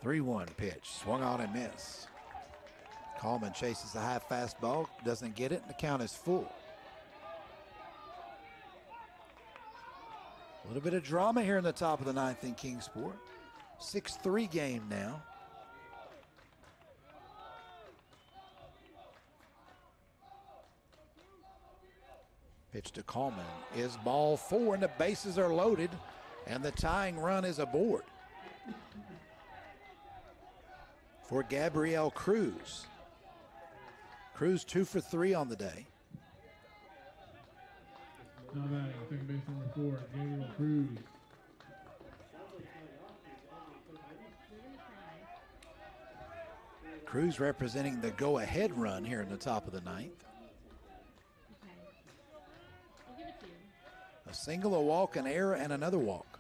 Three-one pitch, swung on and missed. Coleman chases a high fastball, doesn't get it, and the count is full. A little bit of drama here in the top of the 9th in Kingsport. 6-3 game now. Pitch to Coleman is ball 4, and the bases are loaded, and the tying run is aboard for Gabriel Cruz. Cruz 2 for 3 on the day. Now batting, second base number 4, Gabriel Cruz. Cruz representing the go-ahead run here in the top of the 9th. A single, a walk, an error, and another walk.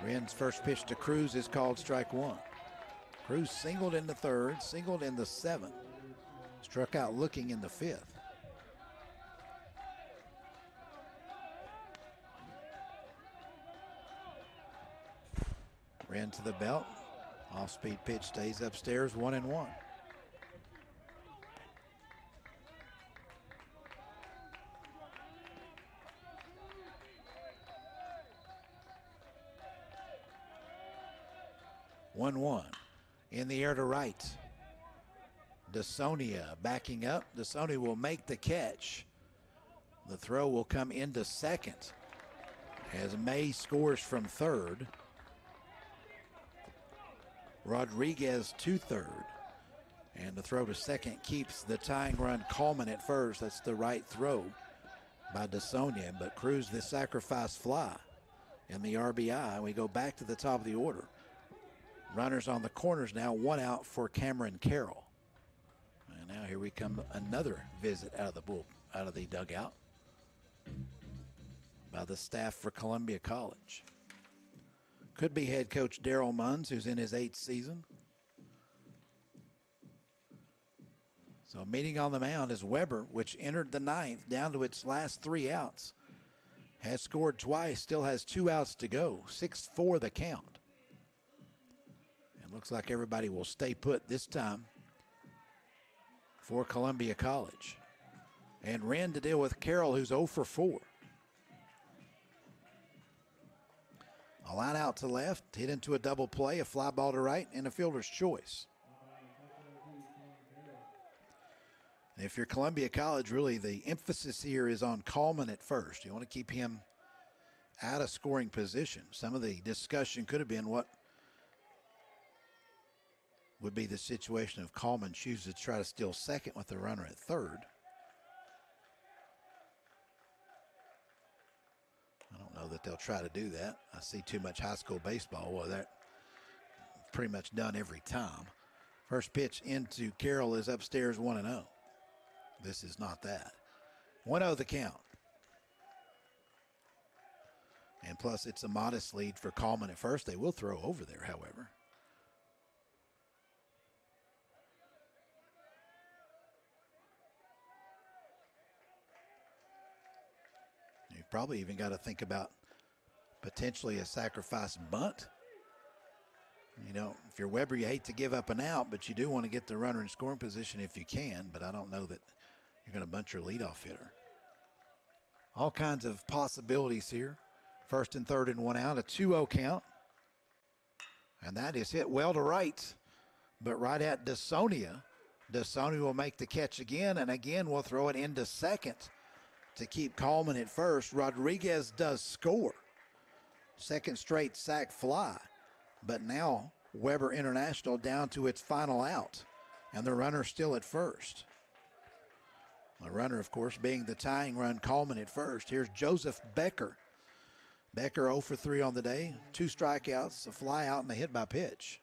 Wren's first pitch to Cruz is called strike 1. Cruz singled in the 3rd, singled in the 7th, struck out looking in the 5th. Wren to the belt. Off-speed pitch stays upstairs, 1-1. In the air to right. DeSonia backing up. DeSonia will make the catch. The throw will come into second as May scores from 3rd. Rodriguez to 3rd. And the throw to second keeps the tying run. Coleman at first. That's the right throw by DeSonia. But Cruz the sacrifice fly in the RBI. We go back to the top of the order. Runners on the corners now, 1 out for Cameron Carroll. And now here we come, another visit out of the dugout by the staff for Columbia College. Could be head coach Daryl Munns, who's in his 8th season. So meeting on the mound is Weber, which entered the ninth down to its last 3 outs. Has scored twice, still has 2 outs to go. 6-4 the count. It looks like everybody will stay put this time for Columbia College. And Wren to deal with Carroll, who's 0 for 4. A line out to left, hit into a double play, a fly ball to right, and a fielder's choice. And if you're Columbia College, really the emphasis here is on Coleman at first. You want to keep him out of scoring position. Some of the discussion could have been what would be the situation if Coleman chooses to try to steal second with the runner at third. I don't know that they'll try to do that. I see too much high school baseball. Well, that's pretty much done every time. First pitch into Carroll is upstairs 1-0. This is not that. 1-0 the count. And plus, it's a modest lead for Coleman at first. They will throw over there, however. You've probably even got to think about potentially a sacrifice bunt. You know, if you're Weber, you hate to give up an out, but you do want to get the runner in scoring position if you can, but I don't know that you're going to bunt your leadoff hitter. All kinds of possibilities here. First and third and 1 out, a 2-0 count. And that is hit well to right, but right at DeSonia. DeSonia will make the catch again, and again will throw it into second to keep Coleman at first. Rodriguez does score. Second straight sac fly. But now Weber International down to its final out, and the runner still at first. The runner, of course, being the tying run, Coleman at first. Here's Joseph Becker. Becker 0 for 3 on the day. 2 strikeouts, a fly out, and a hit by pitch.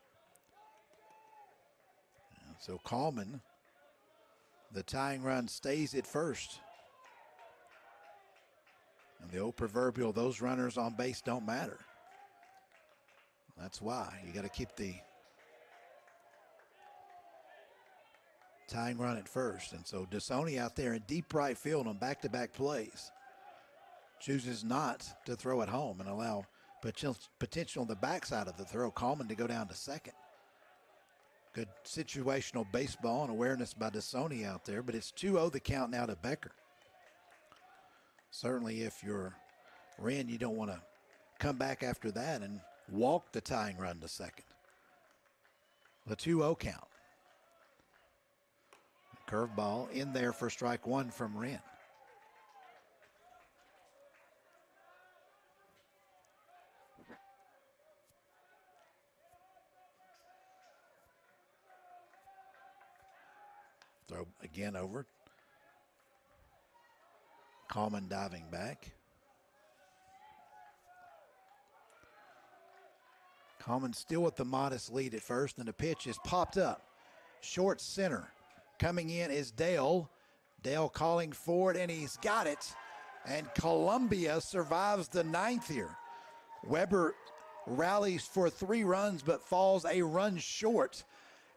So Coleman, the tying run, stays at first. And the old proverbial, those runners on base don't matter. That's why you got to keep the tying run at first. And so DeSonia out there in deep right field on back-to-back plays chooses not to throw it home and allow potential on the backside of the throw, Coleman to go down to second. Good situational baseball and awareness by DeSonia out there, but it's 2-0 the count now to Becker. Certainly if you're Wren, you don't want to come back after that and walk the tying run to second. The 2-0 count. Curveball in there for strike one from Wren. Throw again over. Coleman diving back. Coleman still with the modest lead at first, and the pitch is popped up. Short center. Coming in is Dale. Dale calling for it, and he's got it. And Columbia survives the ninth here. Weber rallies for 3 runs, but falls a run short.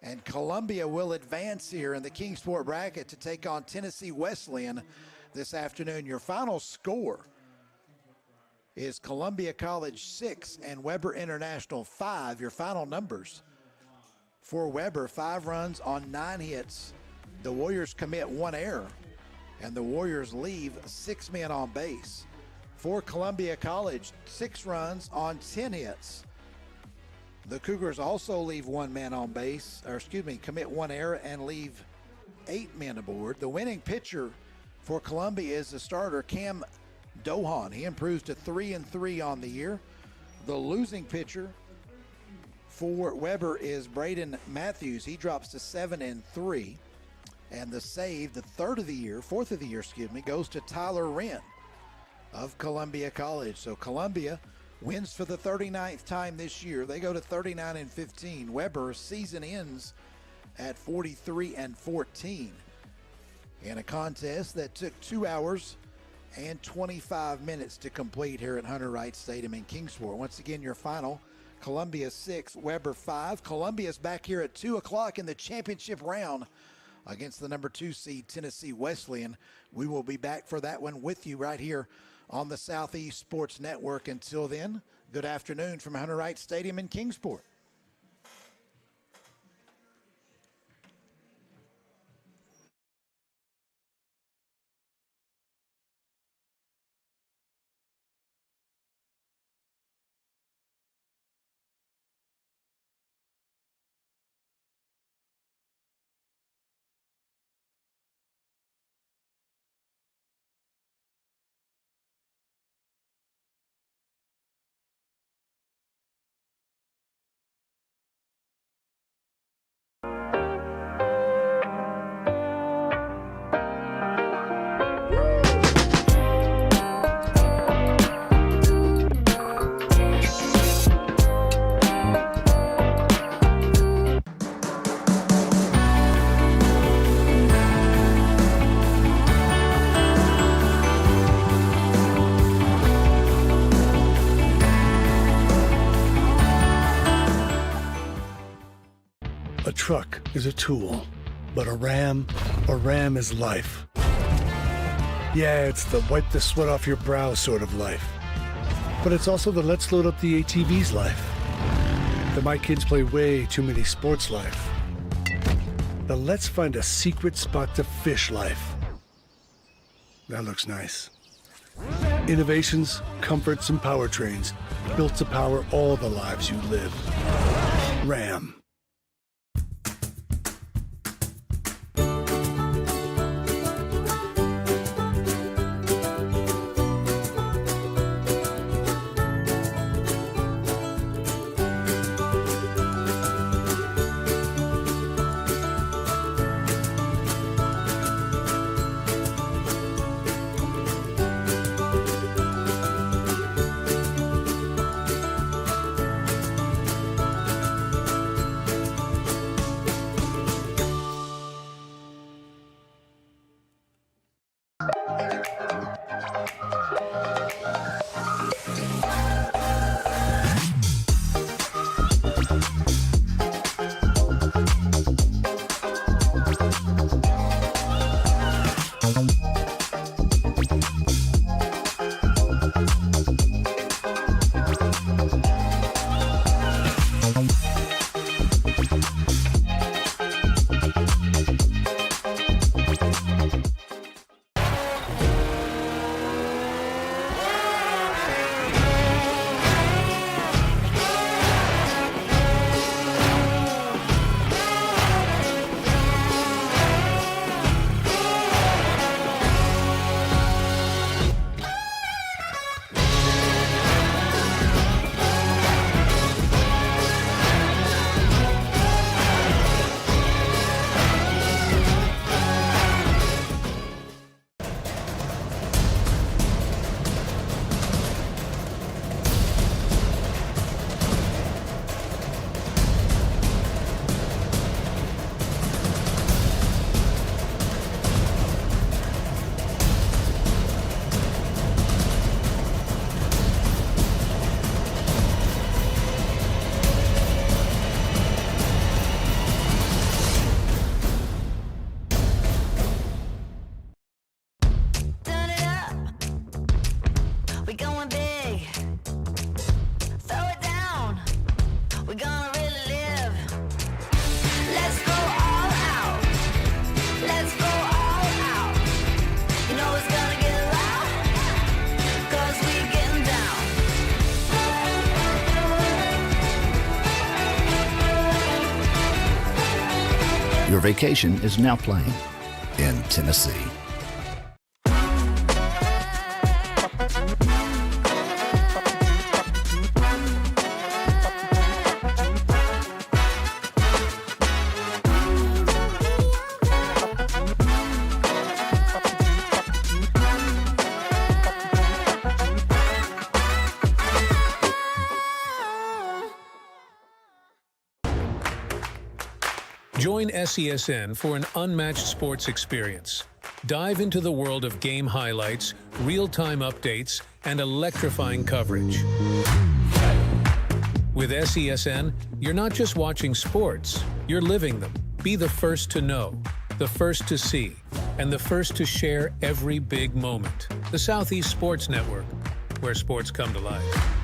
And Columbia will advance here in the Kingsport bracket to take on Tennessee Wesleyan this afternoon. Your final score is Columbia College 6 and Weber International 5. Your final numbers for Weber: 5 runs on 9 hits. The Warriors commit 1 error, and the Warriors leave 6 men on base. For Columbia College, 6 runs on 10 hits. The Cougars also leave 1 man on base, commit 1 error and leave 8 men aboard. The winning pitcher for Columbia is the starter, Cam Dohan. He improves to 3-3 on the year. The losing pitcher for Weber is Braden Matthews. He drops to 7-3. And the save, the fourth of the year, goes to Tyler Wren of Columbia College. So Columbia wins for the 39th time this year. They go to 39-15. Weber's season ends at 43-14 in a contest that took 2 hours and 25 minutes to complete here at Hunter Wright Stadium in Kingsport. Once again, your final: Columbia 6, Weber 5. Columbia's back here at 2 o'clock in the championship round against the number 2 seed Tennessee Wesleyan. We will be back for that one with you right here on the Southeast Sports Network. Until then, good afternoon from Hunter Wright Stadium in Kingsport. A truck is a tool, but a Ram is life. Yeah, it's the wipe the sweat off your brow sort of life. But it's also the let's load up the ATV's life. The my kids play way too many sports life. The let's find a secret spot to fish life. That looks nice. Innovations, comforts, and powertrains built to power all the lives you live. Ram. Your vacation is now playing in Tennessee. Join SESN for an unmatched sports experience. Dive into the world of game highlights, real-time updates, and electrifying coverage. With SESN, you're not just watching sports, you're living them. Be the first to know. the first to see, and the first to share every big moment. The Southeast Sports Network, where sports come to life.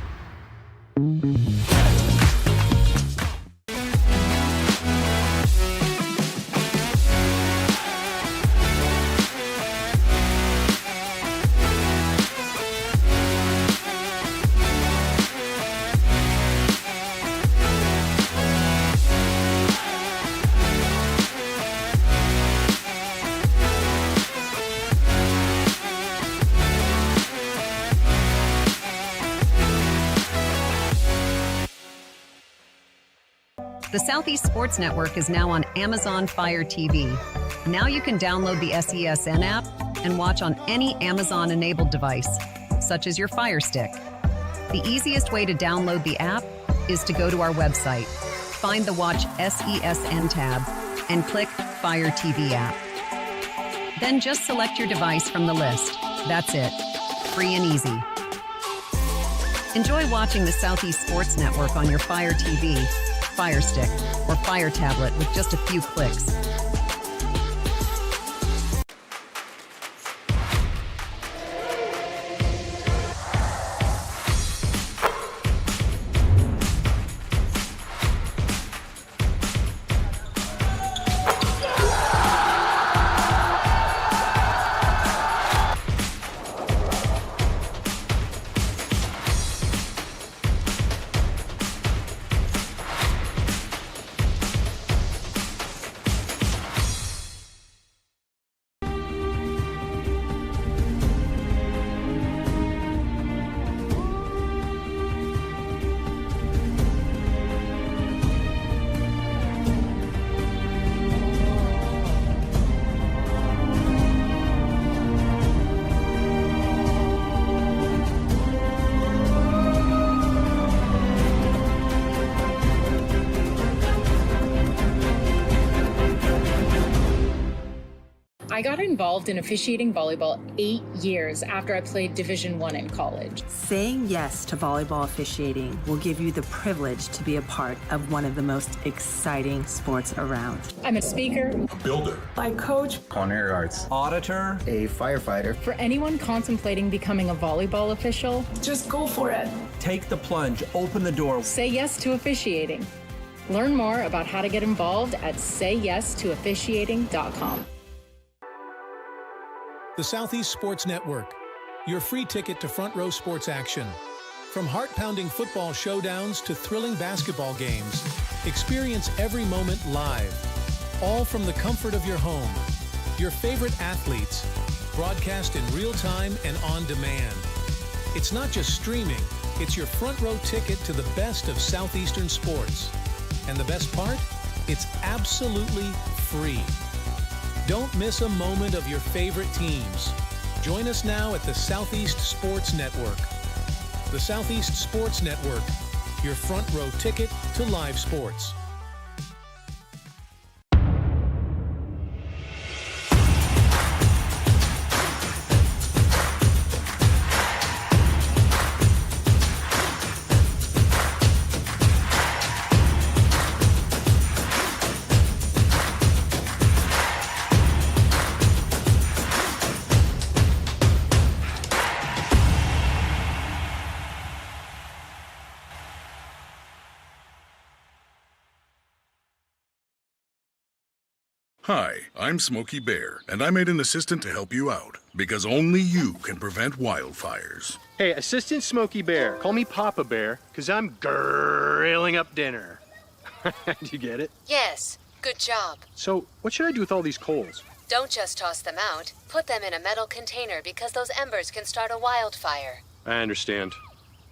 The Southeast Sports Network is now on Amazon Fire TV. Now you can download the SESN app and watch on any Amazon-enabled device, such as your Fire Stick. The easiest way to download the app is to go to our website, find the Watch SESN tab, and click Fire TV app. Then just select your device from the list. That's it. Free and easy. Enjoy watching the Southeast Sports Network on your Fire TV, Fire Stick, or Fire Tablet with just a few clicks. I got involved in officiating volleyball 8 years after I played Division I in college. Saying yes to volleyball officiating will give you the privilege to be a part of one of the most exciting sports around. I'm a speaker, A builder. I coach, Culinary arts. Auditor. A firefighter. For anyone contemplating becoming a volleyball official, just go for it. Take the plunge. Open the door. Say yes to officiating. Learn more about how to get involved at sayyes2officiating.com. The Southeast Sports Network, your free ticket to front row sports action. From heart-pounding football showdowns to thrilling basketball games, experience every moment live, all from the comfort of your home. Your favorite athletes, broadcast in real time and on demand. It's not just streaming, it's your front row ticket to the best of Southeastern sports. And the best part? It's absolutely free. Don't miss a moment of your favorite teams. Join us now at the Southeast Sports Network. The Southeast Sports Network, your front row ticket to live sports. Hi, I'm Smokey Bear, and I made an assistant to help you out, because only you can prevent wildfires. Hey, Assistant Smokey Bear. Call me Papa Bear, because I'm grilling up dinner. Do you get it? Yes, good job. So, what should I do with all these coals? Don't just toss them out. Put them in a metal container because those embers can start a wildfire. I understand.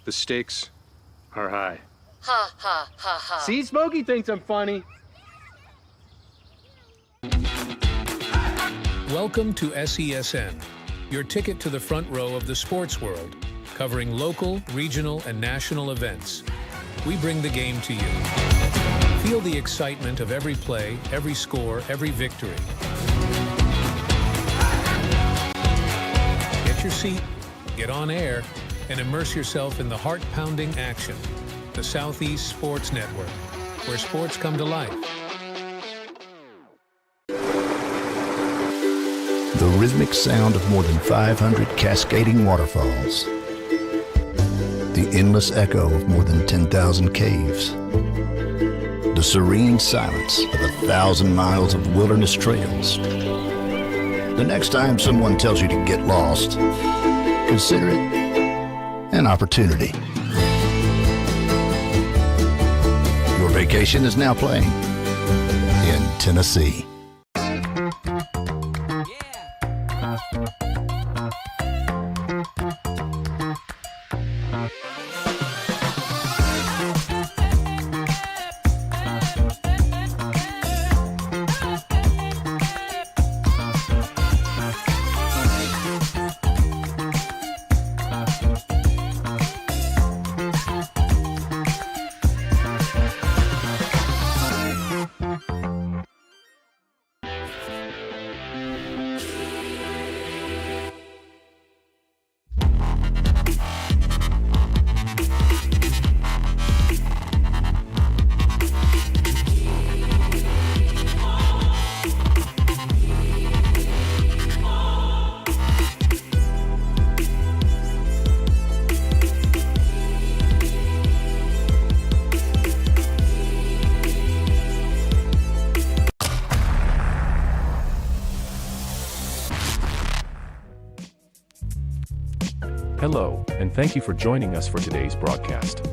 The stakes are high. Ha ha ha ha. See, Smokey thinks I'm funny. Welcome to SESN, your ticket to the front row of the sports world, covering local, regional, and national events. We bring the game to you. Feel the excitement of every play, every score, every victory. Get your seat, get on air, and immerse yourself in the heart-pounding action. The Southeast Sports Network, where sports come to life. the rhythmic sound of more than 500 cascading waterfalls, the endless echo of more than 10,000 caves, the serene silence of 1,000 miles of wilderness trails. The next time someone tells you to get lost, consider it an opportunity. Your vacation is now playing in Tennessee. Hello, and thank you for joining us for today's broadcast.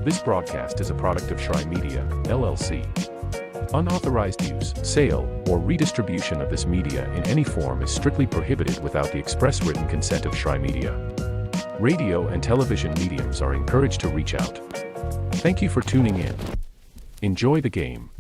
This broadcast is a product of Shry Media, LLC. Unauthorized use, sale, or redistribution of this media in any form is strictly prohibited without the express written consent of Shry Media. Radio and television mediums are encouraged to reach out. Thank you for tuning in. Enjoy the game.